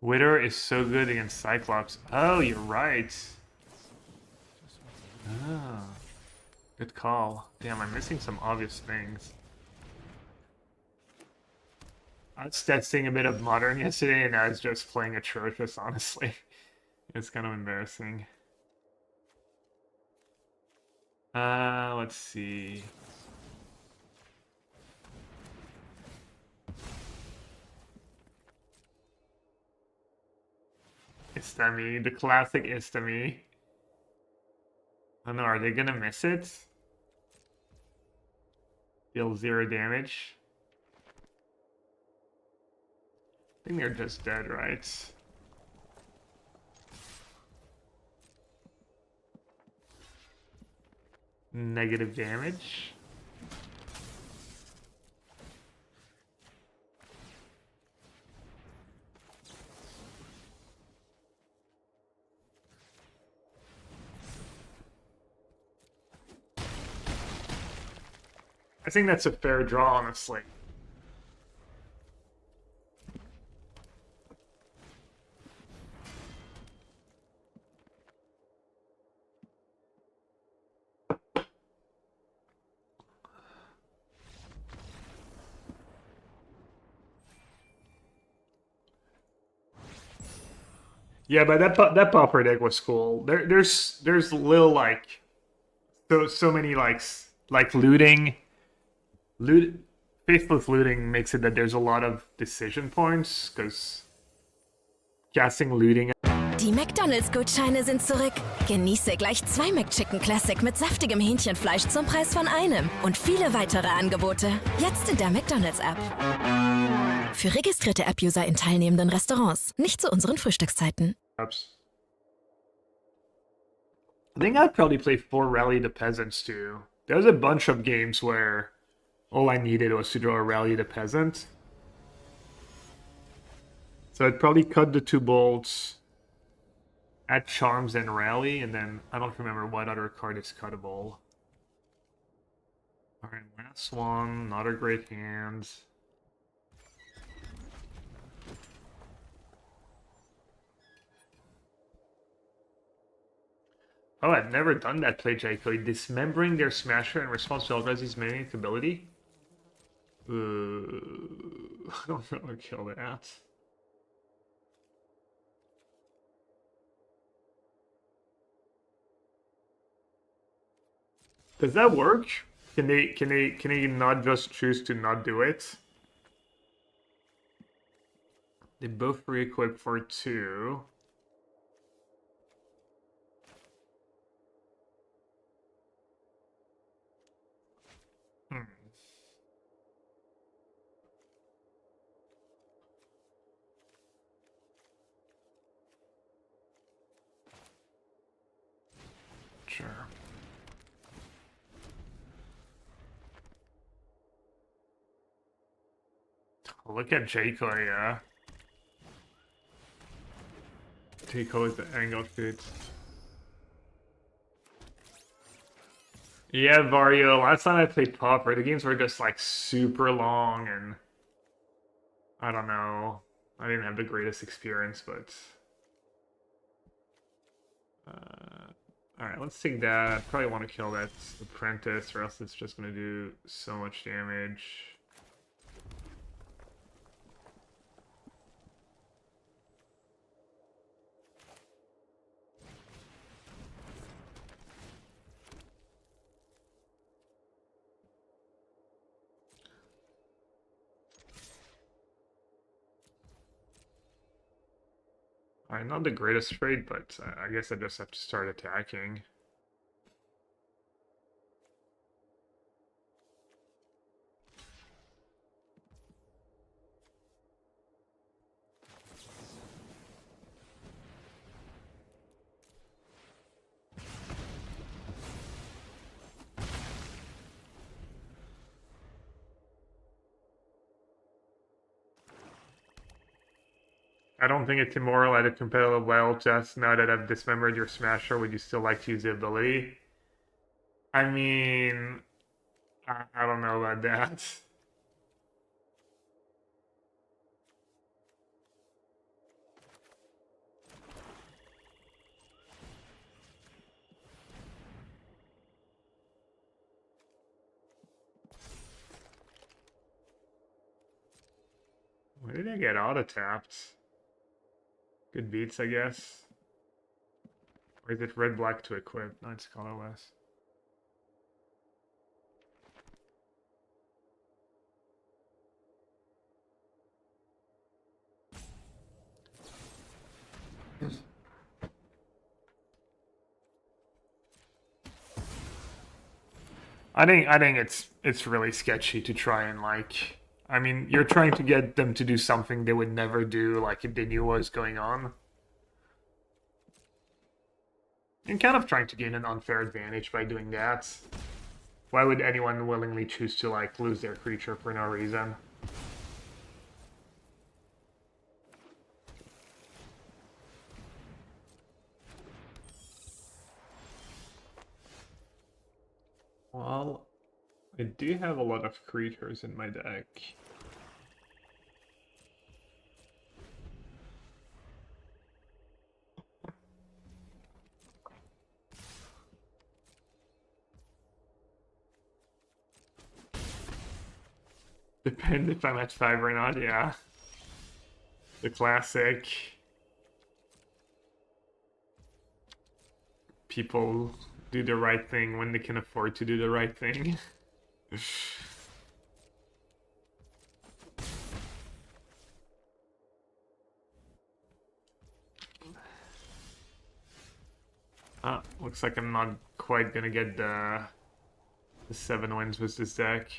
Wither is so good against Cyclops. Oh, you're right. Ah, good call. Damn, I'm missing some obvious things. I was testing a bit of Modern yesterday, and I was just playing atrocious, honestly. It's kind of embarrassing. Let's see. Istami, the classic Istami. Oh no, are they gonna miss it? Deal 0 damage. I think they're just dead, right? Negative damage. I think that's a fair draw, honestly. Yeah, but that pauper deck was cool. There's little like so many like loot faithless looting makes it that there's a lot of decision points because casting looting. Die McDonalds-Gutscheine sind zurück. Genieße gleich 2 McChicken Classic mit saftigem Hähnchenfleisch zum Preis von einem. Und viele weitere Angebote. Jetzt in der McDonalds-App. Für registrierte App-User in teilnehmenden Restaurants. Nicht zu unseren Frühstückszeiten. I think I'd probably play 4 Rally the Peasants too. There's a bunch of games where all I needed was to draw a Rally the Peasant. So I'd probably cut the 2 bolts, add Charms and Rally, and then I don't remember what other card is cuttable. Alright, last one, not a great hand. Oh, I've never done that play, Jaiko. Dismembering their smasher in response to Eldrazi's maniac ability? I don't know how to kill that. Does that work? Can they not just choose to not do it? They both re-equip for 2. Sure. Look at Jaiko, yeah. Jaiko is the angle shoot. Yeah, Vario. Last time I played Pauper, the games were just like super long and I don't know. I didn't have the greatest experience, but Alright, let's take that. Probably want to kill that apprentice, or else it's just going to do so much damage. Alright, not the greatest trade, but I guess I just have to start attacking. I don't think it's immoral at a competitive level. Just now that I've dismembered your smasher, would you still like to use the ability? I mean, I don't know about that. Where did I get auto-tapped? Good beats, I guess. Or is it red-black to equip? No, it's colorless. I think it's really sketchy to try and like. I mean, you're trying to get them to do something they would never do, like if they knew what was going on. And kind of trying to gain an unfair advantage by doing that. Why would anyone willingly choose to like lose their creature for no reason? Well, I do have a lot of creatures in my deck. Depends if I'm at 5 or not, yeah. The classic. People do the right thing when they can afford to do the right thing. Looks like I'm not quite gonna get the 7 wins with this deck.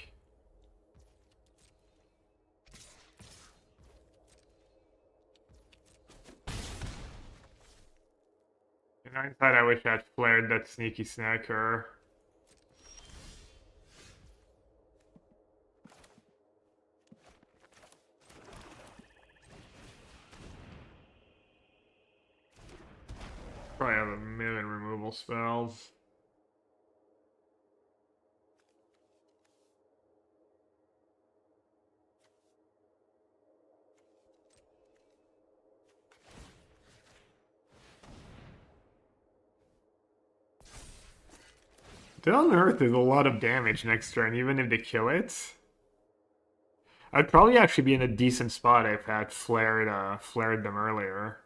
In hindsight, I wish I had flared that sneaky snacker. Probably have a million removal spells. Dead on Earth is a lot of damage next turn, even if they kill it. I'd probably actually be in a decent spot if I had flared them earlier.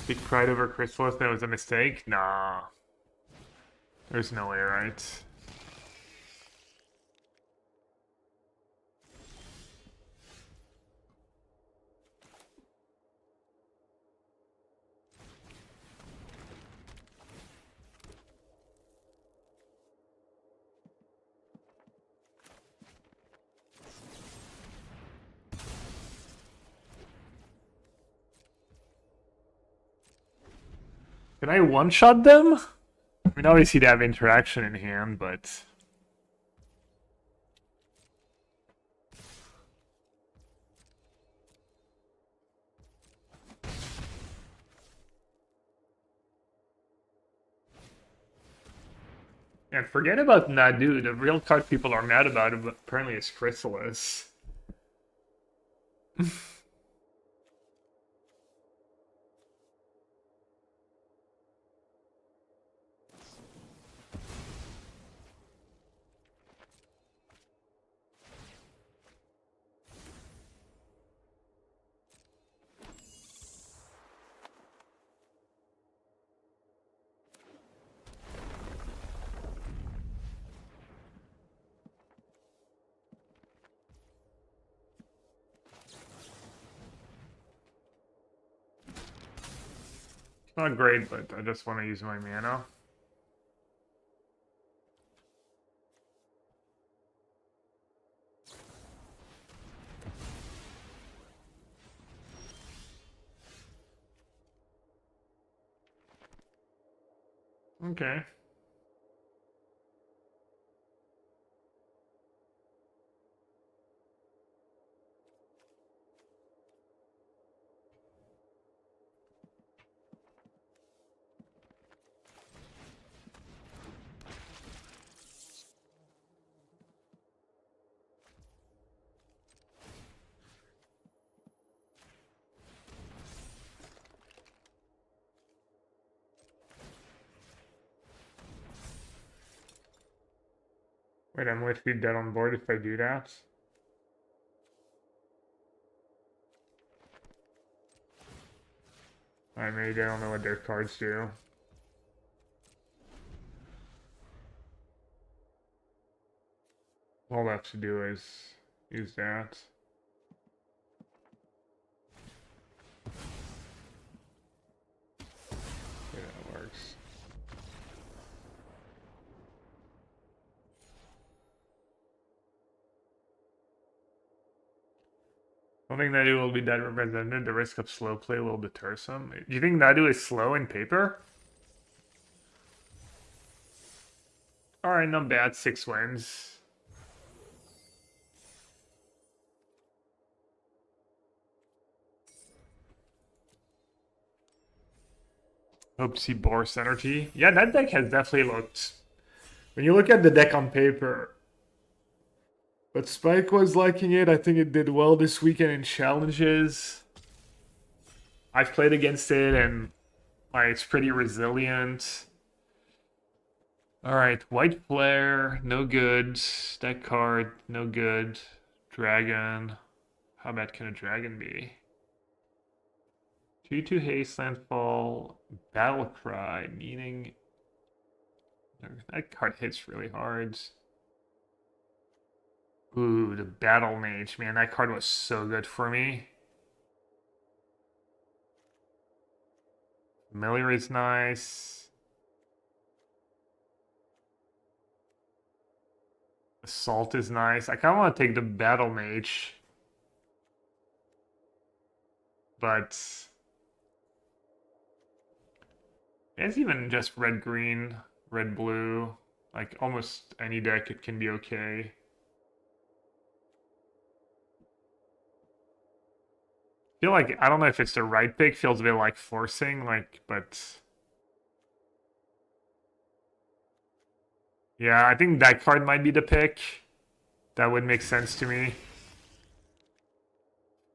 Big pride over Chrysalis, that was a mistake? Nah. There's no way, right? Can I one-shot them? I mean, obviously they have interaction in hand, but... And forget about Nadu. The real card people are mad about it, but apparently it's Chrysalis. Not great, but I just want to use my mana. Okay. Wait, I'm going to be dead on board if I do that. Maybe I don't know what their cards do. All I have to do is use that. Yeah, that works. I don't think Nadu will be that represented. The risk of slow play will deter some. Do you think Nadu is slow in paper? Alright, not bad. 6 wins. Hope to see Boris Energy. Yeah, that deck has definitely looked... When you look at the deck on paper... But Spike was liking it. I think it did well this weekend in challenges. I've played against it and it's pretty resilient. Alright, White Flare, no good. Deck card, no good. Dragon. How bad can a dragon be? 2/2 haste, landfall, battle cry, meaning that card hits really hard. Ooh, the battle mage, man, that card was so good for me. Familiar is nice. Assault is nice. I kind of want to take the battle mage, but it's even just red green, red blue. Like almost any deck, it can be okay. Feel like I don't know if it's the right pick. Feels a bit like forcing, but yeah, I think that card might be the pick. That would make sense to me.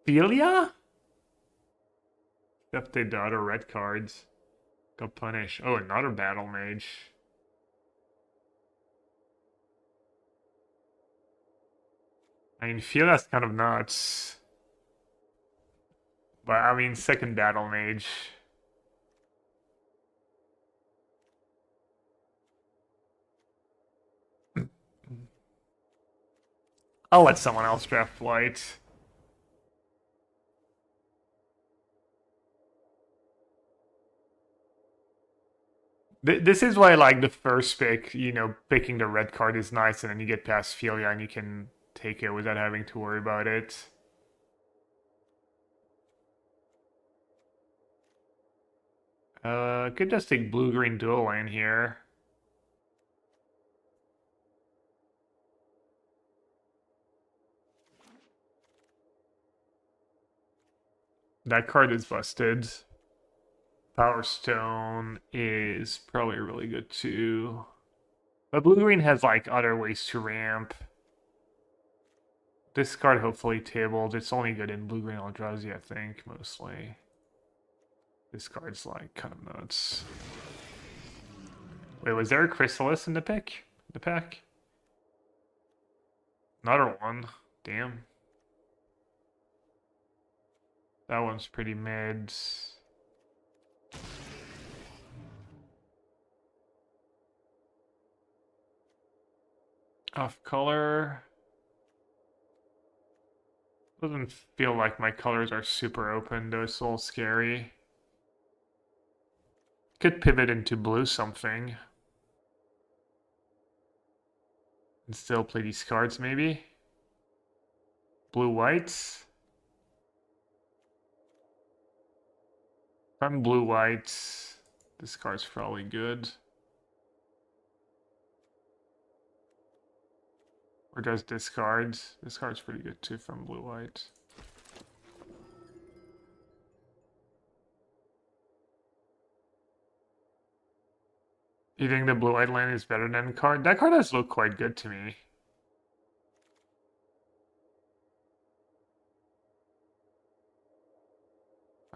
Philia? Update the other red cards. Go punish. Oh, another battle mage. I mean, Philia's kind of nuts. But I mean, second battle mage. I'll let someone else draft white. This is why, like, the first pick, you know, picking the red card is nice, and then you get past Philia and you can take it without having to worry about it. Could just take blue-green dual lane here. That card is busted. Power Stone is probably really good too. But blue-green has like other ways to ramp. This card hopefully tabled. It's only good in blue-green Eldrazi, I think, mostly. This card's like kind of nuts. Wait, was there a Chrysalis in the pick? The pack? Another one. Damn. That one's pretty mid. Off color. Doesn't feel like my colors are super open, though it's a little scary. Could pivot into blue something. And still play these cards, maybe? Blue-whites? If I'm blue-whites, this card's probably good. Or just discard. This card's pretty good too from blue-white. You think the blue-white land is better than card? That card does look quite good to me.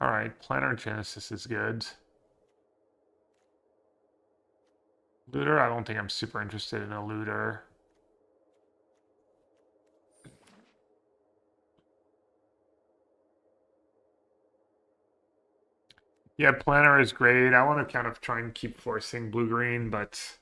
Alright, Planar Genesis is good. Looter, I don't think I'm super interested in a looter. Yeah, Planner is great. I want to kind of try and keep forcing blue-green, but...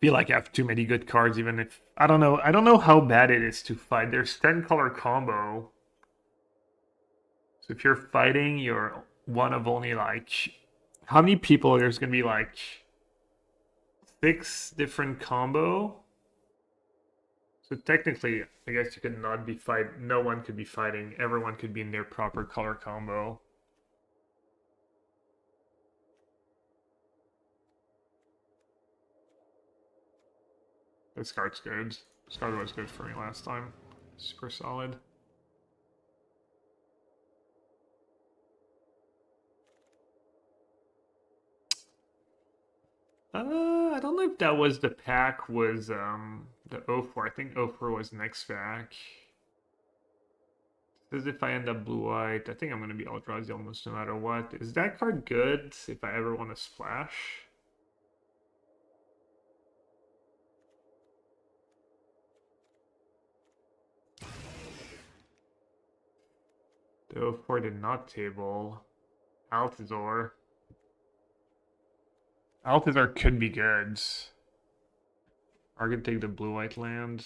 feel like I have too many good cards, even if... I don't know how bad it is to fight. There's 10 color combo. So if you're fighting, you're one of only like... how many people? There's going to be like... 6 different combo. So technically, I guess you could not be fight. No one could be fighting. Everyone could be in their proper color combo. This card's good. This card was good for me last time. Super solid. I don't know if that was the pack was the 04. I think 04 was next pack. Says if I end up blue-white, I think I'm gonna be Eldrazi almost no matter what. Is that card good if I ever want to splash? The 04 did not table. Altazor. Altazor could be good. I can take the blue-white land.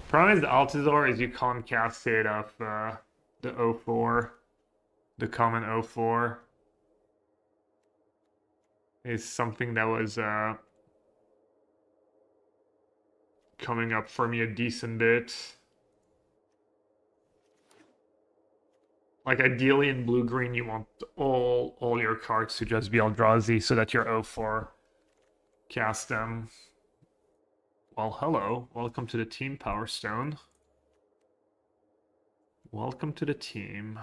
Problem is the Altazor is you can't cast it off the 04. The common 04. Is something that was coming up for me a decent bit. Like ideally in blue-green you want all your cards to just be Eldrazi so that your 04 cast them. Well, hello. Welcome to the team, Power Stone. Welcome to the team.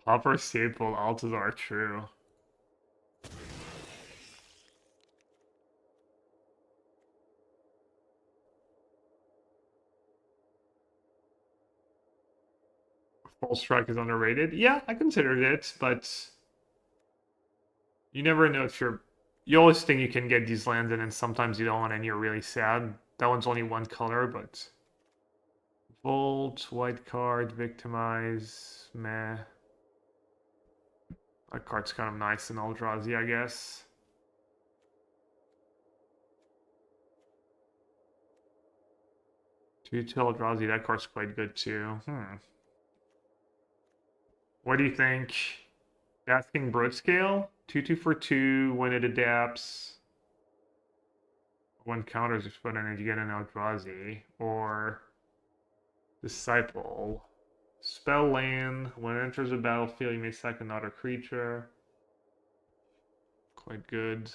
Hopper, Staple, Altazar, true. Full Strike is underrated. Yeah, I considered it, but you never know if you're... you always think you can get these lands in, and sometimes you don't, and you're really sad. That one's only one color, but... Volt, white card, Victimize, meh. That card's kind of nice in Eldrazi, I guess. Two Eldrazi, that card's quite good too. What do you think? Basking Brood Scale? 2/2 for 2 when it adapts. When counters are put in it, you get an Eldrazi. Or Disciple. Spell land. When it enters the battlefield, you may sack another creature. Quite good.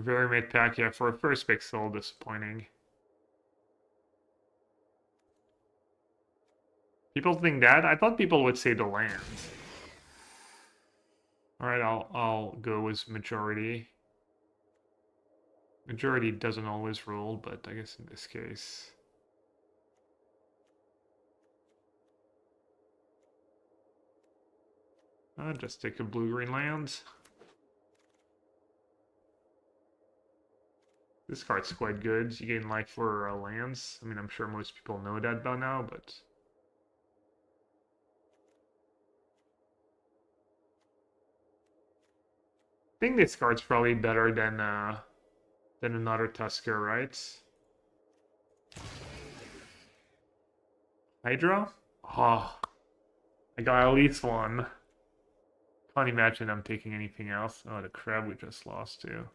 Very mid pack, yeah, for a first pick, still disappointing. People think that? I thought people would say the lands. Alright, I'll go with majority. Majority doesn't always rule, but I guess in this case. I'll just take a blue-green land. This card's quite good. You gain life for lands. I mean, I'm sure most people know that by now, but... I think this card's probably better than another Tusker, right? Hydra? Oh, I got at least one. Can't imagine I'm taking anything else. Oh, the crab we just lost to.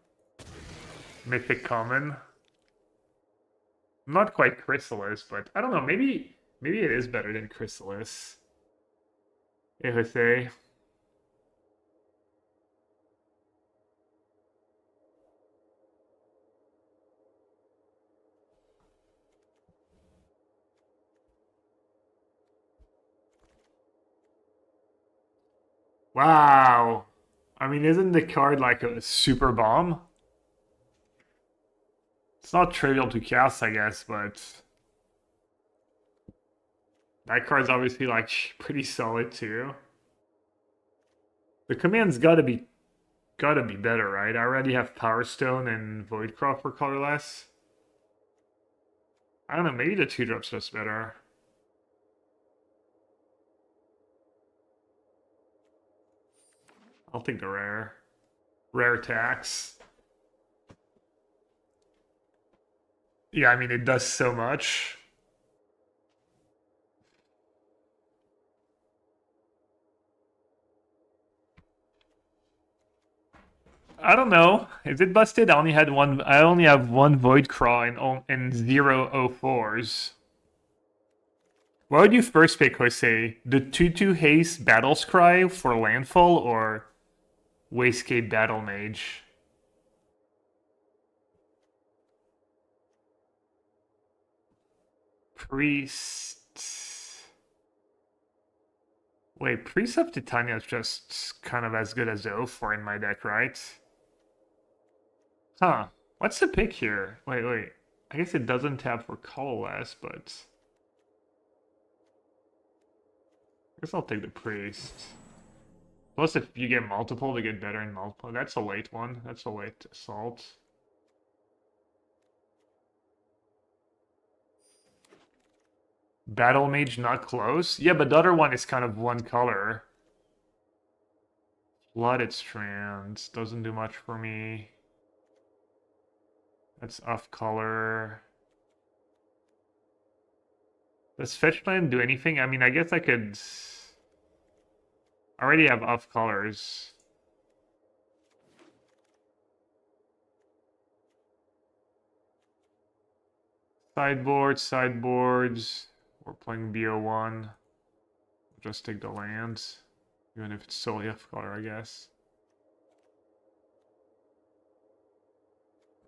Mythic Common. Not quite Chrysalis, but I don't know. Maybe it is better than Chrysalis. say. Wow. I mean, isn't the card like a super bomb? It's not trivial to cast, I guess, but... that card's obviously, like, pretty solid, too. The command's gotta be better, right? I already have Power Stone and Voidcraft for colorless. I don't know, maybe the 2-drop's just better. I'll take the rare. Rare tax. Yeah, I mean, it does so much. I don't know. Is it busted? I only have one Void Craw and 0 O4s. What would you first pick, Jose? The 2/2 haste Battle's Cry for landfall or Wastecape Battle Mage? Priest. Wait, Priest of Titania is just kind of as good as the O4 in my deck, right? Huh. What's the pick here? Wait. I guess it doesn't tap for colorless, but... I guess I'll take the Priest. Plus, if you get multiple, they get better in multiple. That's a late one. That's a late assault. Battle Mage not close? Yeah, but the other one is kind of one color. Flooded Strands doesn't do much for me. That's off color. Does Fetch Land do anything? I mean, I guess I could... I already have off colors. Sideboards. We're playing BO1. Just take the lands. Even if it's solely off color, I guess.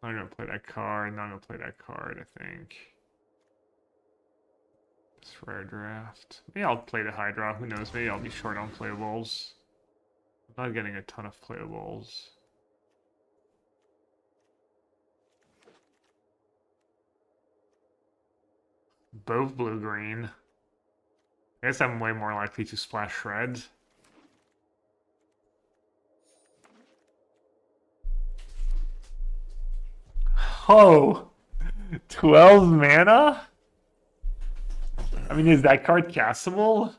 Not gonna play that card, I think. It's rare draft. Maybe I'll play the Hydra, who knows, maybe I'll be short on playables. I'm not getting a ton of playables. Both blue-green. I guess I'm way more likely to splash Shred. Oh! 12 mana? I mean, is that card castable?